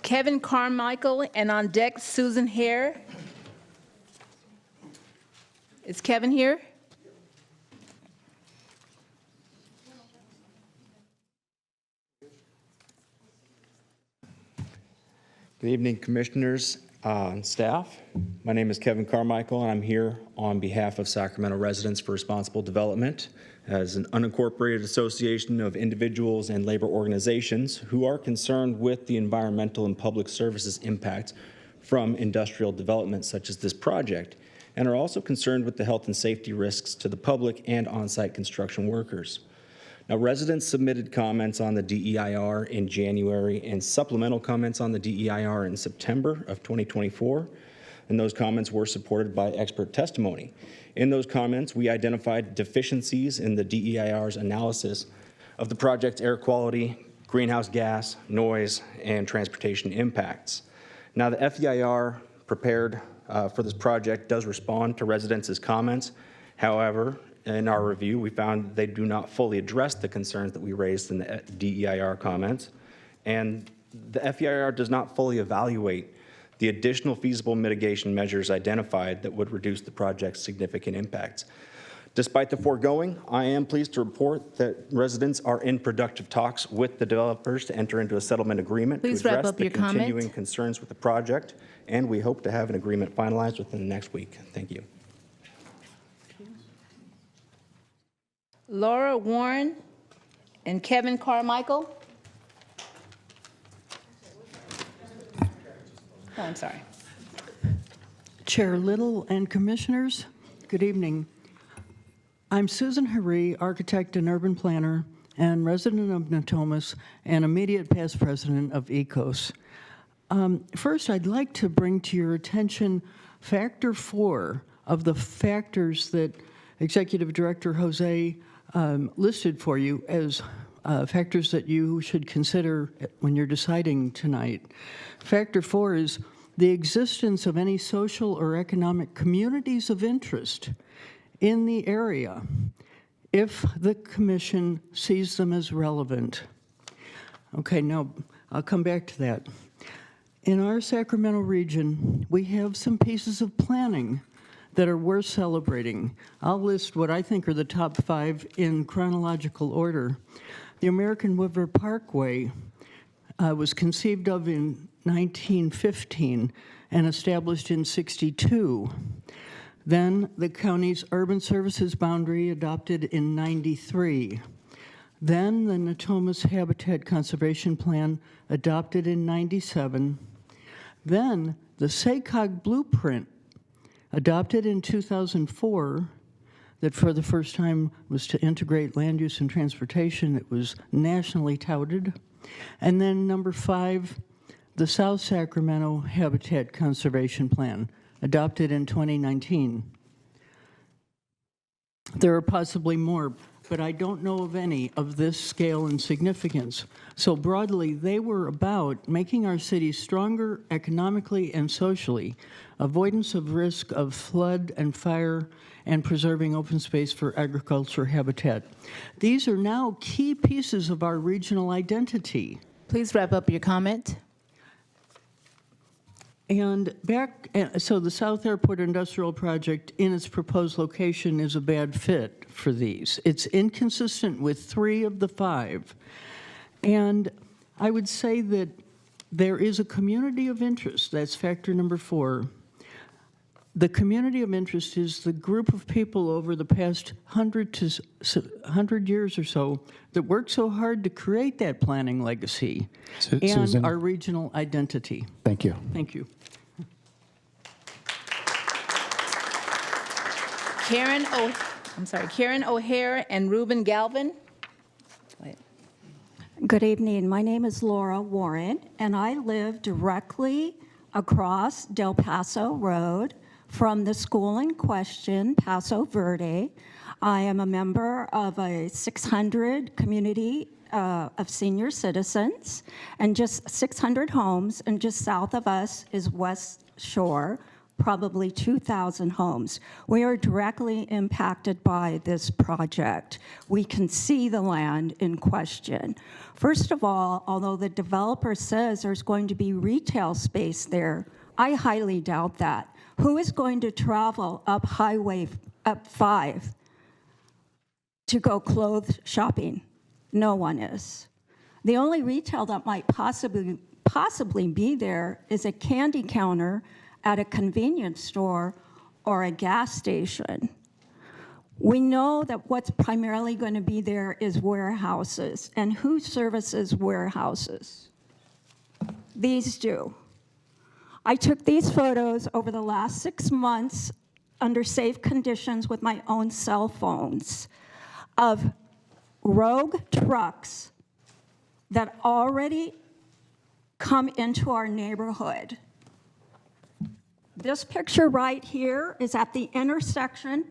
Kevin Carmichael, and on deck, Susan Hare. Is Kevin here? Good evening, commissioners and staff. My name is Kevin Carmichael, and I'm here on behalf of Sacramento Residents for Responsible Development as an unincorporated association of individuals and labor organizations who are concerned with the environmental and public services impact from industrial development such as this project, and are also concerned with the health and safety risks to the public and on-site construction workers. Now, residents submitted comments on the DEIR in January and supplemental comments on the DEIR in September of 2024, and those comments were supported by expert testimony. In those comments, we identified deficiencies in the DEIR's analysis of the project's air quality, greenhouse gas, noise, and transportation impacts. Now, the FEIR prepared for this project does respond to residents' comments. However, in our review, we found they do not fully address the concerns that we raised in the DEIR comments, and the FEIR does not fully evaluate the additional feasible mitigation measures identified that would reduce the project's significant impacts. Despite the foregoing, I am pleased to report that residents are in productive talks with the developers to enter into a settlement agreement Please to wrap address up the your comment. continuing concerns with the project, and we hope to have an agreement finalized within the next week. Thank you. Laura Warren and Kevin Carmichael. Oh, I'm sorry. Chair Little and Commissioners, good evening. I'm Susan Haree, architect and urban planner and resident of Natomas and immediate past president of ECOS. First, I'd like to bring to your attention factor 4 of the factors that Executive Director Jose listed for you as factors that you should consider when you're deciding tonight. Factor 4 is the existence of any social or economic communities of interest in the area if the commission sees them as relevant. Okay, now I'll come back to that. In our Sacramento region, we have some pieces of planning that are worth celebrating. I'll list what I think are the top 5 in chronological order. The American River Parkway was conceived of in 1915 and established in 62. Then the county's urban services boundary adopted in 93. Then the Natomas Habitat Conservation Plan adopted in 97. Then the SACOG Blueprint adopted in 2004 that for the first time was to integrate land use and transportation. It was nationally touted. And then number 5, the South Sacramento Habitat Conservation Plan, adopted in 2019. There are possibly more, but I don't know of any of this scale and significance. So broadly, they were about making our cities stronger economically and socially, avoidance of risk of flood and fire, and preserving open space for agriculture habitat. These are now key pieces of our regional identity. Please wrap up your comment. And so the South Airport Industrial Project in its proposed location is a bad fit for these. It's inconsistent with 3 of the 5. And I would say that there is a community of interest. That's factor number 4. The community of interest is the group of people over the past 100 years or so that worked so hard to create that planning legacy and Susan, our regional identity. thank you. Thank you. Karen O'Hare and Reuben Galvin. Good evening. My name is Laura Warren, and I live directly across Del Paso Road from the school in question, Paso Verde. I am a member of a 600 community of senior citizens and just 600 homes, and just south of us is West Shore, probably 2,000 homes. We are directly impacted by this project. We can see the land in question. First of all, although the developer says there's going to be retail space there, I highly doubt that. Who is going to travel up Highway 5 to go clothes shopping? No one is. The only retail that might possibly be there is a candy counter at a convenience store or a gas station. We know that what's primarily going to be there is warehouses. And who services warehouses? These do. I took these photos over the last 6 months under safe conditions with my own cell phones of rogue trucks that already come into our neighborhood. This picture right here is at the intersection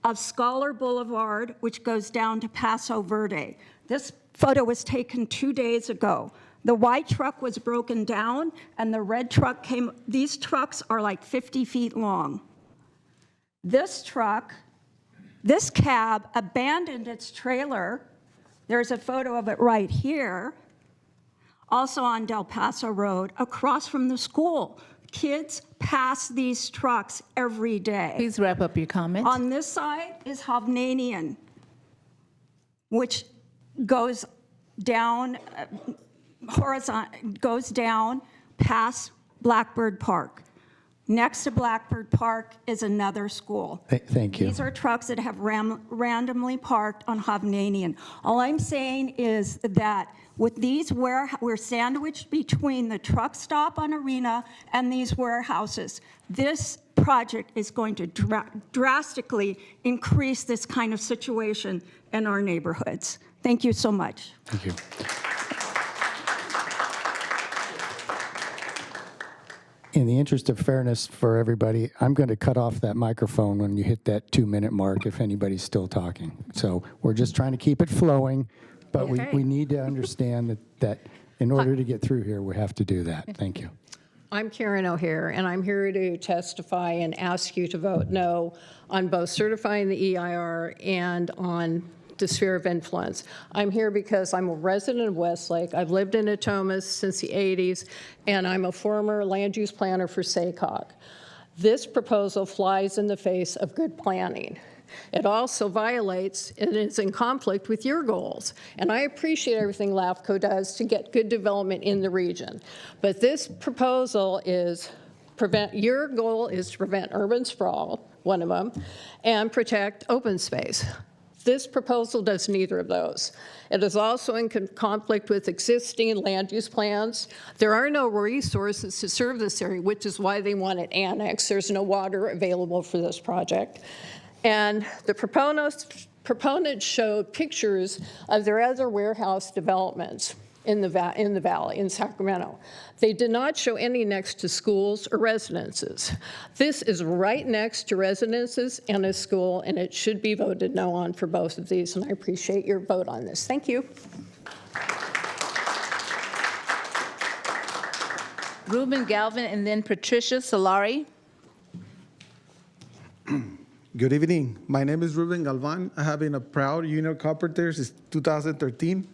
of Scholar Boulevard, which goes down to Paso Verde. This photo was taken 2 days ago. The white truck was broken down, and the red truck came. These trucks are like 50 feet long. This truck, this cab abandoned its trailer. There's a photo of it right here, also on Del Paso Road, across from the school. Kids pass these trucks every day. Please wrap up your comment. On this side is Hovnanian, which goes down goes down past Blackbird Park. Next to Blackbird Park is another school. Thank you. These are trucks that have randomly parked on Hovnanian. All I'm saying is that with these we're sandwiched between the truck stop on Arena and these warehouses. This project is going to drastically increase this kind of situation in our neighborhoods. Thank you so much. Thank you. In the interest of fairness for everybody, I'm going to cut off that microphone when you hit that 2-minute mark if anybody's still talking. So we're just trying to keep it flowing, but Okay. we need to understand that in order to get through here, we have to do that. Thank you. I'm Karen O'Hare, and I'm here to testify and ask you to vote no on both certifying the EIR and on the sphere of influence. I'm here because I'm a resident of Westlake. I've lived in Natomas since the 80s, and I'm a former land use planner for SACOG. This proposal flies in the face of good planning. It also violates and is in conflict with your goals. And I appreciate everything LAFCO does to get good development in the region. But this proposal is your goal is to prevent urban sprawl, one of them, and protect open space. This proposal does neither of those. It is also in conflict with existing land use plans. There are no resources to serve this area, which is why they want it annexed. There's no water available for this project. And the proponents showed pictures of their other warehouse developments in the valley, in Sacramento. They did not show any next to schools or residences. This is right next to residences and a school, and it should be voted no on for both of these, and I appreciate your vote on this. Thank you. Ruben Galvin and then Patricia Solari. Good evening. My name is Ruben Galvan. I have been a proud union carpenter since 2013.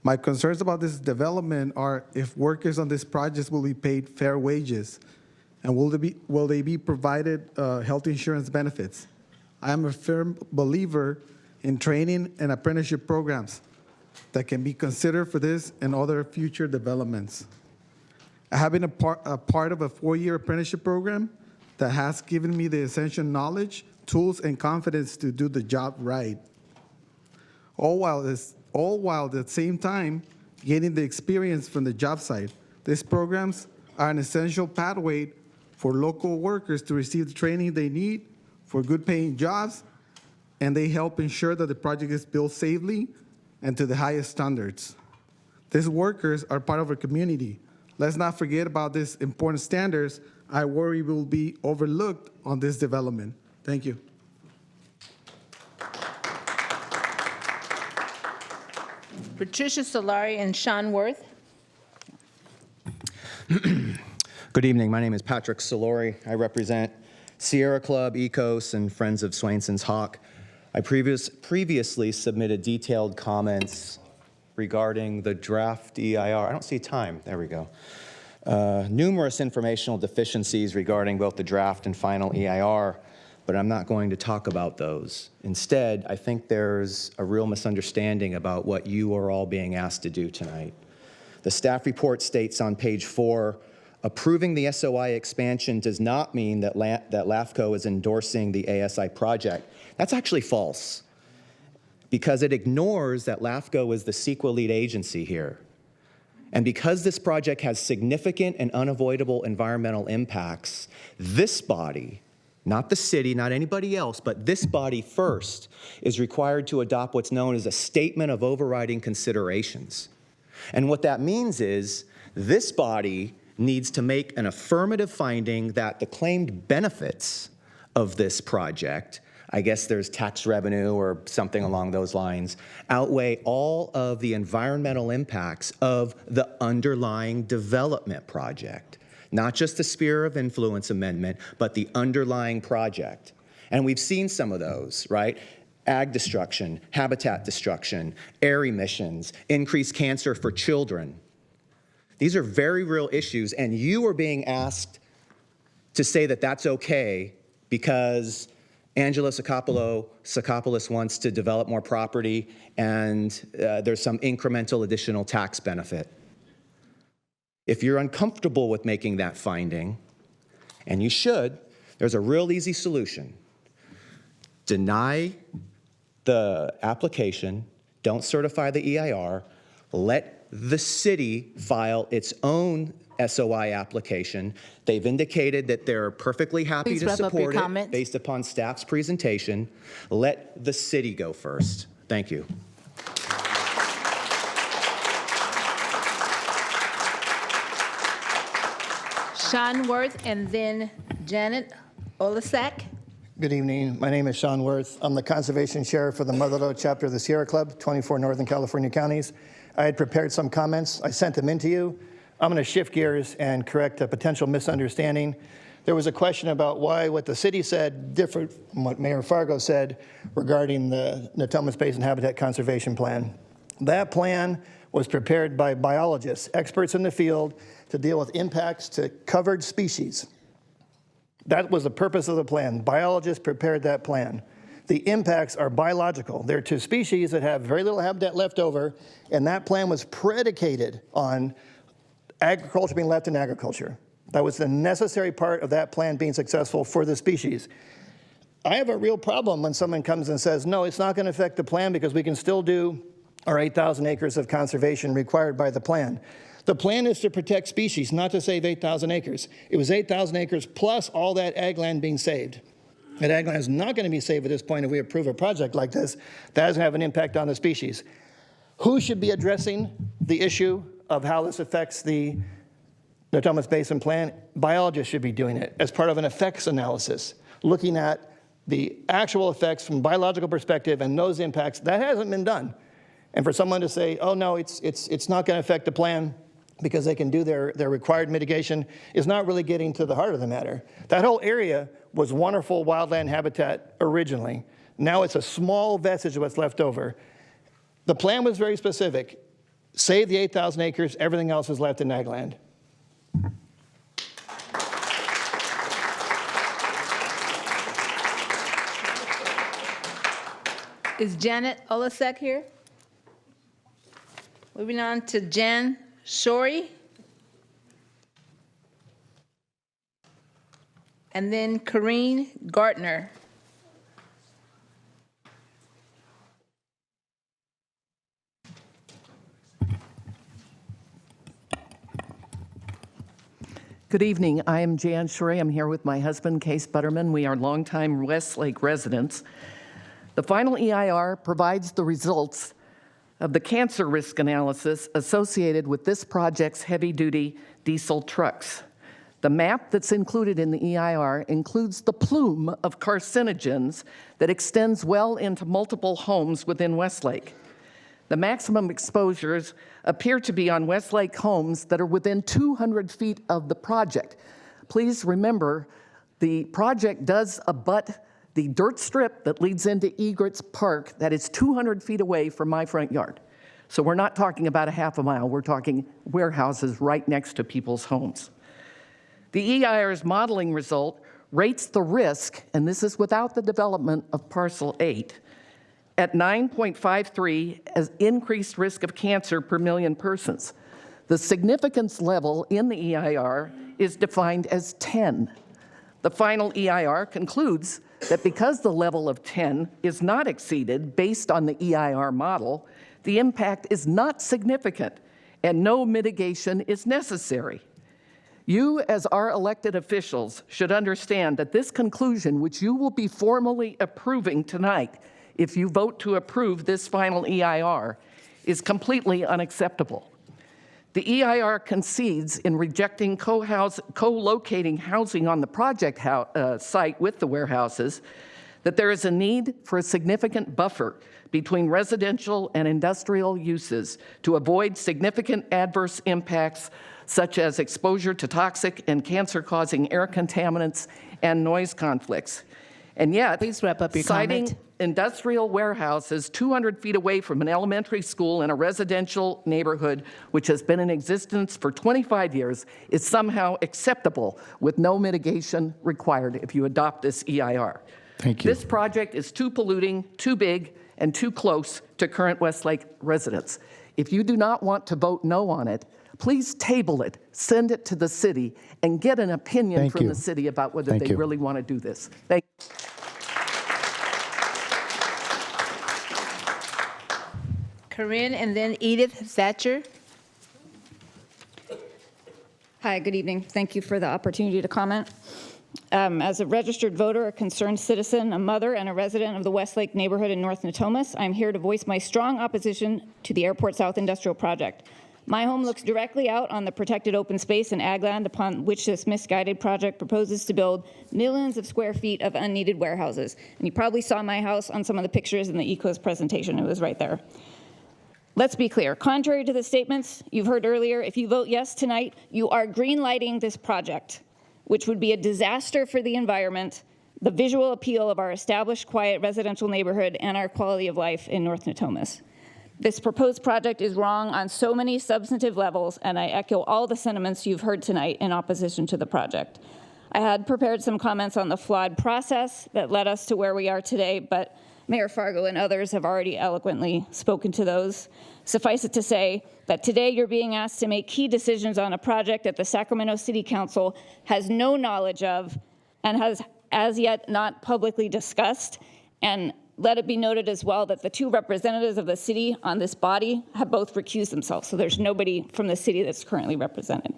My concerns about this development are if workers on this project will be paid fair wages, and will they be provided health insurance benefits. I am a firm believer in training and apprenticeship programs that can be considered for this and other future developments. I have been a part of a 4-year apprenticeship program that has given me the essential knowledge, tools, and confidence to do the job right. All while at the same time gaining the experience from the job site. These programs are an essential pathway for local workers to receive the training they need for good paying jobs, and they help ensure that the project is built safely and to the highest standards. These workers are part of our community. Let's not forget about these important standards. I worry will be overlooked on this development. Thank you. Patricia Solari and Sean Worth. Good evening. My name is Patrick Solori. I represent Sierra Club, ECOS, and Friends of Swainson's Hawk. I previously submitted detailed comments regarding the draft EIR. I don't see time. There we go. Numerous informational deficiencies regarding both the draft and final EIR, but I'm not going to talk about those. Instead, I think there's a real misunderstanding about what you are all being asked to do tonight. The staff report states on page 4, approving the SOI expansion does not mean that LAFCO is endorsing the ASI project. That's actually false, because it ignores that LAFCO is the CEQA lead agency here. And because this project has significant and unavoidable environmental impacts, this body, not the city, not anybody else, but this body first, is required to adopt what's known as a statement of overriding considerations. And what that means is this body needs to make an affirmative finding that the claimed benefits of this project, I guess there's tax revenue or something along those lines, outweigh all of the environmental impacts of the underlying development project. Not just the sphere of influence amendment, but the underlying project. And we've seen some of those, right? Ag destruction, habitat destruction, air emissions, increased cancer for children. These are very real issues, and you are being asked to say that that's okay because Angela Sakopoulos wants to develop more property and there's some incremental additional tax benefit. If you're uncomfortable with making that finding, and you should, there's a real easy solution. Deny the application, don't certify the EIR, let the city file its own SOI application. They've indicated that they're perfectly happy Please to wrap up your support it comments. based upon staff's presentation. Let the city go first. Thank you. Sean Worth and then Janet Olasak. Good evening. My name is Sean Worth. I'm the Conservation Sheriff for the Mother Lode chapter of the Sierra Club, 24 Northern California counties. I had prepared some comments. I sent them in to you. I'm going to shift gears and correct a potential misunderstanding. There was a question about why what the city said differed from what Mayor Fargo said regarding the Natomas Basin Habitat Conservation Plan. That plan was prepared by biologists, experts in the field, to deal with impacts to covered species. That was the purpose of the plan. Biologists prepared that plan. The impacts are biological. They're to species that have very little habitat left over, and that plan was predicated on agriculture being left in agriculture. That was the necessary part of that plan being successful for the species. I have a real problem when someone comes and says, no, it's not going to affect the plan because we can still do our 8,000 acres of conservation required by the plan. The plan is to protect species, not to save 8,000 acres. It was 8,000 acres plus all that ag land being saved. That ag land is not going to be saved at this point if we approve a project like this. That doesn't have an impact on the species. Who should be addressing the issue of how this affects the Natomas Basin Plan? Biologists should be doing it as part of an effects analysis, looking at the actual effects from a biological perspective and those impacts. That hasn't been done. And for someone to say, oh, no, it's not going to affect the plan because they can do their required mitigation is not really getting to the heart of the matter. That whole area was wonderful wildland habitat originally. Now it's a small vestige of what's left over. The plan was very specific. Save the 8,000 acres, everything else is left in ag land. Is Janet Olasek here? Moving on to Jan Shorey. And then Corrine Gartner. Good evening. I am Jan Shorey. I'm here with my husband, Case Butterman. We are longtime Westlake residents. The final EIR provides the results of the cancer risk analysis associated with this project's heavy-duty diesel trucks. The map that's included in the EIR includes the plume of carcinogens that extends well into multiple homes within Westlake. The maximum exposures appear to be on Westlake homes that are within 200 feet of the project. Please remember, the project does abut the dirt strip that leads into Egrets Park that is 200 feet away from my front yard. So we're not talking about a half a mile, we're talking warehouses right next to people's homes. The EIR's modeling result rates the risk, and this is without the development of Parcel 8, at 9.53 as increased risk of cancer per million persons. The significance level in the EIR is defined as 10. The final EIR concludes that because the level of 10 is not exceeded based on the EIR model, the impact is not significant and no mitigation is necessary. You, as our elected officials, should understand that this conclusion, which you will be formally approving tonight if you vote to approve this final EIR, is completely unacceptable. The EIR concedes in rejecting co-locating housing on the project site with the warehouses that there is a need for a significant buffer between residential and industrial uses to avoid significant adverse impacts such as exposure to toxic and cancer-causing air contaminants and noise conflicts. And yet, please wrap up your citing comment. Industrial warehouses 200 feet away from an elementary school in a residential neighborhood which has been in existence for 25 years is somehow acceptable with no mitigation required if you adopt this EIR. Thank you. This project is too polluting, too big, and too close to current Westlake residents. If you do not want to vote no on it, please table it, send it to the city, and get an opinion Thank from you. the city about whether Thank they you. really want to do this. Thank you. Corinne and then Edith Thatcher. Hi, good evening. Thank you for the opportunity to comment. As a registered voter, a concerned citizen, a mother, and a resident of the Westlake neighborhood in North Natomas, I'm here to voice my strong opposition to the Airport South Industrial Project. My home looks directly out on the protected open space and ag land upon which this misguided project proposes to build millions of square feet of unneeded warehouses. And you probably saw my house on some of the pictures in the ECO's presentation. It was right there. Let's be clear. Contrary to the statements you've heard earlier, if you vote yes tonight, you are green-lighting this project, which would be a disaster for the environment, the visual appeal of our established, quiet residential neighborhood, and our quality of life in North Natomas. This proposed project is wrong on so many substantive levels, and I echo all the sentiments you've heard tonight in opposition to the project. I had prepared some comments on the flawed process that led us to where we are today, but Mayor Fargo and others have already eloquently spoken to those. Suffice it to say that today you're being asked to make key decisions on a project that the Sacramento City Council has no knowledge of and has as yet not publicly discussed. And let it be noted as well that the two representatives of the city on this body have both recused themselves, so there's nobody from the city that's currently represented.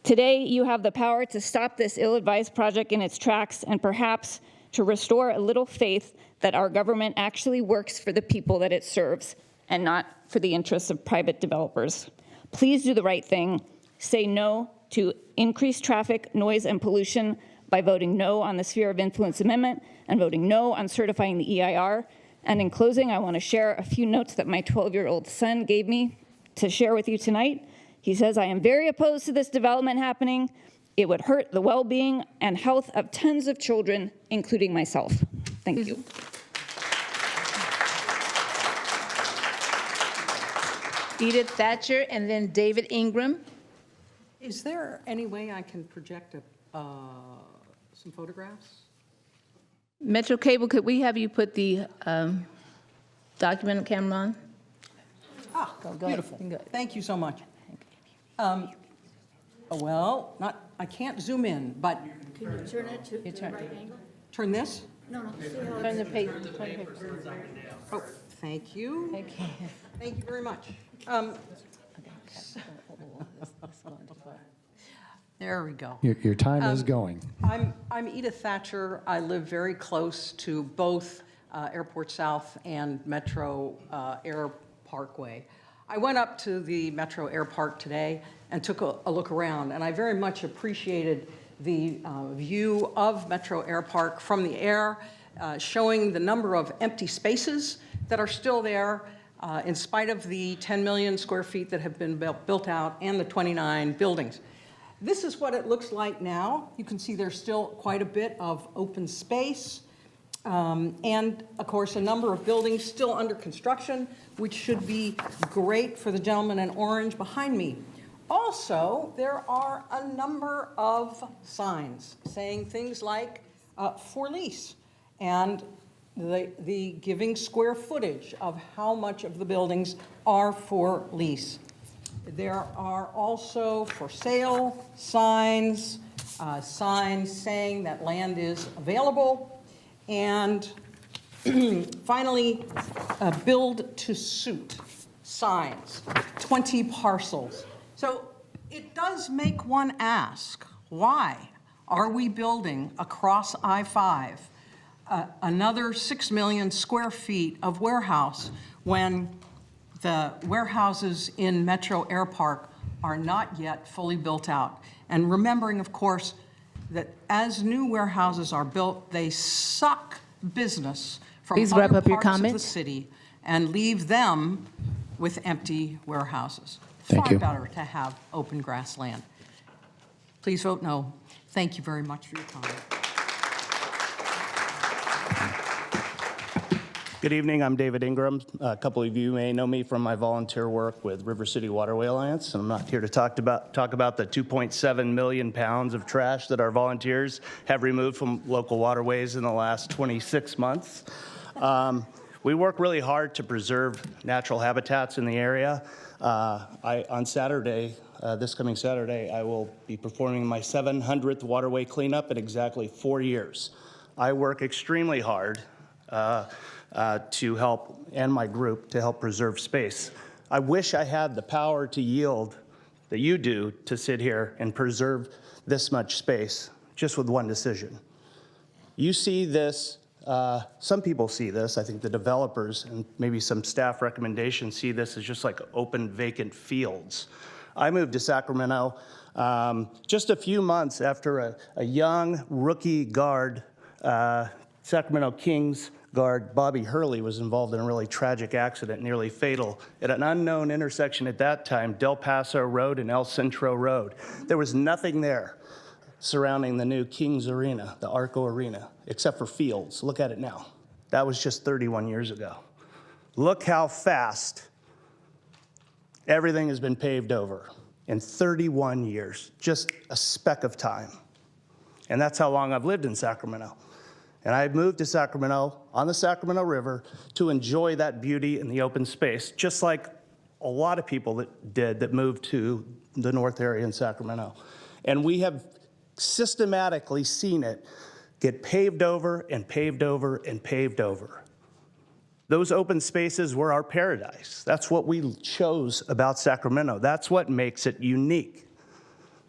Today, you have the power to stop this ill-advised project in its tracks and perhaps to restore a little faith that our government actually works for the people that it serves and not for the interests of private developers. Please do the right thing. Say no to increased traffic, noise, and pollution by voting no on the Sphere of Influence Amendment and voting no on certifying the EIR. And in closing, I want to share a few notes that my 12-year-old son gave me to share with you tonight. He says, "I am very opposed to this development happening. It would hurt the well-being and health of tons of children, including myself." Thank you. Edith Thatcher, and then David Ingram. Is there any way I can project some photographs? Metro Cable, could we have you put the document camera on? Ah, Go ahead. beautiful. Thank you so much. Well, I can't zoom in, but. Can you turn it to the right angle? Turn this? No. Turn the page. Oh, thank you. Okay. Thank you very much. There we go. Your time is going. I'm Edith Thatcher. I live very close to both Airport South and Metro Air Parkway. I went up to the Metro Air Park today and took a look around, and I very much appreciated the view of Metro Air Park from the air, showing the number of empty spaces that are still there, in spite of the 10 million square feet that have been built out and the 29 buildings. This is what it looks like now. You can see there's still quite a bit of open space. And of course, a number of buildings still under construction, which should be great for the gentleman in orange behind me. Also, there are a number of signs saying things like for lease and the giving square footage of how much of the buildings are for lease. There are also for sale signs, signs saying that land is available, and finally, build to suit signs, 20 parcels. So it does make one ask, why are we building across I-5 another 6 million square feet of warehouse when the warehouses in Metro Air Park are not yet fully built out? And remembering, of course, that as new warehouses are built, they suck business from Please wrap other up your parts of the comments. city and leave them with empty warehouses. Thank you. Far better to have open grassland. Please vote no. Thank you very much for your time. Good evening, I'm David Ingram. A couple of you may know me from my volunteer work with River City Waterway Alliance. I'm not here to talk about the 2.7 million pounds of trash that our volunteers have removed from local waterways in the last 26 months. We work really hard to preserve natural habitats in the area. On Saturday, this coming Saturday, I will be performing my 700th waterway cleanup in exactly 4 years. I work extremely hard to help, and my group, to help preserve space. I wish I had the power to yield that you do to sit here and preserve this much space just with one decision. You see this, some people see this, I think the developers and maybe some staff recommendations see this as just like open vacant fields. I moved to Sacramento just a few months after a young rookie guard, Sacramento Kings guard Bobby Hurley, was involved in a really tragic accident, nearly fatal, at an unknown intersection at that time, Del Paso Road and El Centro Road. There was nothing there surrounding the new Kings Arena, the Arco Arena, except for fields. Look at it now. That was just 31 years ago. Look how fast everything has been paved over. in 31 years, just a speck of time. And that's how long I've lived in Sacramento. And I moved to Sacramento on the Sacramento River to enjoy that beauty and the open space, just like a lot of people that moved to the north area in Sacramento. And we have systematically seen it get paved over and paved over and paved over. Those open spaces were our paradise. That's what we chose about Sacramento. That's what makes it unique.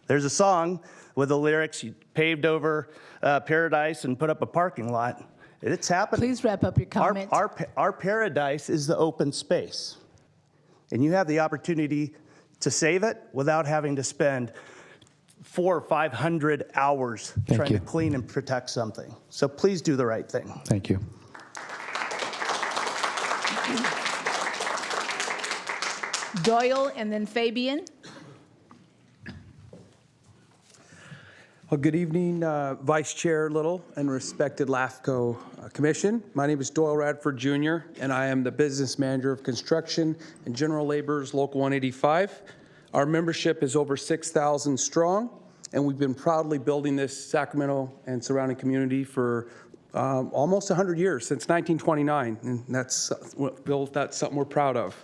There's a song with the lyrics, you paved over paradise and put up a parking lot. It's happening. Please wrap up your comment. Our paradise is the open space. And you have the opportunity to save it without having to spend 400 or 500 hours trying to clean and protect something. So please do the right thing. Thank you. Doyle and then Fabian. Well, good evening, Vice Chair Little and respected LAFCO Commission. My name is Doyle Radford Jr., and I am the Business Manager of Construction and General Laborers Local 185. Our membership is over 6,000 strong, and we've been proudly building this Sacramento and surrounding community for almost 100 years, since 1929, and that's something we're proud of.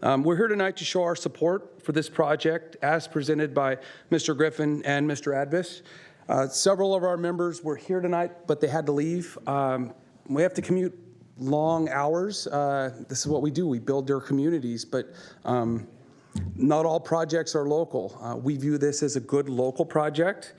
We're here tonight to show our support for this project as presented by Mr. Griffin and Mr. Advis. Several of our members were here tonight, but they had to leave. We have to commute long hours. This is what we do. We build their communities, but not all projects are local. We view this as a good local project.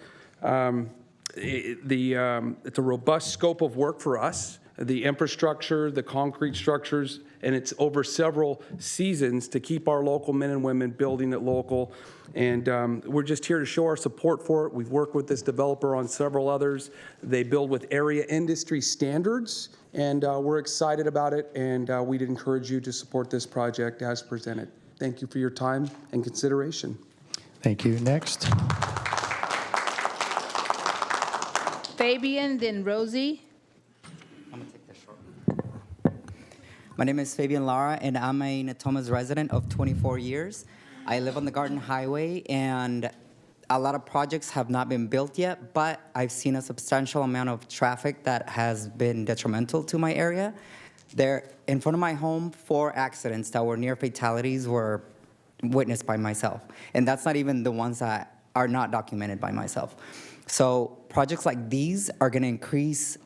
It's a robust scope of work for us. The infrastructure, the concrete structures, and it's over several seasons to keep our local men and women building it local. And we're just here to show our support for it. We've worked with this developer on several others. They build with area industry standards, and we're excited about it, and we'd encourage you to support this project as presented. Thank you for your time and consideration. Thank you. Next. Fabian, then Rosie. My name is Fabian Lara, and I'm a Natomas resident of 24 years. I live on the Garden Highway, and a lot of projects have not been built yet, but I've seen a substantial amount of traffic that has been detrimental to my area. There, in front of my home, 4 accidents that were near fatalities were witnessed by myself. And that's not even the ones that are not documented by myself. So projects like these are gonna increase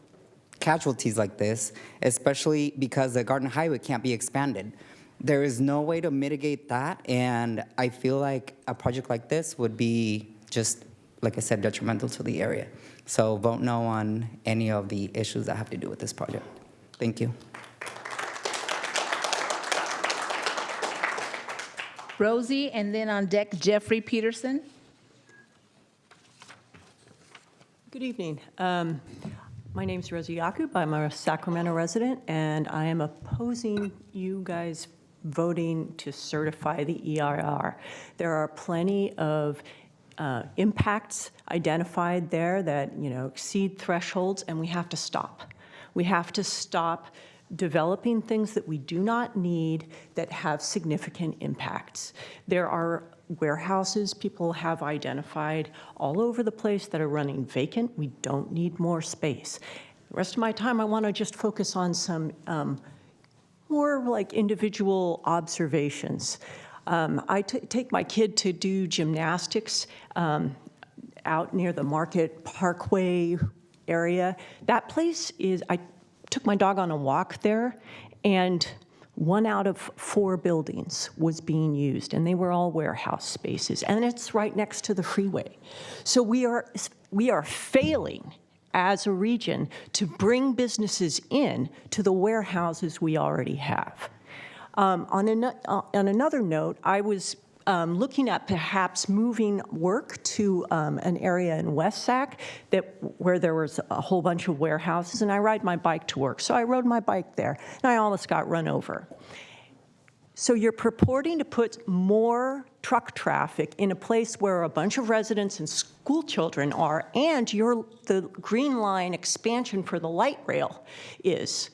casualties like this, especially because the Garden Highway can't be expanded. There is no way to mitigate that, and I feel like a project like this would be just, like I said, detrimental to the area. So vote no on any of the issues that have to do with this project. Thank you. Rosie, and then on deck, Jeffrey Peterson. Good evening. My name's Rosie Yakub. I'm a Sacramento resident, and I am opposing you guys voting to certify the EIR. There are plenty of impacts identified there that exceed thresholds, and we have to stop. We have to stop developing things that we do not need that have significant impacts. There are warehouses people have identified all over the place that are running vacant. We don't need more space. The rest of my time, I want to just focus on some more like individual observations. I take my kid to do gymnastics out near the Market Parkway area. That place is, I took my dog on a walk there, and 1 out of 4 buildings was being used, and they were all warehouse spaces, and it's right next to the freeway. So we are failing as a region to bring businesses in to the warehouses we already have. On another note, I was looking at perhaps moving work to an area in West Sac where there was a whole bunch of warehouses, and I ride my bike to work. So I rode my bike there, and I almost got run over. So you're purporting to put more truck traffic in a place where a bunch of residents and school children are, and the Green Line expansion for the light rail is.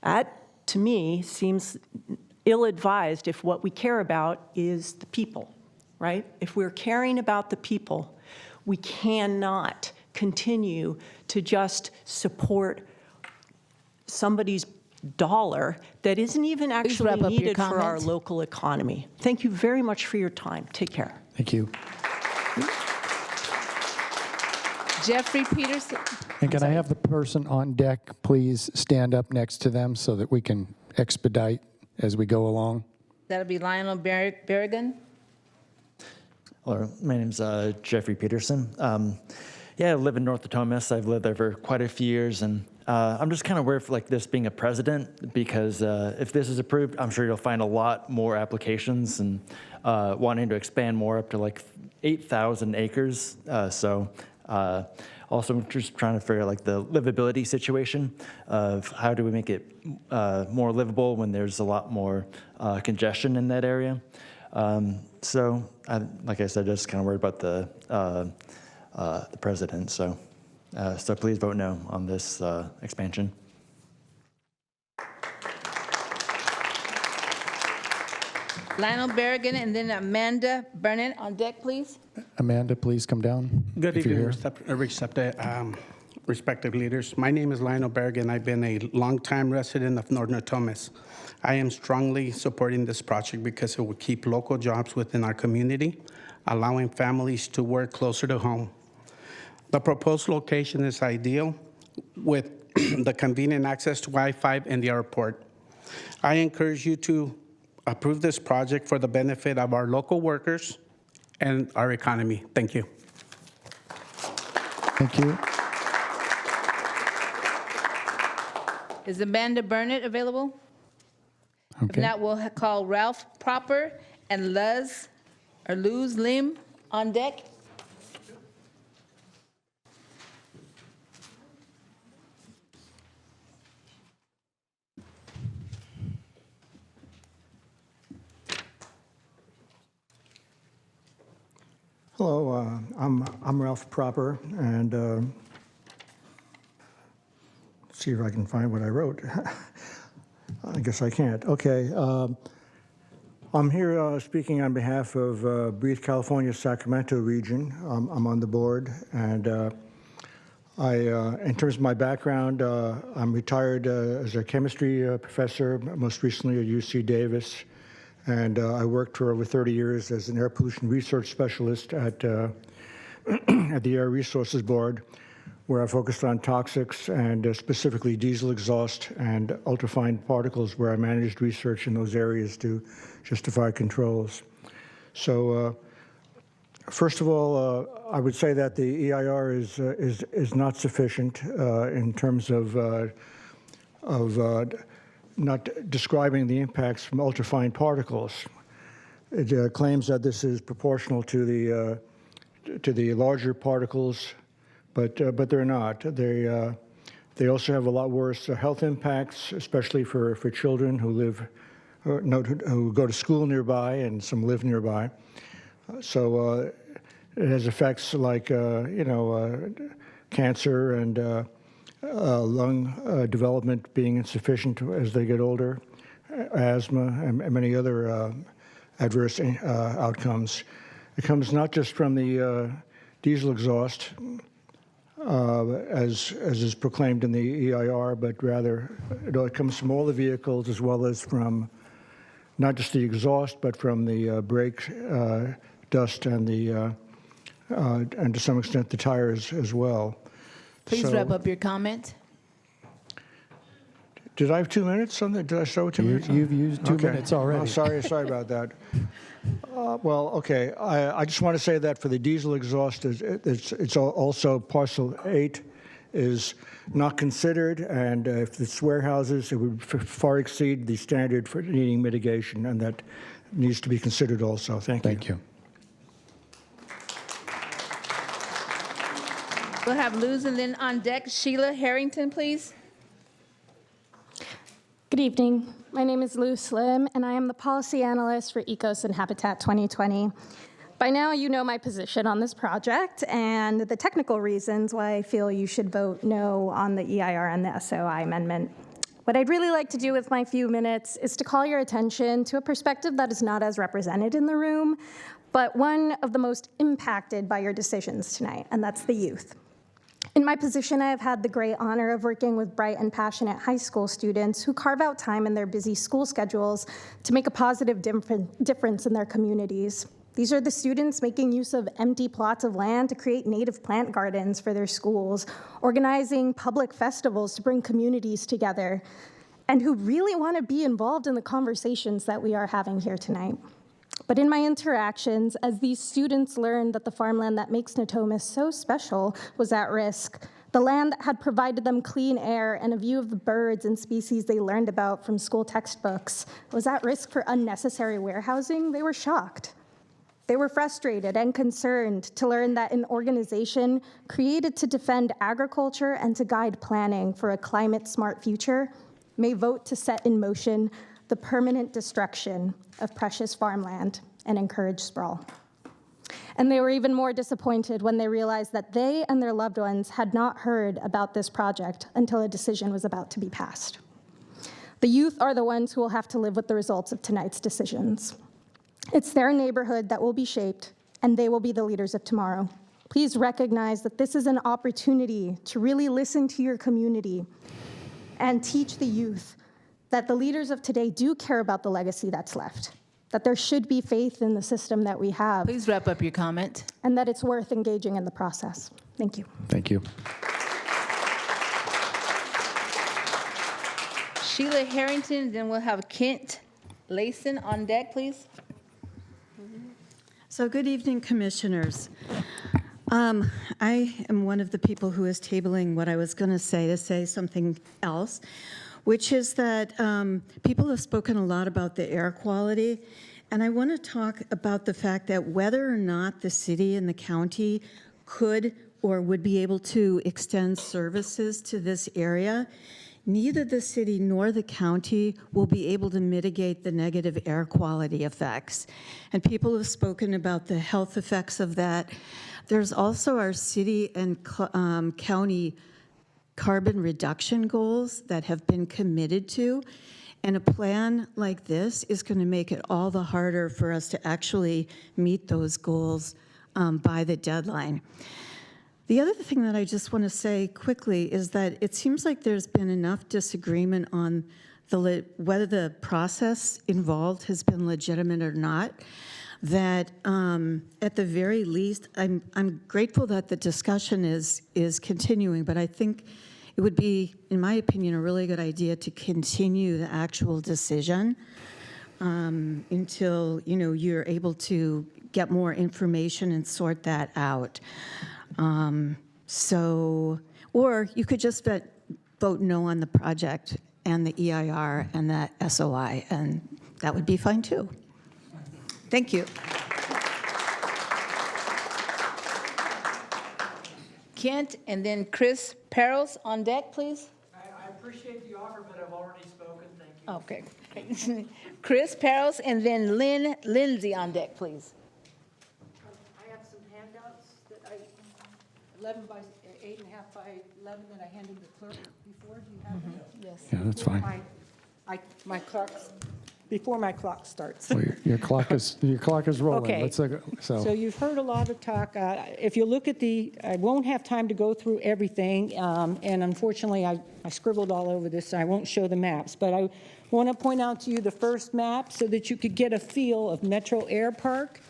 That, to me, seems ill-advised if what we care about is the people. right? If we're caring about the people, we cannot continue to just support somebody's dollar that isn't even actually wrap up your needed for our comment. local economy. Thank you very much for your time. Take care. Thank you. Jeffrey Peterson. And can I have the person on deck please stand up next to them so that we can expedite as we go along? That'll be Lionel Berrigan. Hello, my name's Jeffrey Peterson. Yeah, I live in North Natomas. I've lived there for quite a few years, and I'm just kind of worried for like this being a precedent because if this is approved, I'm sure you'll find a lot more applications and wanting to expand more up to like 8,000 acres. Also, I'm just trying to figure out like the livability situation of how do we make it more livable when there's a lot more congestion in that area. Like I said, just kind of worried about the president. So please vote no on this expansion. Lionel Berrigan, and then Amanda Burnett on deck, please. Amanda, please come down. Good if you're evening, here. respected leaders. My name is Lionel Berrigan. I've been a longtime resident of North Natomas. I am strongly supporting this project because it will keep local jobs within our community, allowing families to work closer to home. The proposed location is ideal with the convenient access to Wi-Fi and the airport. I encourage you to approve this project for the benefit of our local workers and our economy. Thank you. Thank you. Is Amanda Burnett available? If Okay. not, we'll call Ralph Proper and Luz Lim on deck. Hello, I'm Ralph Proper, and let's see if I can find what I wrote. I guess I can't. Okay, I'm here speaking on behalf of Breathe California Sacramento region. I'm on the board, and in terms of my background, I'm retired as a chemistry professor, most recently at UC Davis. And I worked for over 30 years as an air pollution research specialist at the Air Resources Board, where I focused on toxics and specifically diesel exhaust and ultrafine particles, where I managed research in those areas to justify controls. So first of all, I would say that the EIR is not sufficient in terms of not describing the impacts from ultrafine particles. It claims that this is proportional to the larger particles, but they're not. They also have a lot worse health impacts, especially for children who who go to school nearby, and some live nearby. So it has effects like cancer and lung development being insufficient as they get older, asthma, and many other adverse outcomes. It comes not just from the diesel exhaust, as is proclaimed in the EIR, but rather it comes from all the vehicles, as well as from not just the exhaust, but from the brake dust and and to some extent the tires as well. Please wrap up your comment. Did I have 2 minutes on that? Did I start with 2 minutes? You've used 2 minutes already. Oh, sorry about that. Well, okay. I just want to say that for the diesel exhaust, it's also parcel 8 is not considered, and if it's warehouses, it would far exceed the standard for needing mitigation, and that needs to be considered also. Thank you. Thank you. We'll have Luz, and then on deck, Sheila Harrington, please. Good evening. My name is Lou Slim, and I am the policy analyst for ECOS and Habitat 2020. By now, you know my position on this project and the technical reasons why I feel you should vote no on the EIR and the SOI amendment. What I'd really like to do with my few minutes is to call your attention to a perspective that is not as represented in the room, but one of the most impacted by your decisions tonight, and that's the youth. In my position, I have had the great honor of working with bright and passionate high school students who carve out time in their busy school schedules to make a positive difference in their communities. These are the students making use of empty plots of land to create native plant gardens for their schools, organizing public festivals to bring communities together, and who really want to be involved in the conversations that we are having here tonight. But in my interactions, as these students learned that the farmland that makes Natomas so special was at risk, the land that had provided them clean air and a view of the birds and species they learned about from school textbooks was at risk for unnecessary warehousing, they were shocked. They were frustrated and concerned to learn that an organization created to defend agriculture and to guide planning for a climate-smart future may vote to set in motion the permanent destruction of precious farmland and encourage sprawl. And they were even more disappointed when they realized that they and their loved ones had not heard about this project until a decision was about to be passed. The youth are the ones who will have to live with the results of tonight's decisions. It's their neighborhood that will be shaped, and they will be the leaders of tomorrow. Please recognize that this is an opportunity to really listen to your community and teach the youth that the leaders of today do care about the legacy that's left, that there should be faith in the system that we have. Please wrap up your comment. And that it's worth engaging in the process. Thank you. Thank you. Sheila Harrington, then we'll have Kent Layson on deck, please. So good evening, commissioners. I am one of the people who is tabling what I was going to say something else, which is that people have spoken a lot about the air quality, and I want to talk about the fact that whether or not the city and the county could or would be able to extend services to this area, neither the city nor the county will be able to mitigate the negative air quality effects. And people have spoken about the health effects of that. There's also our city and county carbon reduction goals that have been committed to, and a plan like this is going to make it all the harder for us to actually meet those goals by the deadline. The other thing that I just want to say quickly is that it seems like there's been enough disagreement on whether the process involved has been legitimate or not, that at the very least, I'm grateful that the discussion is continuing, but I think it would be, in my opinion, a really good idea to continue the actual decision until you're able to get more information and sort that out. Or you could just vote no on the project and the EIR and that SOI, and that would be fine too. Thank you. Kent, and then Chris Perros on deck, please. I appreciate the offer, but I've already spoken. Thank you. Okay. Chris Perros, and then Lindsay on deck, please. I have some handouts that 11 by 8.5 by 11 that I handed the clerk before. Do you have them? Yes. Yeah, that's fine. My clock's, before my clock starts. Well, your clock is rolling. Okay. Let's So you've heard a lot of talk. If you look at I won't have time to go through everything, and unfortunately, I scribbled all over this, so I won't show the maps. But I want to point out to you the first map so that you could get a feel of Metro Air Park.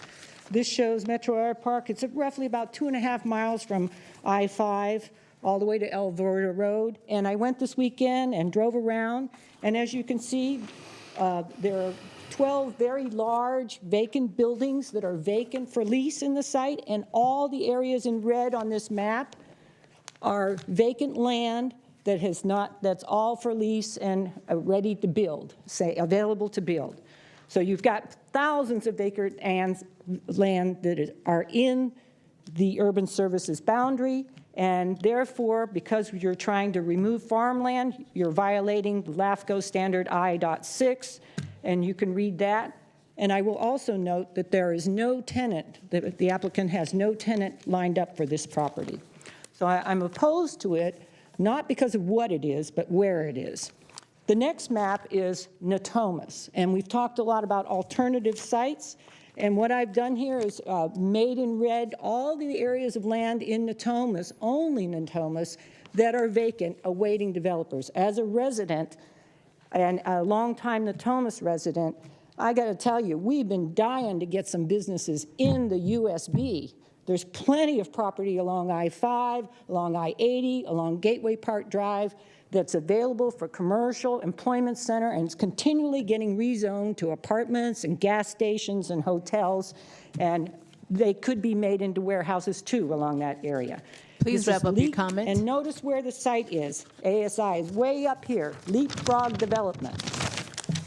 This shows Metro Air Park. It's roughly about 2.5 miles from I-5 all the way to Alberta Road. And I went this weekend and drove around, and as you can see, there are 12 very large vacant buildings that are vacant for lease in the site, and all the areas in red on this map are vacant land that's all for lease and ready to build, available to build. So you've got thousands of acre land that are in the urban services boundary, and therefore, because you're trying to remove farmland, you're violating the LAFCO standard I.6, and you can read that. And I will also note that there is no tenant, that the applicant has no tenant lined up for this property. So I'm opposed to it, not because of what it is, but where it is. The next map is Natomas, and we've talked a lot about alternative sites, And what I've done here is made in red all the areas of land in Natomas, only Natomas, that are vacant, awaiting developers. As a resident and a longtime Natomas resident, I got to tell you, we've been dying to get some businesses in the USB. There's plenty of property along I-5, along I-80, along Gateway Park Drive that's available for commercial, employment center, and it's continually getting rezoned to apartments and gas stations and hotels, and they could be made into warehouses too along that area. Please This is wrap up your comment. And notice where the site is. ASI is way up here, leapfrog development.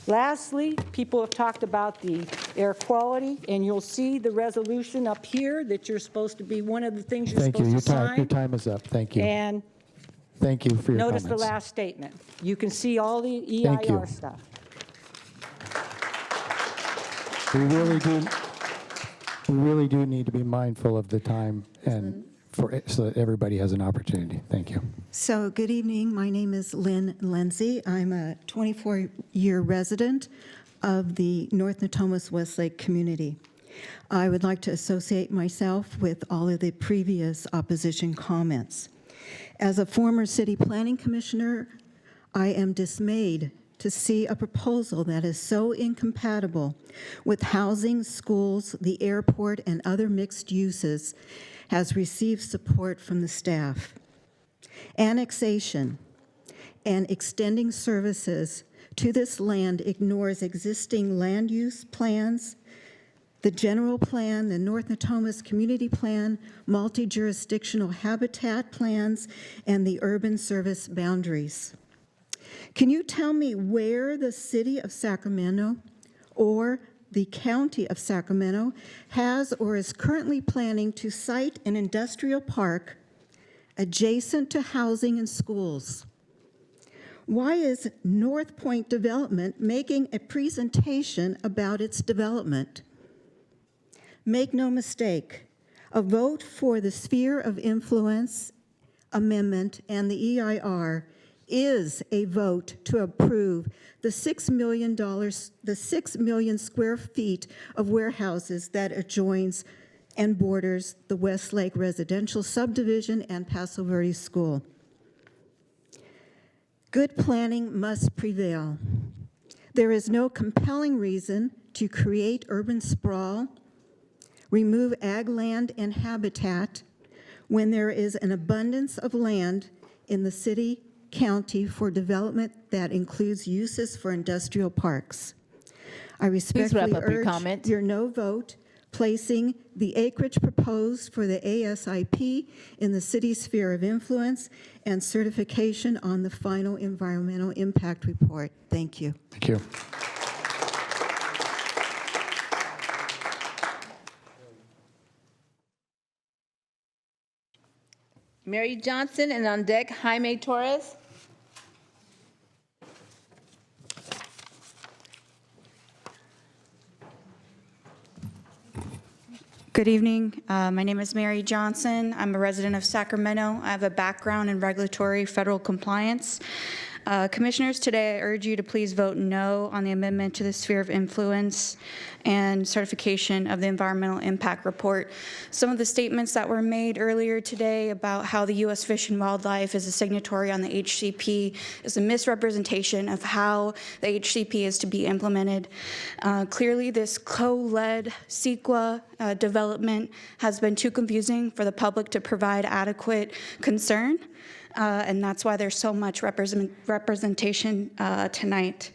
Lastly, people have talked about the air quality, and you'll see the resolution up here that you're supposed to be one of the things you're Thank you. supposed to sign. Your time is up. Thank you. And Thank you for your notice comments. the last statement. You can see all the Thank you. EIR stuff. We really do need to be mindful of the time and so that everybody has an opportunity. Thank you. So, good evening. My name is Lynn Lindsay. I'm a 24-year resident of the North Natomas Westlake community. I would like to associate myself with all of the previous opposition comments. As a former city planning commissioner, I am dismayed to see a proposal that is so incompatible with housing, schools, the airport, and other mixed uses has received support from the staff. Annexation and extending services to this land ignores existing land use plans, the general plan, the North Natomas Community Plan, multi-jurisdictional habitat plans, and the urban service boundaries. Can you tell me where the city of Sacramento or the county of Sacramento has or is currently planning to site an industrial park adjacent to housing and schools? Why is North Point Development making a presentation about its development? Make no mistake, a vote for the sphere of influence amendment and the EIR is a vote to approve the $6 million square feet of warehouses that adjoins and borders the Westlake residential subdivision and Paso Verde School. Good planning must prevail. There is no compelling reason to create urban sprawl, remove ag land and habitat when there is an abundance of land in the city, county for development that includes uses for industrial parks. I respectfully urge your no vote, placing the acreage proposed for the ASIP in the city's sphere of influence and certification on the final environmental impact report. Thank you. Thank you. Mary Johnson, and on deck, Jaime Torres. Good evening. My name is Mary Johnson. I'm a resident of Sacramento. I have a background in regulatory federal compliance. Commissioners, today I urge you to please vote no on the amendment to the sphere of influence and certification of the environmental impact report. Some of the statements that were made earlier today about how the U.S. Fish and Wildlife is a signatory on the HCP is a misrepresentation of how the HCP is to be implemented. Clearly, this co-led CEQA development has been too confusing for the public to provide adequate concern. And that's why there's so much representation tonight.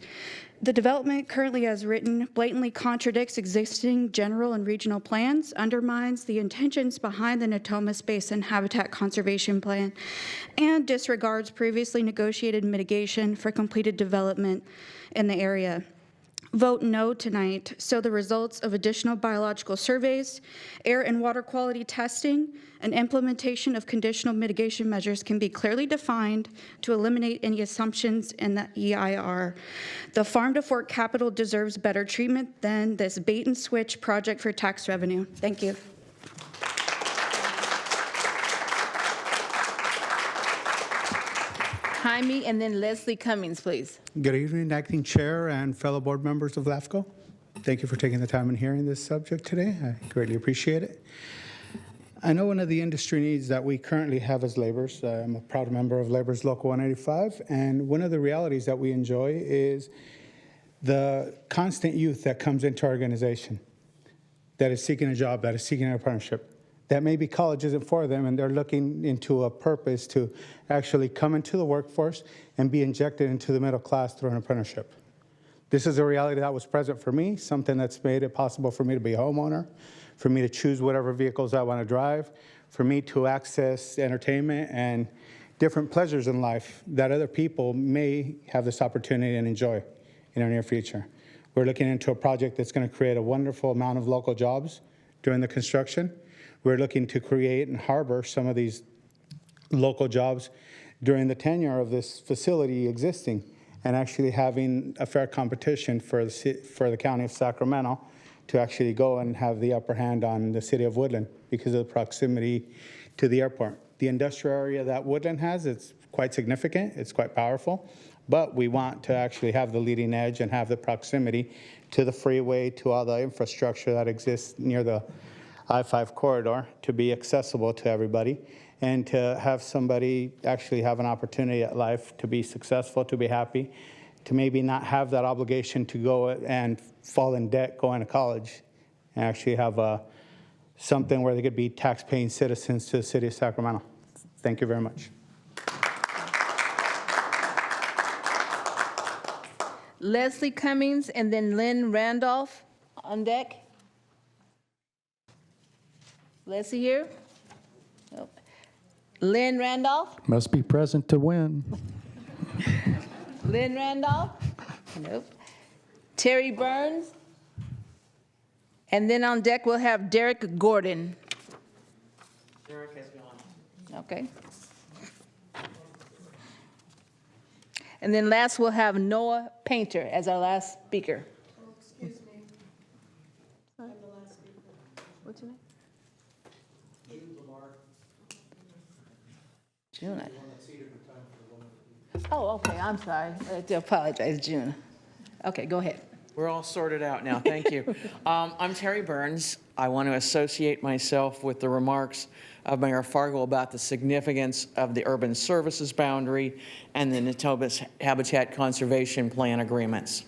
The development currently as written blatantly contradicts existing general and regional plans, undermines the intentions behind the Natomas Basin Habitat Conservation Plan, and disregards previously negotiated mitigation for completed development in the area. Vote no tonight so the results of additional biological surveys, air and water quality testing, and implementation of conditional mitigation measures can be clearly defined to eliminate any assumptions in the EIR. The farm to fork capital deserves better treatment than this bait and switch project for tax revenue. Thank you. Jaime, and then Leslie Cummings, please. Good evening, Acting Chair and fellow board members of LAFCO. Thank you for taking the time and hearing this subject today. I greatly appreciate it. I know one of the industry needs that we currently have as laborers. I'm a proud member of Laborers Local 185, and one of the realities that we enjoy is the constant youth that comes into our organization that is seeking a job, that is seeking an apprenticeship, that maybe college isn't for them, and they're looking into a purpose to actually come into the workforce and be injected into the middle class through an apprenticeship. This is a reality that was present for me, something that's made it possible for me to be a homeowner, for me to choose whatever vehicles I want to drive, for me to access entertainment and different pleasures in life that other people may have this opportunity and enjoy in our near future. We're looking into a project that's going to create a wonderful amount of local jobs during the construction. We're looking to create and harbor some of these local jobs during the tenure of this facility existing, and actually having a fair competition for the county of Sacramento to actually go and have the upper hand on the city of Woodland because of the proximity to the airport. The industrial area that Woodland has, it's quite significant, it's quite powerful, but we want to actually have the leading edge and have the proximity to the freeway, to all the infrastructure that exists near the I-5 corridor to be accessible to everybody, and to have somebody actually have an opportunity at life to be successful, to be happy, to maybe not have that obligation to go and fall in debt going to college, and actually have something where they could be tax-paying citizens to the city of Sacramento. Thank you very much. Leslie Cummings and then Lynn Randolph on deck. Leslie here? Nope. Lynn Randolph? Must be present to win. Lynn Randolph? Nope. Terry Burns? And then on deck, we'll have Derek Gordon. Derek has gone. Okay. And then last, we'll have Noah Painter as our last speaker. Excuse me. I'm the last speaker. What's your name? June. Oh, okay, I'm sorry. I do apologize, June. Okay, go ahead. We're all sorted out now, thank you. I'm Terry Burns. I want to associate myself with the remarks of Mayor Fargo about the significance of the urban services boundary and the Natomas Habitat Conservation Plan agreements.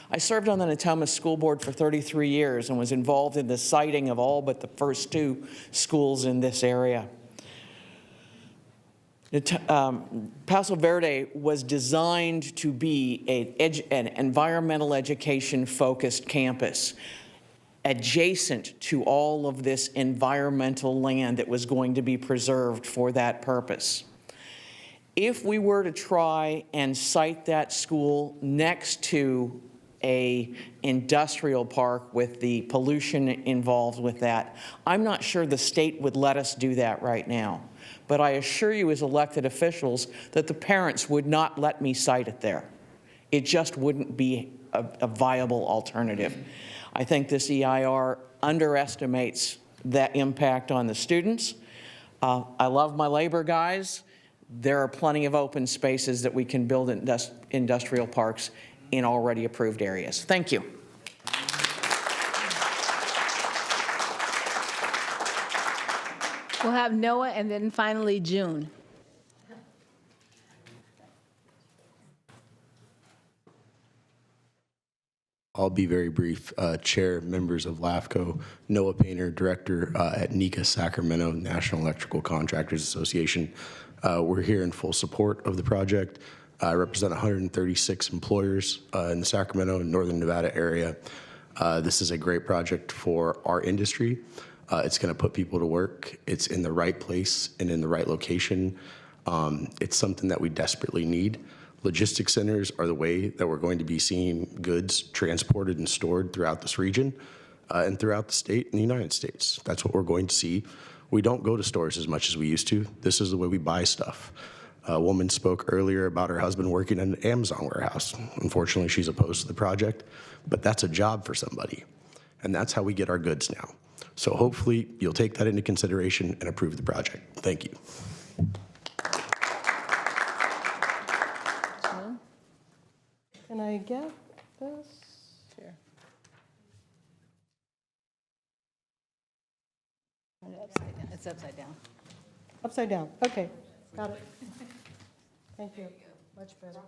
I served on the Natomas School Board for 33 years and was involved in the siting of all but the first 2 schools in this area. Paso Verde was designed to be an environmental education-focused campus adjacent to all of this environmental land that was going to be preserved for that purpose. If we were to try and site that school next to a industrial park with the pollution involved with that, I'm not sure the state would let us do that right now. But I assure you as elected officials that the parents would not let me site it there. It just wouldn't be a viable alternative. I think this EIR underestimates that impact on the students. I love my labor guys. There are plenty of open spaces that we can build industrial parks in already approved areas. Thank you. We'll have Noah and then finally June. I'll be very brief. Chair, members of LAFCO, Noah Painter, Director at NECA Sacramento, National Electrical Contractors Association. We're here in full support of the project. I represent 136 employers in the Sacramento and Northern Nevada area. This is a great project for our industry. It's going to put people to work. It's in the right place and in the right location. It's something that we desperately need. Logistics centers are the way that we're going to be seeing goods transported and stored throughout this region and throughout the state and the United States. That's what we're going to see. We don't go to stores as much as we used to. This is the way we buy stuff. A woman spoke earlier about her husband working in an Amazon warehouse. Unfortunately, she's opposed to the project, but that's a job for somebody. And that's how we get our goods now. So hopefully you'll take that into consideration and approve the project. Thank you. Can I get this? Sure. It's upside down. Upside down, okay, got it. Thank you, much better.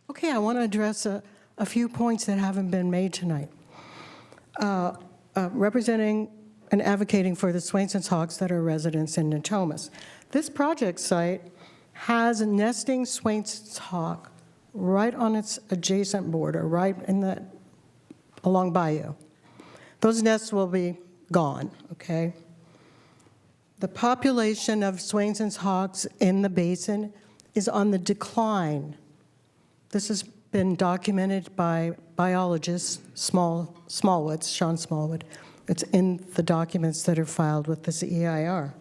Okay, I want to address a few points that haven't been made tonight. Representing and advocating for the Swainson's Hawks that are residents in Natomas. This project site has a nesting Swainson's hawk right on its adjacent border, right in the, along Bayou. Those nests will be gone, okay? The population of Swainson's hawks in the basin is on the decline. This has been documented by biologists, Smallwood, Sean Smallwood. It's in the documents that are filed with this EIR.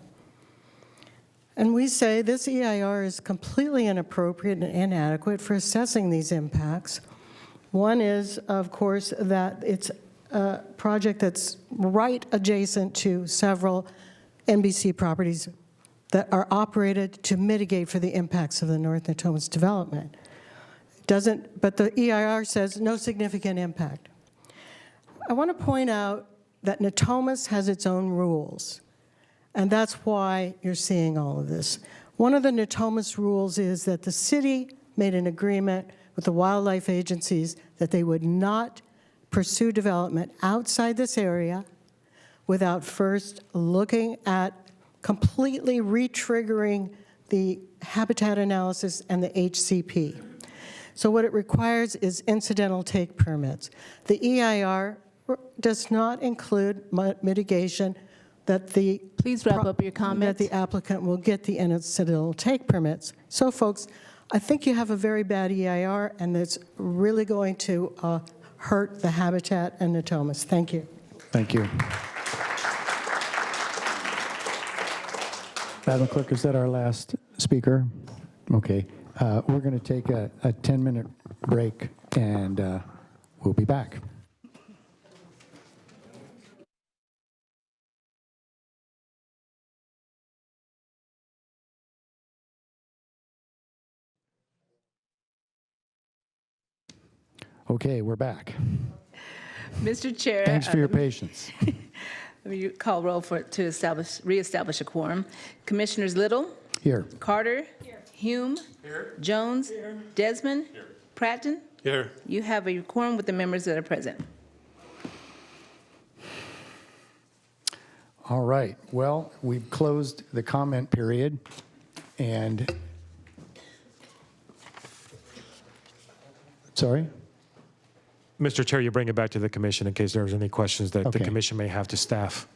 And we say this EIR is completely inappropriate and inadequate for assessing these impacts. One is, of course, that it's a project that's right adjacent to several NBC properties that are operated to mitigate for the impacts of the North Natomas development. But the EIR says no significant impact. I want to point out that Natomas has its own rules, and that's why you're seeing all of this. One of the Natomas rules is that the city made an agreement with the wildlife agencies that they would not pursue development outside this area without first looking at completely re-triggering the habitat analysis and the HCP. So what it requires is incidental take permits. The EIR does not include mitigation that the Please wrap up your comments. that the applicant will get the incidental take permits. So folks, I think you have a very bad EIR, and it's really going to hurt the habitat and Natomas. Thank you. Thank you. Madam Clerk, is that our last speaker? Okay. We're going to take a 10-minute break, and we'll be back. Okay, we're back. Mr. Chair. Thanks for your patience. Let me call roll to reestablish a quorum. Commissioners Little. Here. Carter. Here. Hume. Here. Jones. Here. Desmond. Here. Pratton. Here. You have a quorum with the members that are present. All right. Well, we've closed the comment period, and sorry? Mr. Chair, you bring it back to the commission in case there's any questions that the commission may have to staff.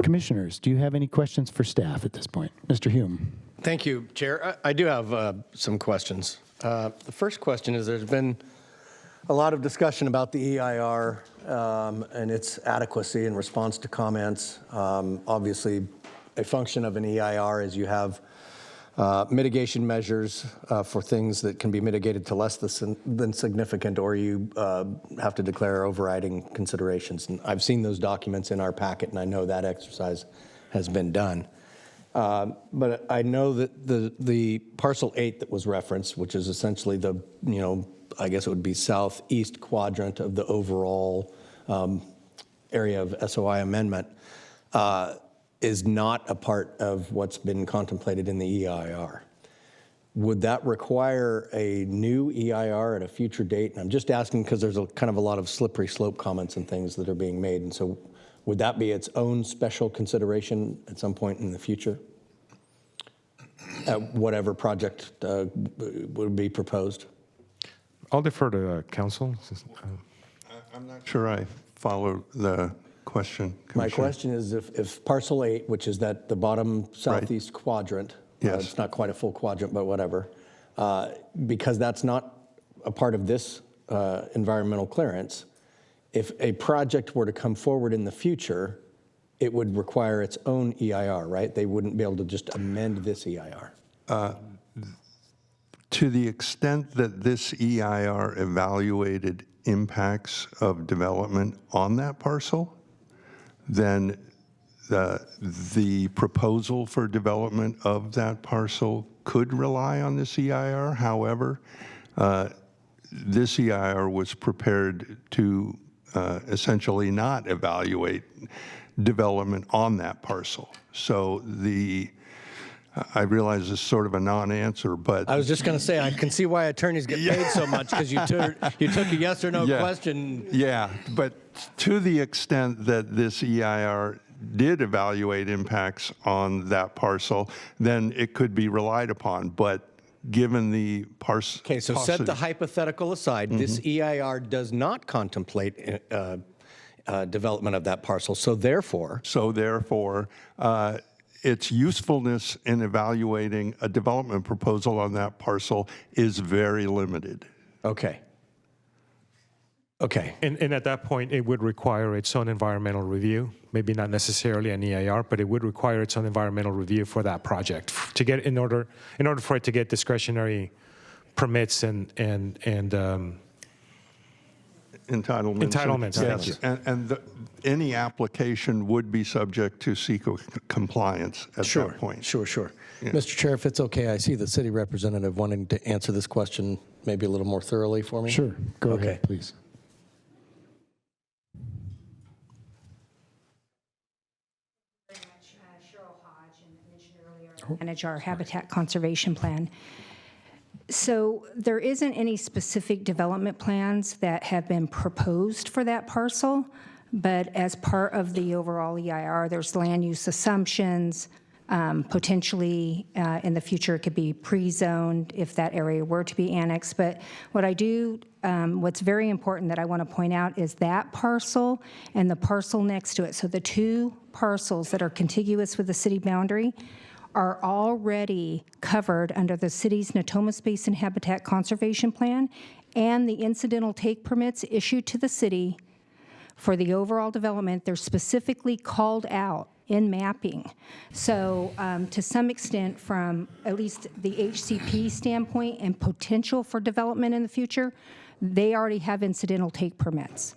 Commissioners, do you have any questions for staff at this point? Mr. Hume. Thank you, Chair. I do have some questions. The first question is there's been a lot of discussion about the EIR and its adequacy in response to comments. Obviously, a function of an EIR is you have mitigation measures for things that can be mitigated to less than significant, or you have to declare overriding considerations. And I've seen those documents in our packet, and I know that exercise has been done. But I know that the parcel 8 that was referenced, which is essentially the, I guess it would be southeast quadrant of the overall area of SOI amendment, is not a part of what's been contemplated in the EIR. Would that require a new EIR at a future date? And I'm just asking because there's kind of a lot of slippery slope comments and things that are being made. And so would that be its own special consideration at some point in the future? At whatever project would be proposed? I'll defer to council. I'm not sure I follow the question, My question is if parcel 8, which is the bottom southeast quadrant, yes. It's not quite a full quadrant, but whatever, because that's not a part of this environmental clearance, if a project were to come forward in the future, it would require its own EIR, right? They wouldn't be able to just amend this EIR. To the extent that this EIR evaluated impacts of development on that parcel, then the proposal for development of that parcel could rely on this EIR. However, this EIR was prepared to essentially not evaluate development on that parcel. So I realize this is sort of a non-answer, but I was just going to say, I can see why attorneys get paid so much, because you took a yes or no question. Yeah, but to the extent that this EIR did evaluate impacts on that parcel, then it could be relied upon. But given the parcel... Okay, so set the hypothetical aside. This EIR does not contemplate development of that parcel. So therefore, its usefulness in evaluating a development proposal on that parcel is very limited. Okay. Okay. And at that point, it would require its own environmental review. Maybe not necessarily an EIR, but it would require its own environmental review for that project to get in order for it to get discretionary permits and entitlements. Thank you. And any application would be subject to SEQA compliance at that point. Sure. Mr. Chair, if it's okay, I see the city representative wanting to answer this question maybe a little more thoroughly for me. Sure. Go ahead, please. Manage our habitat conservation plan. So there isn't any specific development plans that have been proposed for that parcel, but as part of the overall EIR, there's land use assumptions. Potentially in the future, it could be pre-zoned if that area were to be annexed. But what's very important that I want to point out is that parcel and the parcel next to it. So the two parcels that are contiguous with the city boundary are already covered under the city's Natomas Basin Habitat Conservation Plan and the incidental take permits issued to the city for the overall development. They're specifically called out in mapping. So to some extent, from at least the HCP standpoint and potential for development in the future, they already have incidental take permits.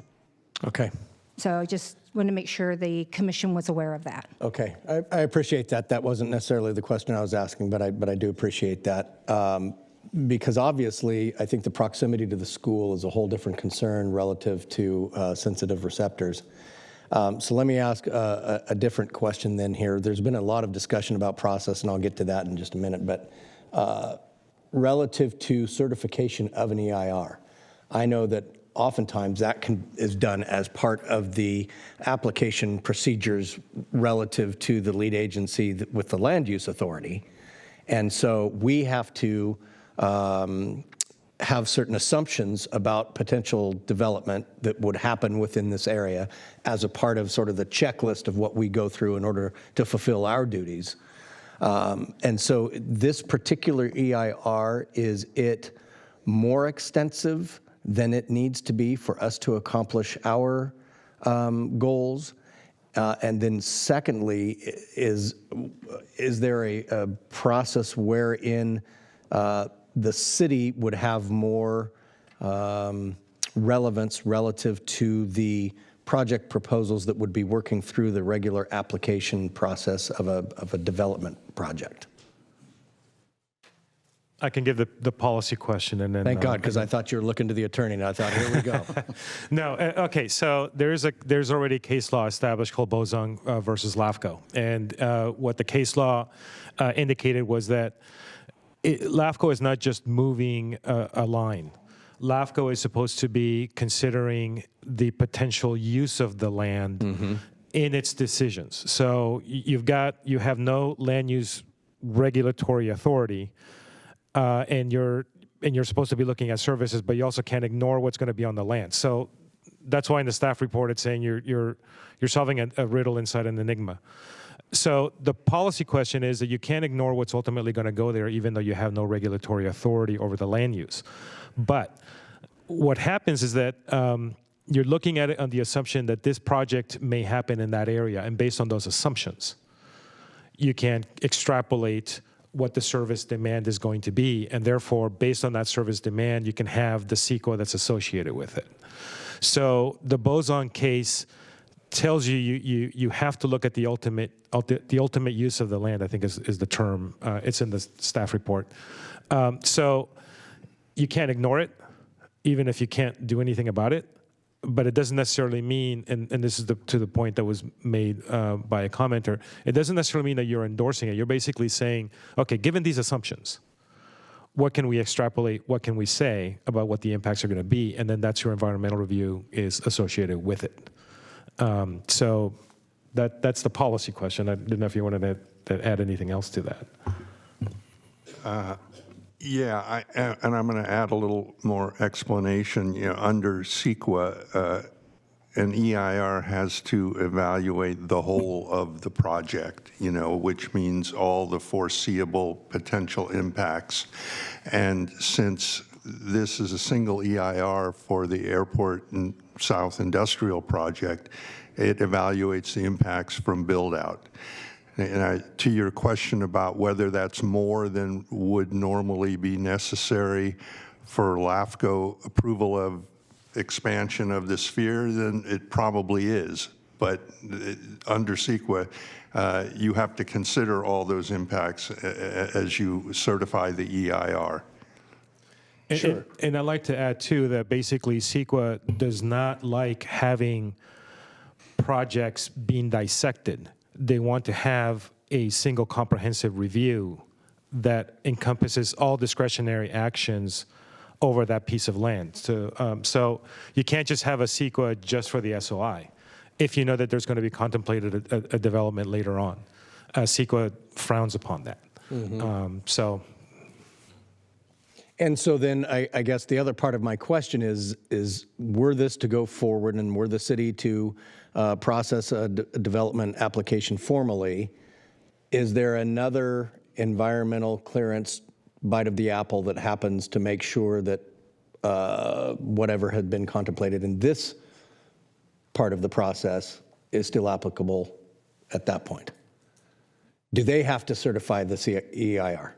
Okay. So I just want to make sure the commission was aware of that. Okay, I appreciate that. That wasn't necessarily the question I was asking, but I do appreciate that. Because obviously, I think the proximity to the school is a whole different concern relative to sensitive receptors. So let me ask a different question then here. There's been a lot of discussion about process, and I'll get to that in just a minute, but relative to certification of an EIR, I know that oftentimes that is done as part of the application procedures relative to the lead agency with the land use authority. And so we have to have certain assumptions about potential development that would happen within this area as a part of sort of the checklist of what we go through in order to fulfill our duties. And so this particular EIR, is it more extensive than it needs to be for us to accomplish our goals? And then secondly, is there a process wherein the city would have more relevance relative to the project proposals that would be working through the regular application process of a development project? I can give the policy question and then... Thank God, because I thought you were looking to the attorney, and I thought, here we go. No, okay, so there's already a case law established called Bozung versus LAFCO. And what the case law indicated was that LAFCO is not just moving a line. LAFCO is supposed to be considering the potential use of the land in its decisions. So you have no land use regulatory authority, and you're supposed to be looking at services, but you also can't ignore what's going to be on the land. So that's why in the staff report it's saying you're solving a riddle inside an enigma. So the policy question is that you can't ignore what's ultimately going to go there, even though you have no regulatory authority over the land use. But what happens is that you're looking at it on the assumption that this project may happen in that area, and based on those assumptions, you can extrapolate what the service demand is going to be, and therefore, based on that service demand, you can have the CEQA that's associated with it. So the Bozung case tells you have to look at the ultimate use of the land, I think is the term. It's in the staff report. So you can't ignore it, even if you can't do anything about it. but it doesn't necessarily mean, and this is to the point that was made by a commenter, it doesn't necessarily mean that you're endorsing it. You're basically saying, okay, given these assumptions, what can we extrapolate, what can we say about what the impacts are going to be, and then that's your environmental review is associated with it. So that's the policy question. I didn't know if you wanted to add anything else to that. Yeah, and I'm going to add a little more explanation. Under CEQA, an EIR has to evaluate the whole of the project, which means all the foreseeable potential impacts. And since this is a single EIR for the Airport and South Industrial Project, it evaluates the impacts from build-out. And to your question about whether that's more than would normally be necessary for LAFCO approval of expansion of the sphere, then it probably is. But under CEQA, you have to consider all those impacts as you certify the EIR. Sure. And I'd like to add, too, that basically CEQA does not like having projects being dissected. They want to have a single comprehensive review that encompasses all discretionary actions over that piece of land. So you can't just have a CEQA just for the SOI if you know that there's going to be contemplated a development later on. CEQA frowns upon that. And so then I guess the other part of my question is were this to go forward and were the city to process a development application formally, is there another environmental clearance bite of the apple that happens to make sure that whatever had been contemplated in this part of the process is still applicable at that point? Do they have to certify the EIR?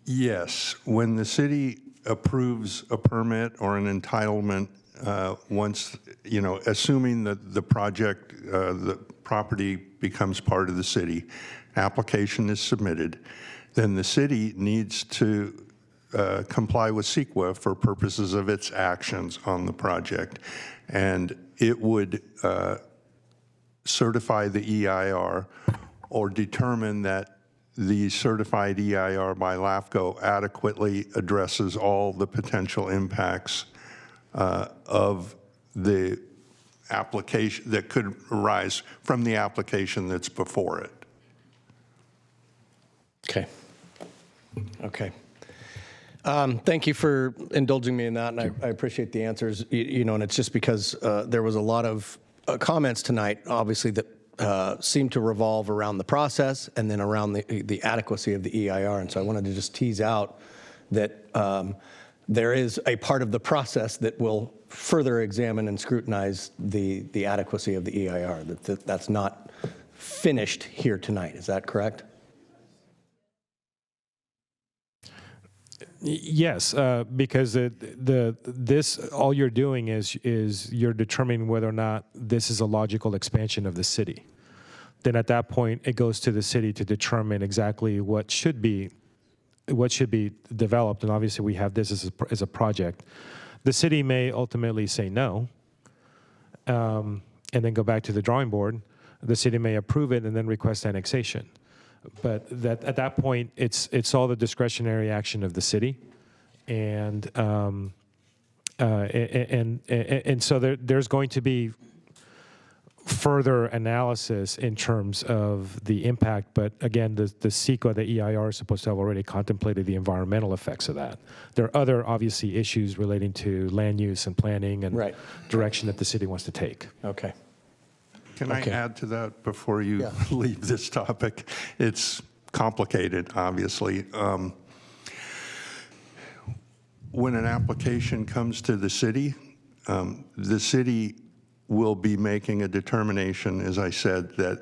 Yes. When the city approves a permit or an entitlement, once, assuming that the project, the property becomes part of the city, application is submitted, then the city needs to comply with CEQA for purposes of its actions on the project. And it would certify the EIR or determine that the certified EIR by LAFCO adequately addresses all the potential impacts of the application that could arise from the application that's before it. Okay. Thank you for indulging me in that, and I appreciate the answers. And it's just because there was a lot of comments tonight, obviously, that seemed to revolve around the process and then around the adequacy of the EIR. And so I wanted to just tease out that there is a part of the process that will further examine and scrutinize the adequacy of the EIR. That's not finished here tonight. Is that correct? Yes, because this all you're doing is you're determining whether or not this is a logical expansion of the city. Then at that point, it goes to the city to determine exactly what should be developed. And obviously, we have this as a project. The city may ultimately say no, and then go back to the drawing board. The city may approve it and then request annexation. But at that point, it's all the discretionary action of the city, and so there's going to be further analysis in terms of the impact. But again, the CEQA, the EIR, is supposed to have already contemplated the environmental effects of that. There are other obviously issues relating to land use and planning and direction that the city wants to take. Okay. Can I add to that before you leave this topic? It's complicated, obviously. When an application comes to the city will be making a determination, as I said, that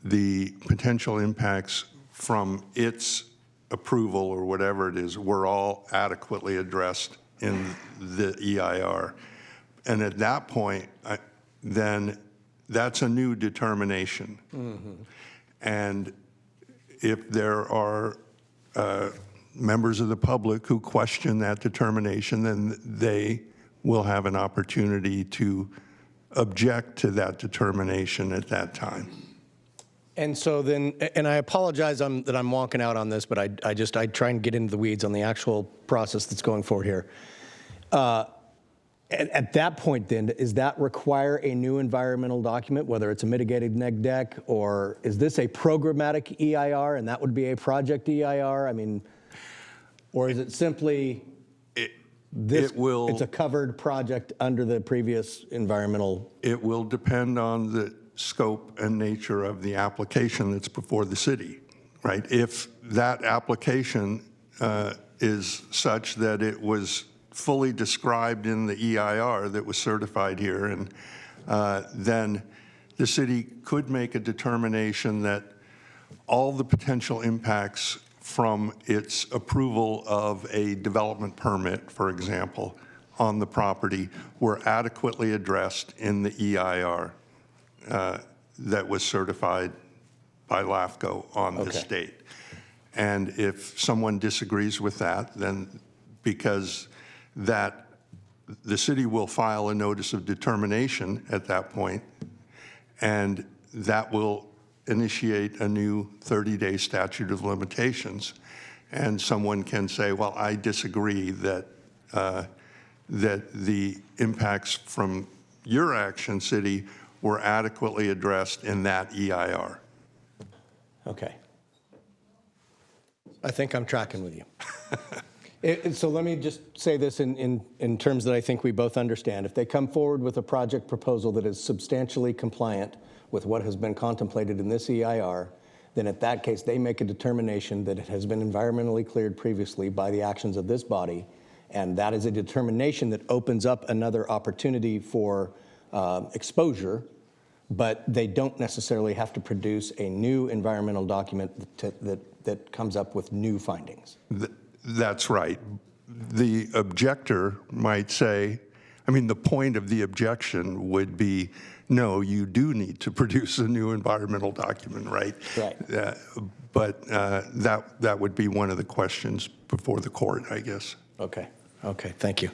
the potential impacts from its approval or whatever it is were all adequately addressed in the EIR. And at that point, then that's a new determination. And if there are members of the public who question that determination, then they will have an opportunity to object to that determination at that time. And so then, and I apologize that I'm wonking out on this, but I try and get into the weeds on the actual process that's going forward here. At that point then, does that require a new environmental document, whether it's a mitigated neg deck, or is this a programmatic EIR and that would be a project EIR? I mean, or is it simply it's a covered project under the previous environmental? It will depend on the scope and nature of the application that's before the city, right? If that application is such that it was fully described in the EIR that was certified here, and then the city could make a determination that all the potential impacts from its approval of a development permit, for example, on the property were adequately addressed in the EIR that was certified by LAFCO on this date. And if someone disagrees with that, then because that the city will file a notice of determination at that point, and that will initiate a new 30-day statute of limitations. And someone can say, well, I disagree that that the impacts from your action, city, were adequately addressed in that EIR. Okay. I think I'm tracking with you. So let me just say this in terms that I think we both understand. If they come forward with a project proposal that is substantially compliant with what has been contemplated in this EIR, then at that case, they make a determination that it has been environmentally cleared previously by the actions of this body, and that is a determination that opens up another opportunity for exposure, but they don't necessarily have to produce a new environmental document that comes up with new findings. That's right. The objector might say, I mean, the point of the objection would be, no, you do need to produce a new environmental document, right? Right. But that would be one of the questions before the court, I guess. Okay. Okay. Thank you.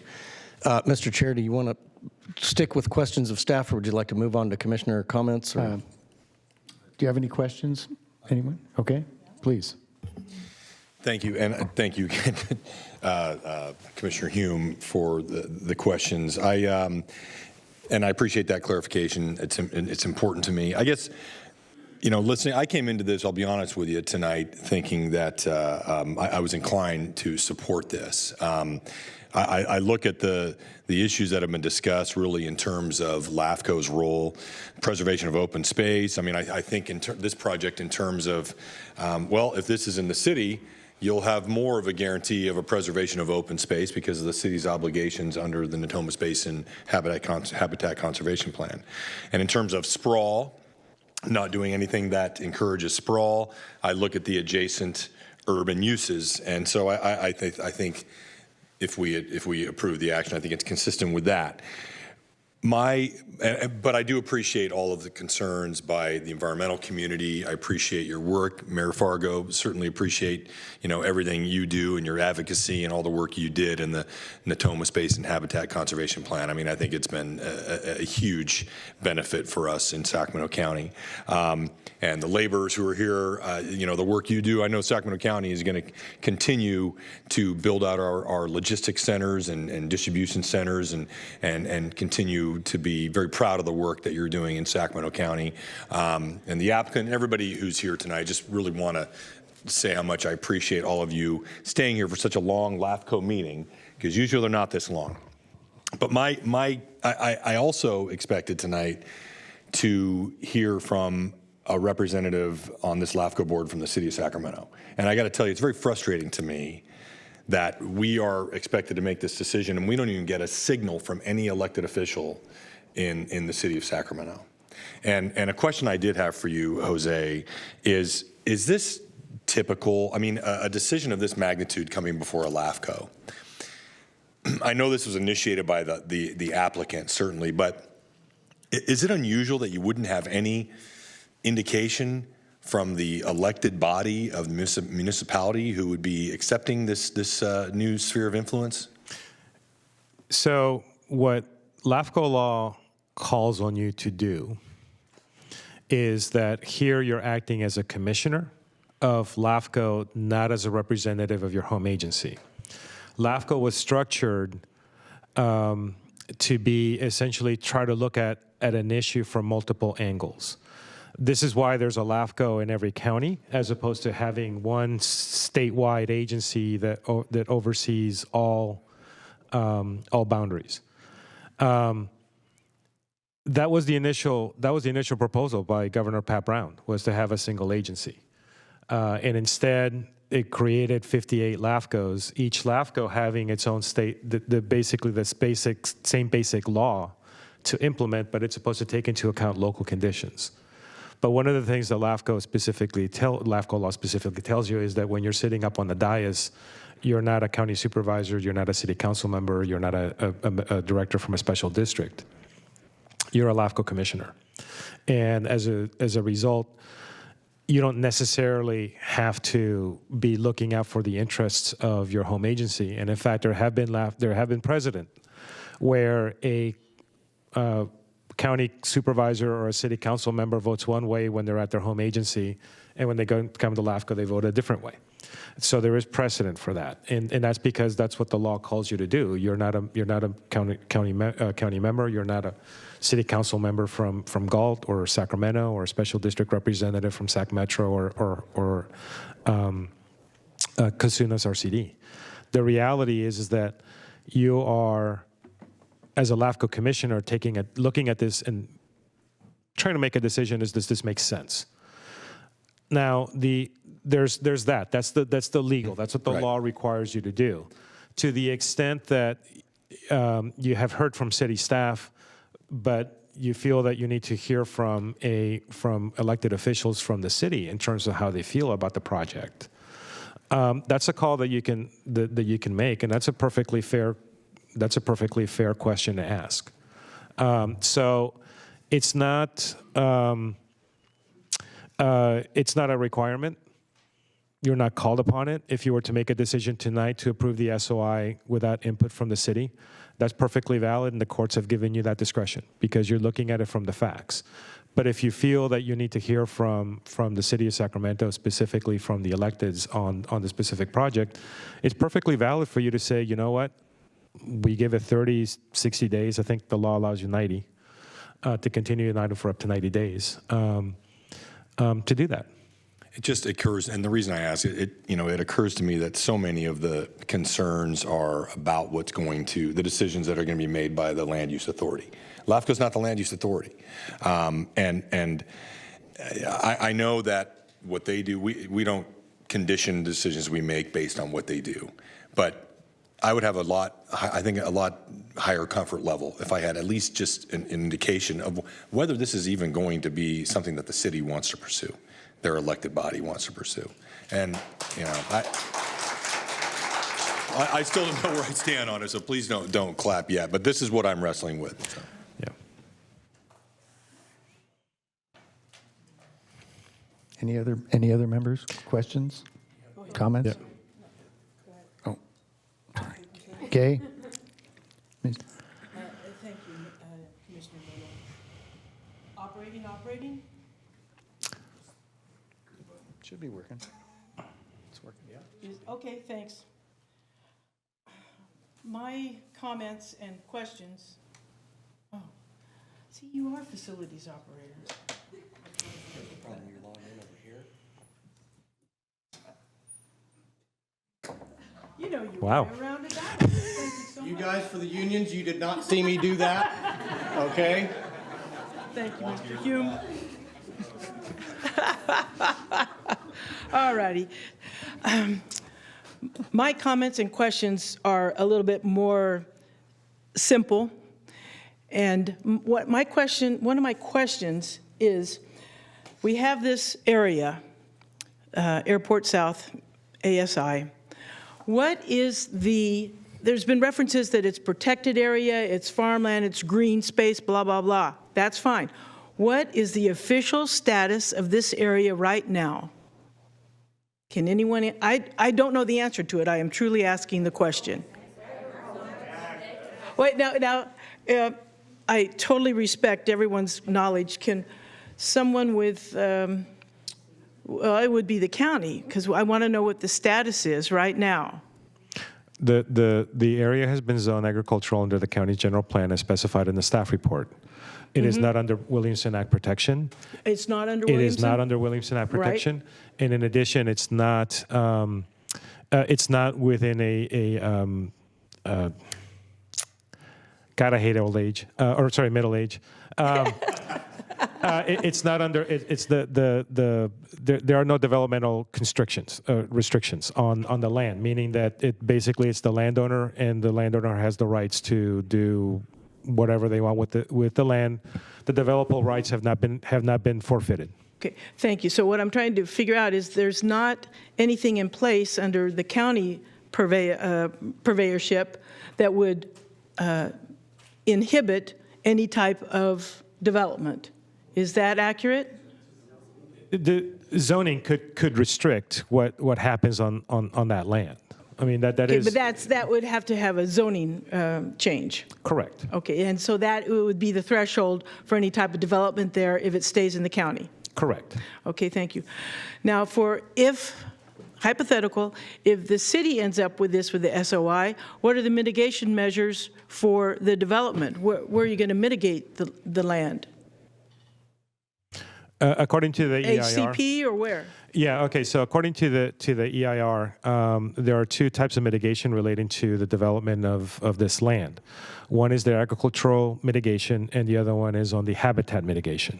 Mr. Chair, do you want to stick with questions of staff, or would you like to move on to commissioner comments? Do you have any questions? Anyone? Okay, please. Thank you, and thank you again, Commissioner Hume, for the questions. And I appreciate that clarification. It's important to me. I guess, you know, listening, I came into this, I'll be honest with you, tonight thinking that I was inclined to support this. I look at the issues that have been discussed really in terms of LAFCO's role, preservation of open space. I mean, I think this project in terms of, well, if this is in the city, you'll have more of a guarantee of a preservation of open space because of the city's obligations under the Natomas Basin Habitat Conservation Plan. And in terms of sprawl, not doing anything that encourages sprawl, I look at the adjacent urban uses. And so I think if we approve the action, I think it's consistent with that. But I do appreciate all of the concerns by the environmental community. I appreciate your work, Mayor Fargo. Certainly appreciate, you know, everything you do and your advocacy and all the work you did in the Natomas Basin Habitat Conservation Plan. I mean, I think it's been a huge benefit for us in Sacramento County. And the laborers who are here, you know, the work you do, I know Sacramento County is going to continue to build out our logistics centers and distribution centers and continue to be very proud of the work that you're doing in Sacramento County. And the applicant and everybody who's here tonight, I just really want to say how much I appreciate all of you staying here for such a long LAFCO meeting, because usually they're not this long. But I also expected tonight to hear from a representative on this LAFCO board from the city of Sacramento. And I got to tell you, it's very frustrating to me that we are expected to make this decision and we don't even get a signal from any elected official in the city of Sacramento. And a question I did have for you, Jose, is this typical? I mean, a decision of this magnitude coming before a LAFCO. I know this was initiated by the applicant, certainly, but is it unusual that you wouldn't have any indication from the elected body of the municipality who would be accepting this new sphere of influence? So what LAFCO law calls on you to do is that here you're acting as a commissioner of LAFCO, not as a representative of your home agency. LAFCO was structured to be essentially try to look at an issue from multiple angles. This is why there's a LAFCO in every county, as opposed to having one statewide agency that oversees all boundaries. That was the initial proposal by Governor Pat Brown, was to have a single agency, and instead it created 58 LAFCOs, each LAFCO having its own state, basically the same basic law to implement, but it's supposed to take into account local conditions. But one of the things that LAFCO law specifically tells you is that when you're sitting up on the dais, you're not a county supervisor, you're not a city council member, you're not a director from a special district. You're a LAFCO commissioner. And as a result, you don't necessarily have to be looking out for the interests of your home agency. And in fact, there have been precedent where a county supervisor or a city council member votes one way when they're at their home agency, and when they come to LAFCO, they vote a different way. So there is precedent for that, and that's because that's what the law calls you to do. You're not a county member. You're not a city council member from Galt or Sacramento, or a special district representative from Sac Metro or Casunas RCD. The reality is that you are, as a LAFCO commissioner, looking at this and trying to make a decision: does this make sense? Now, there's that. That's the legal. That's what the law requires you to do. To the extent that you have heard from city staff, but you feel that you need to hear from elected officials from the city in terms of how they feel about the project, that's a call that you can make, and that's a perfectly fair question to ask. So it's not a requirement. You're not called upon it. If you were to make a decision tonight to approve the SOI without input from the city, that's perfectly valid, and the courts have given you that discretion because you're looking at it from the facts. But if you feel that you need to hear from the city of Sacramento, specifically from the electeds on the specific project, it's perfectly valid for you to say, you know what, we give it 30, 60 days. I think the law allows you 90 to continue an item for up to 90 days to do that. It just occurs, and the reason I ask it occurs to me that so many of the concerns are about the decisions that are going to be made by the land use authority. LAFCO's not the land use authority, and I know that what they do, we don't condition decisions we make based on what they do, but I would have a lot higher comfort level if I had at least just an indication of whether this is even going to be something that the city wants to pursue, their elected body wants to pursue. And, I still don't know where I stand on it, so please don't clap yet, but this is what I'm wrestling with. So. Yeah. Any other members? Questions? Comments? Yeah. Gay? Thank you, Commissioner Miller. Operating? Should be working. It's working, yeah. Okay, thanks. My comments and questions. Oh, see, you are facilities operators. You know you Wow. were around to that. Thank you so much. You guys for the unions, you did not see me do that, okay? Thank you, Mr. Hume. All righty. My comments and questions are a little bit more simple. And one of my questions is, we have this area, Airport South, ASI. There's been references that it's protected area, it's farmland, it's green space, blah, blah, blah. That's fine. What is the official status of this area right now? Can anyone, I don't know the answer to it. I am truly asking the question. Wait, now, I totally respect everyone's knowledge. Can someone with, well, it would be the county, because I want to know what the status is right now. The area has been zoned agricultural under the county's general plan as specified in the staff report. It is not under Williamson Act protection. It's not under It Williamson? is not under Williamson Act Right. protection. And in addition, it's not within God, I hate old age, middle age. It's not under. It's there are no developmental restrictions on the land, meaning that it's the landowner, and the landowner has the rights to do whatever they want with the land. The developable rights have not been forfeited. Okay, thank you. So what I'm trying to figure out is there's not anything in place under the county purveyorship that would inhibit any type of development. Is that accurate? The zoning could restrict what happens on that land. I mean, that Okay, is but that would have to have a zoning change. correct. Okay, and so that would be the threshold for any type of development there if it stays in the county. Correct. Okay, thank you. Now, hypothetical, if the city ends up with this with the SOI, what are the mitigation measures for the development? Where are you going to mitigate the land? According to the EIR. HCP or where? Yeah. Okay. So according to the EIR, there are two types of mitigation relating to the development of this land. One is the agricultural mitigation, and the other one is on the habitat mitigation.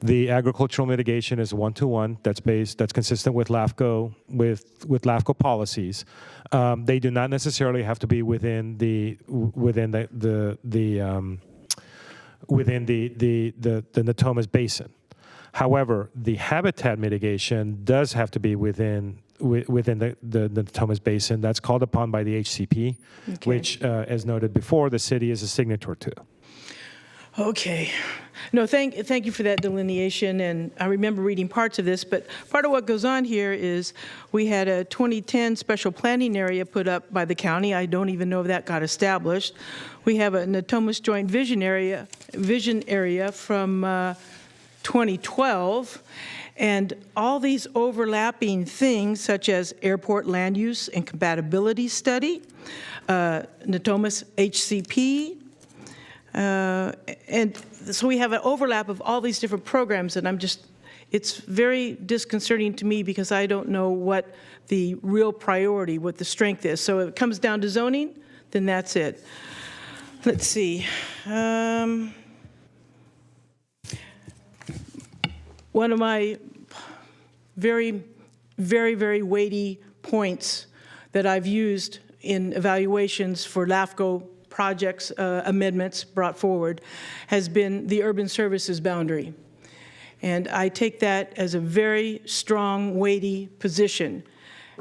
The agricultural mitigation is 1-to-1. That's consistent with LAFCO LAFCO policies. They do not necessarily have to be within the Natomas Basin. However, the habitat mitigation does have to be within the Natomas Basin. That's called upon by the HCP, which, as noted before, the city is a signatory to. Okay. No, thank you for that delineation, and I remember reading parts of this, but part of what goes on here is we had a 2010 special planning area put up by the county. I don't even know if that got established. We have a Natomas Joint Vision area from 2012, and all these overlapping things such as airport land use and compatibility study, Natomas HCP, and so we have an overlap of all these different programs, and it's very disconcerting to me because I don't know what the real priority, what the strength is. So if it comes down to zoning, then that's it. Let's see. One of my very, very, very weighty points that I've used in evaluations for LAFCO projects, amendments brought forward, has been the urban services boundary. And I take that as a very strong, weighty position.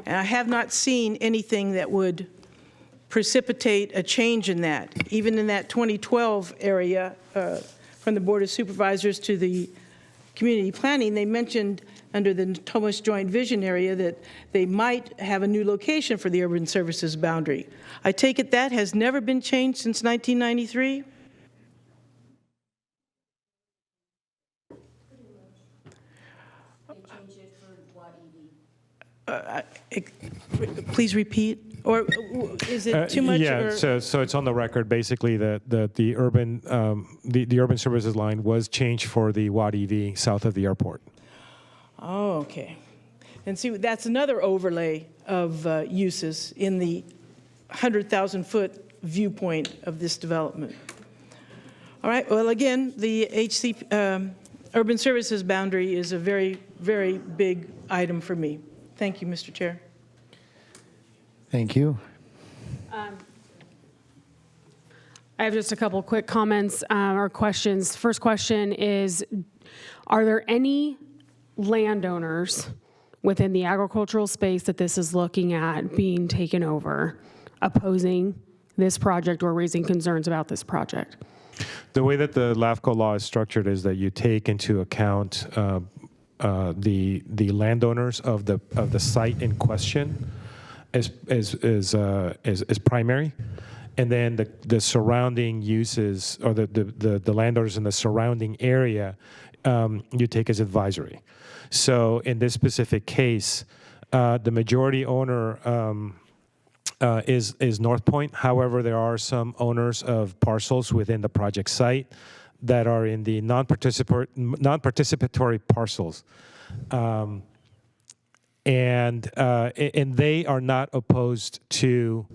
And I have not seen anything that would precipitate a change in that. Even in that 2012 area, from the Board of Supervisors to the community planning, they mentioned under the Natomas Joint Vision area that they might have a new location for the urban services boundary. I take it that has never been changed since 1993? Please repeat, or is it too much? Yeah, or? so it's on the record. Basically, the urban services line was changed for the Watt EV south of the airport. Oh, okay. And see, that's another overlay of uses in the 100,000-foot viewpoint of this development. All right. Well, again, the urban services boundary is a very, very big item for me. Thank you, Mr. Chair. Thank you. I have just a couple quick comments or questions. First question is, are there any landowners within the agricultural space that this is looking at being taken over, opposing this project or raising concerns about this project? The way that the LAFCO law is structured is that you take into account the landowners of the site in question as primary, and then the surrounding uses or the landowners in the surrounding area you take as advisory. So in this specific case, the majority owner is North Point. However, there are some owners of parcels within the project site that are in the non-participatory parcels. And they are not opposed to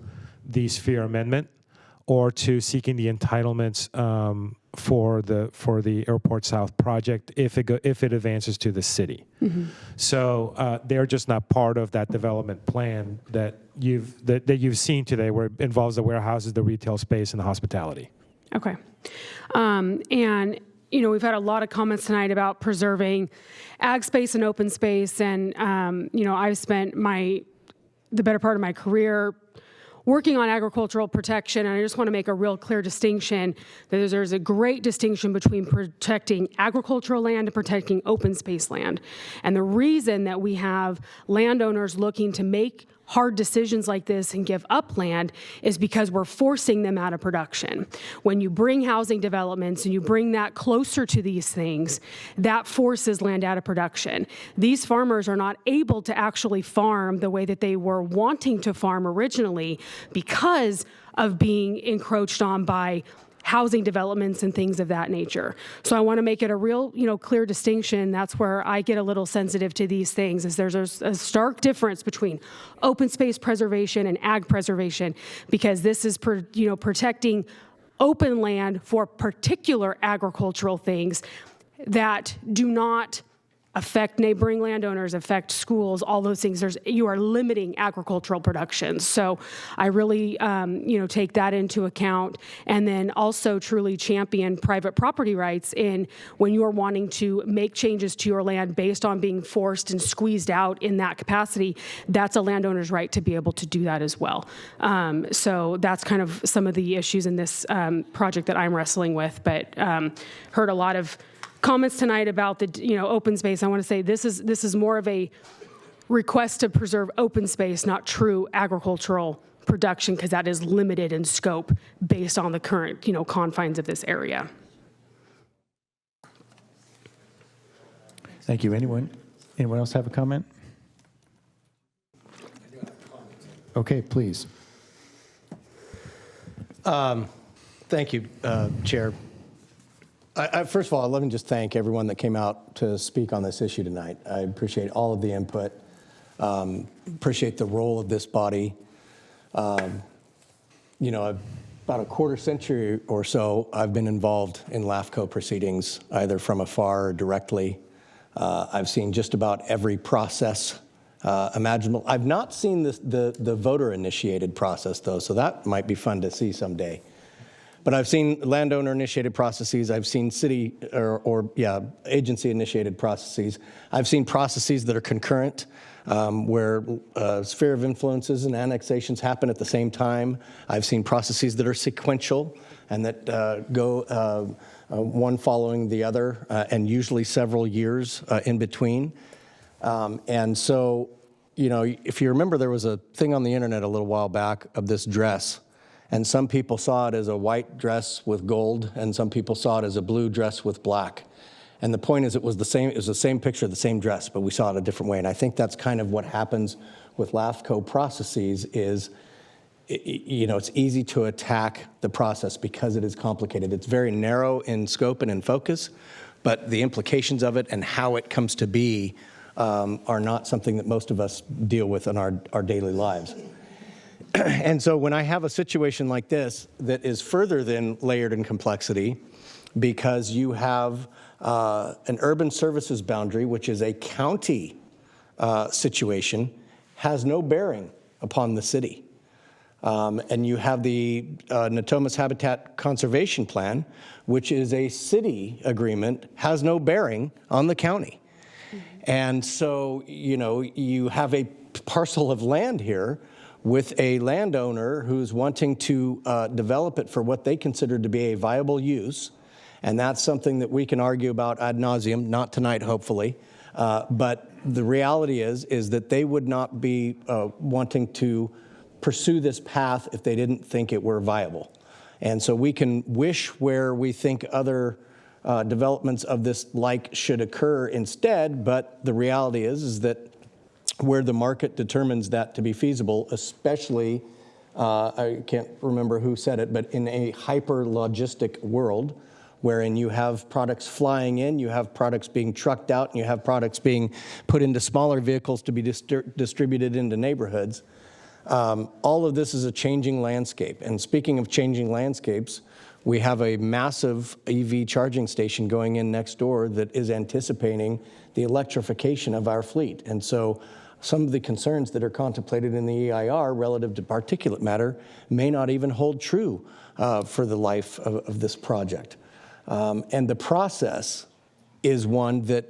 the sphere amendment or to seeking the entitlements for the Airport South project if it advances to the city. Mm-hmm. So they're just not part of that development plan that you've seen today, where it involves the warehouses, the retail space, and the hospitality. Okay. And, you know, we've had a lot of comments tonight about preserving ag space and open space. And, you know, I've spent the better part of my career working on agricultural protection. And I just want to make a real clear distinction that there's a great distinction between protecting agricultural land and protecting open space land. And the reason that we have landowners looking to make hard decisions like this and give up land is because we're forcing them out of production. When you bring housing developments and you bring that closer to these things, that forces land out of production. These farmers are not able to actually farm the way that they were wanting to farm originally because of being encroached on by housing developments and things of that nature. So I want to make it a real, clear distinction. That's where I get a little sensitive to these things, is there's a stark difference between open space preservation and ag preservation, because this is, protecting open land for particular agricultural things that do not affect neighboring landowners, affect schools, all those things. You are limiting agricultural production. So I really, take that into account, and then also truly champion private property rights when you are wanting to make changes to your land based on being forced and squeezed out in that capacity. That's a landowner's right to be able to do that as well. So that's kind of some of the issues in this project that I'm wrestling with, but heard a lot of comments tonight about the open space. I want to say this is more of a request to preserve open space, not true agricultural production, because that is limited in scope based on the current confines of this area. Thank you. Anyone else have a comment? Okay, please. Thank you, Chair. First of all, let me just thank everyone that came out to speak on this issue tonight. I appreciate all of the input, appreciate the role of this body. About a quarter century or so, I've been involved in LAFCO proceedings, either from afar or directly. I've seen just about every process imaginable. I've not seen the voter-initiated process, though, so that might be fun to see someday. But I've seen landowner-initiated processes. I've seen city agency-initiated processes. I've seen processes that are concurrent, where sphere of influences and annexations happen at the same time. I've seen processes that are sequential and that go one following the other, and usually several years in between. And so, if you remember, there was a thing on the internet a little while back of this dress. And some people saw it as a white dress with gold, and some people saw it as a blue dress with black. And the point is, it was the same picture, the same dress, but we saw it a different way. And I think that's kind of what happens with LAFCO processes is, it's easy to attack the process because it is complicated. It's very narrow in scope and in focus, but the implications of it and how it comes to be are not something that most of us deal with in our daily lives. And so when I have a situation like this that is further than layered in complexity, because you have an urban services boundary, which is a county situation, has no bearing upon the city. And you have the Natomas Habitat Conservation Plan, which is a city agreement, has no bearing on the county. And so, you have a parcel of land here with a landowner who's wanting to develop it for what they consider to be a viable use. And that's something that we can argue about ad nauseum, not tonight, hopefully. But the reality is that they would not be wanting to pursue this path if they didn't think it were viable. And so we can wish where we think other developments of this like should occur instead, but the reality is that where the market determines that to be feasible, especially, I can't remember who said it, but in a hyper-logistic world, wherein you have products flying in, you have products being trucked out, and you have products being put into smaller vehicles to be distributed into neighborhoods. All of this is a changing landscape. And speaking of changing landscapes, we have a massive EV charging station going in next door that is anticipating the electrification of our fleet. And so some of the concerns that are contemplated in the EIR relative to particulate matter may not even hold true for the life of this project. And the process is one that,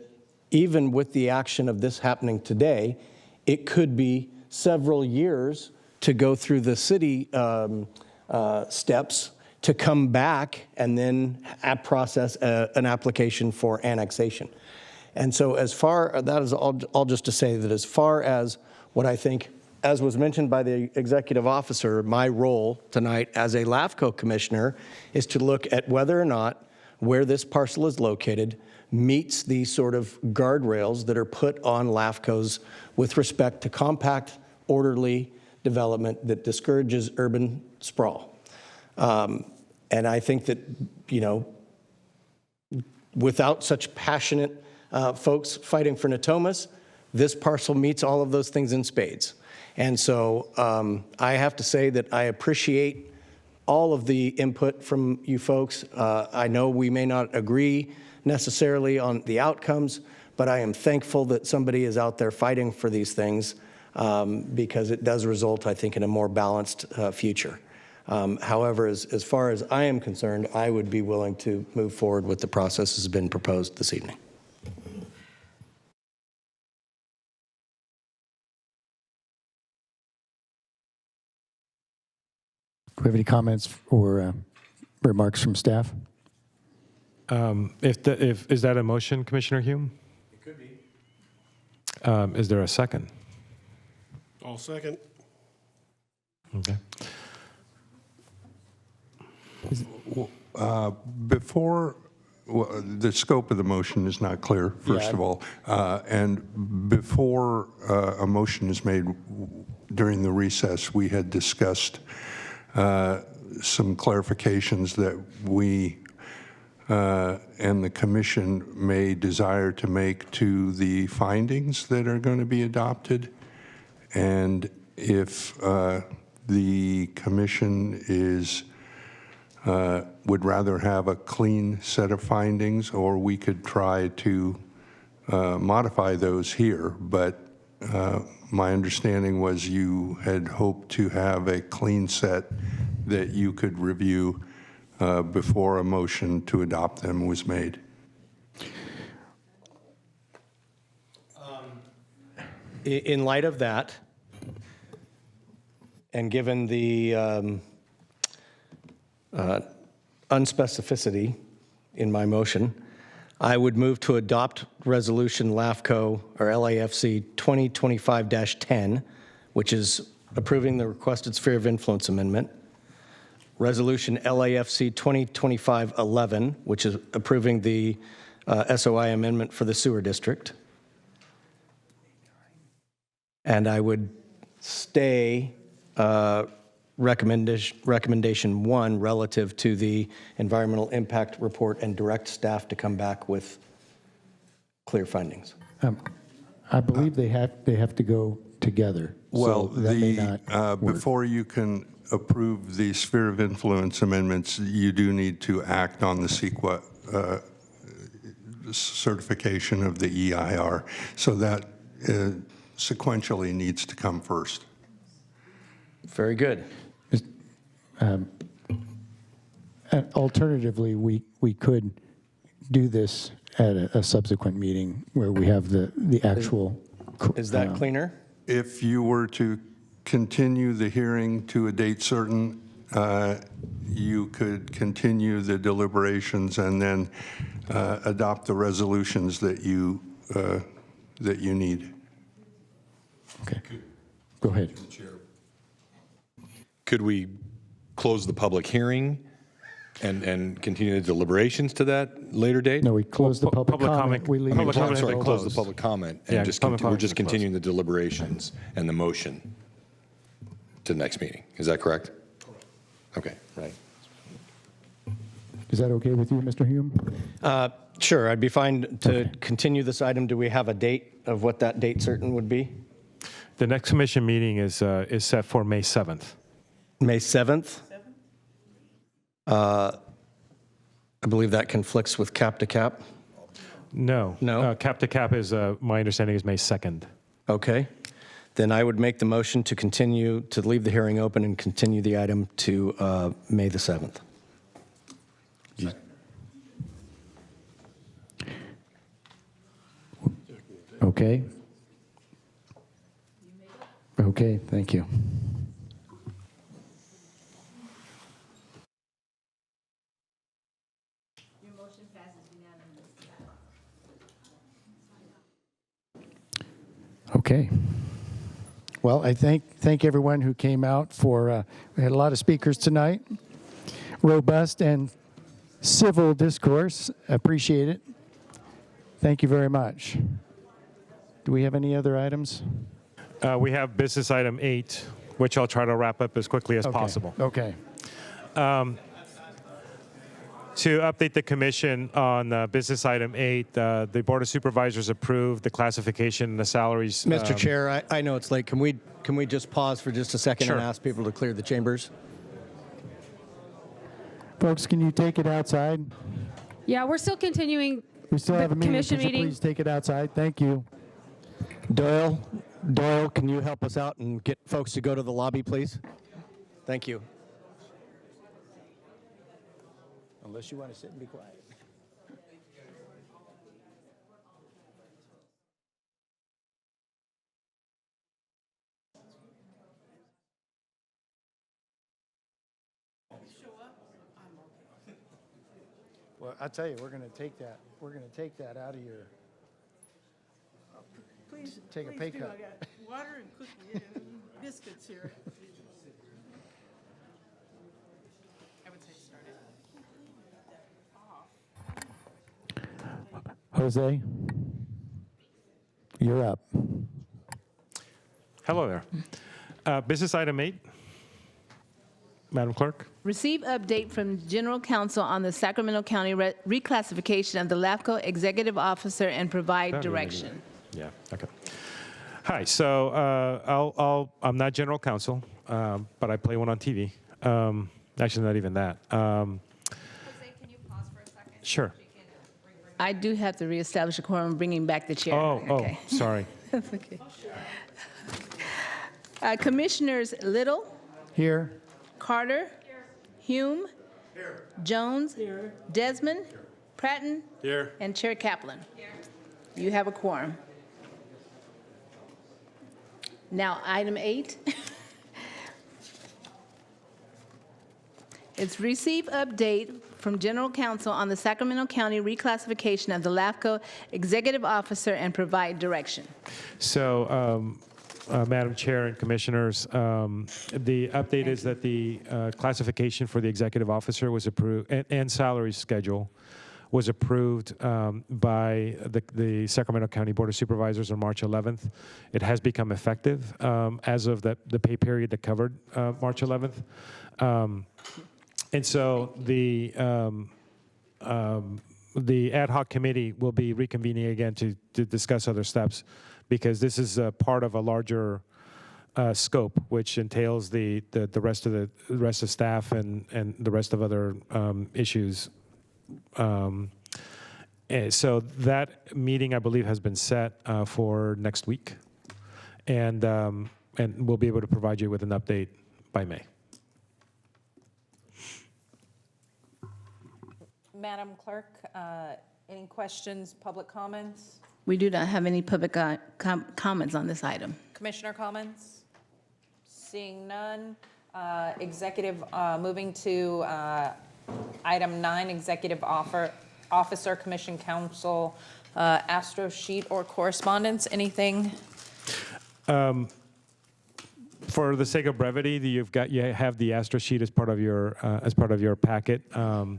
even with the action of this happening today, it could be several years to go through the city steps to come back and then process an application for annexation. And so that is all just to say that as far as what I think, as was mentioned by the executive officer, my role tonight as a LAFCO commissioner is to look at whether or not where this parcel is located meets the sort of guardrails that are put on LAFCOs with respect to compact, orderly development that discourages urban sprawl. And I think that, without such passionate folks fighting for Natomas, this parcel meets all of those things in spades. And so I have to say that I appreciate all of the input from you folks. I know we may not agree necessarily on the outcomes, but I am thankful that somebody is out there fighting for these things because it does result, I think, in a more balanced future. However, as far as I am concerned, I would be willing to move forward with the process as has been proposed this evening. Do we have any comments or remarks from staff? Is that a motion, Commissioner Hume? It could be. Is there a second? I'll second. Okay. Before, the scope of the motion is not clear, first of all. And before a motion is made during the recess, we had discussed some clarifications that we and the commission may desire to make to the findings that are going to be adopted. And if the commission would rather have a clean set of findings, or we could try to modify those here. But my understanding was you had hoped to have a clean set that you could review before a motion to adopt them was made. In light of that, and given the unspecificity in my motion, I would move to adopt Resolution LAFCO or LAFC 2025-10, which is approving the requested sphere of influence amendment. Resolution LAFC 2025-11, which is approving the SOI amendment for the sewer district. And I would stay recommendation 1 relative to the environmental impact report and direct staff to come back with clear findings. I believe they have to go together. Well, so that may not work. Before you can approve the sphere of influence amendments, you do need to act on the CEQA certification of the EIR. So that sequentially needs to come first. Very good. Alternatively, we could do this at a subsequent meeting where we have the actual. Is that cleaner? If you were to continue the hearing to a date certain, you could continue the deliberations and then adopt the resolutions that you need. Okay. Go ahead. could we close the public hearing and continue the deliberations to that later date? No, we close the public comment. We leave I mean, it I'm closed. sorry, close the public comment and Yeah, just public we're comment just is closed. continuing the deliberations and the motion to the next meeting. Is that correct? Okay, right. Is that okay with you, Mr. Hume? Sure, I'd be fine to continue this item. Do we have a date of what that date certain would be? The next commission meeting is set for May 7th. May 7th? I believe that conflicts with cap to cap. No. No? Cap to cap is, my understanding is May 2nd. Okay. Then I would make the motion to continue, to leave the hearing open and continue the item to May the 7th. Okay. Okay, thank you. Okay. Well, I thank everyone who came out for, we had a lot of speakers tonight. Robust and civil discourse. Appreciate it. Thank you very much. Do we have any other items? We have business item 8, which I'll try to wrap up as quickly as possible. Okay. To update the commission on business item 8, the Board of Supervisors approved the classification and the salaries. Mr. Chair, I know it's late. Can we just pause for just a second Sure. and ask people to clear the chambers? Folks, can you take it outside? Yeah, we're still continuing. We still have a meeting. Commission Could you meeting. please take it outside? Thank you. Doyle, can you help us out and get folks to go to the lobby, please? Thank you. Unless you want to sit and be quiet. Well, I tell you, we're going to take that. We're going to take that out of your. Please, Take a pay do. cut. I got water and cookie and biscuits here. I would say start it. Jose, you're up. Hello there. Business item 8. Madam Clerk. Receive update from General Counsel on the Sacramento County reclassification of the LAFCO Executive Officer and provide direction. Yeah, okay. Hi, so I'm not general counsel, but I play one on TV. Actually, not even that. Jose, can you pause for a second? Sure. I do have to reestablish a quorum, bringing back the chair. Okay. Sorry. That's okay. Commissioners Little, Here. Carter, Hume, Jones, Desmond, Pratton, Here. and Chair Kaplan. You have a quorum. Now, item 8. It's receive update from General Counsel on the Sacramento County reclassification of the LAFCO Executive Officer and provide direction. So, Madam Chair and Commissioners, the update is that the classification for the executive officer was approved, and salary schedule was approved by the Sacramento County Board of Supervisors on March 11th. It has become effective as of the pay period that covered March 11th. And so the ad hoc committee will be reconvening again to discuss other steps, because this is part of a larger scope, which entails the rest of staff and the rest of other issues. So that meeting, I believe, has been set for next week, and we'll be able to provide you with an update by May. Madam Clerk, any questions, public comments? We do not have any public comments on this item. Commissioner comments? Seeing none, moving to item 9, Executive Officer, Commission Counsel, Astro Sheet or correspondence, anything? From For the sake of brevity, you have the ASTRA sheet as part of your packet. And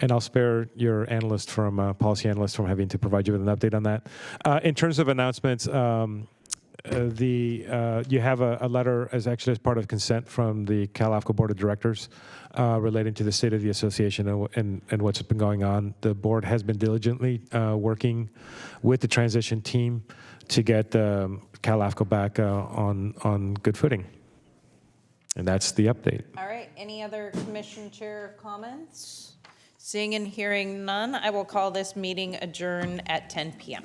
I'll spare your analyst policy analyst from having to provide you with an update on that. In terms of announcements, you have a letter as part of consent from the Cal-AFCO Board of Directors relating to the state of the association and what's been going on. The board has been diligently working with the transition team to get Cal-AFCO back on good footing. And that's the update. All right, any other commission chair comments? Seeing and hearing none, I will call this meeting adjourned at 10 p.m.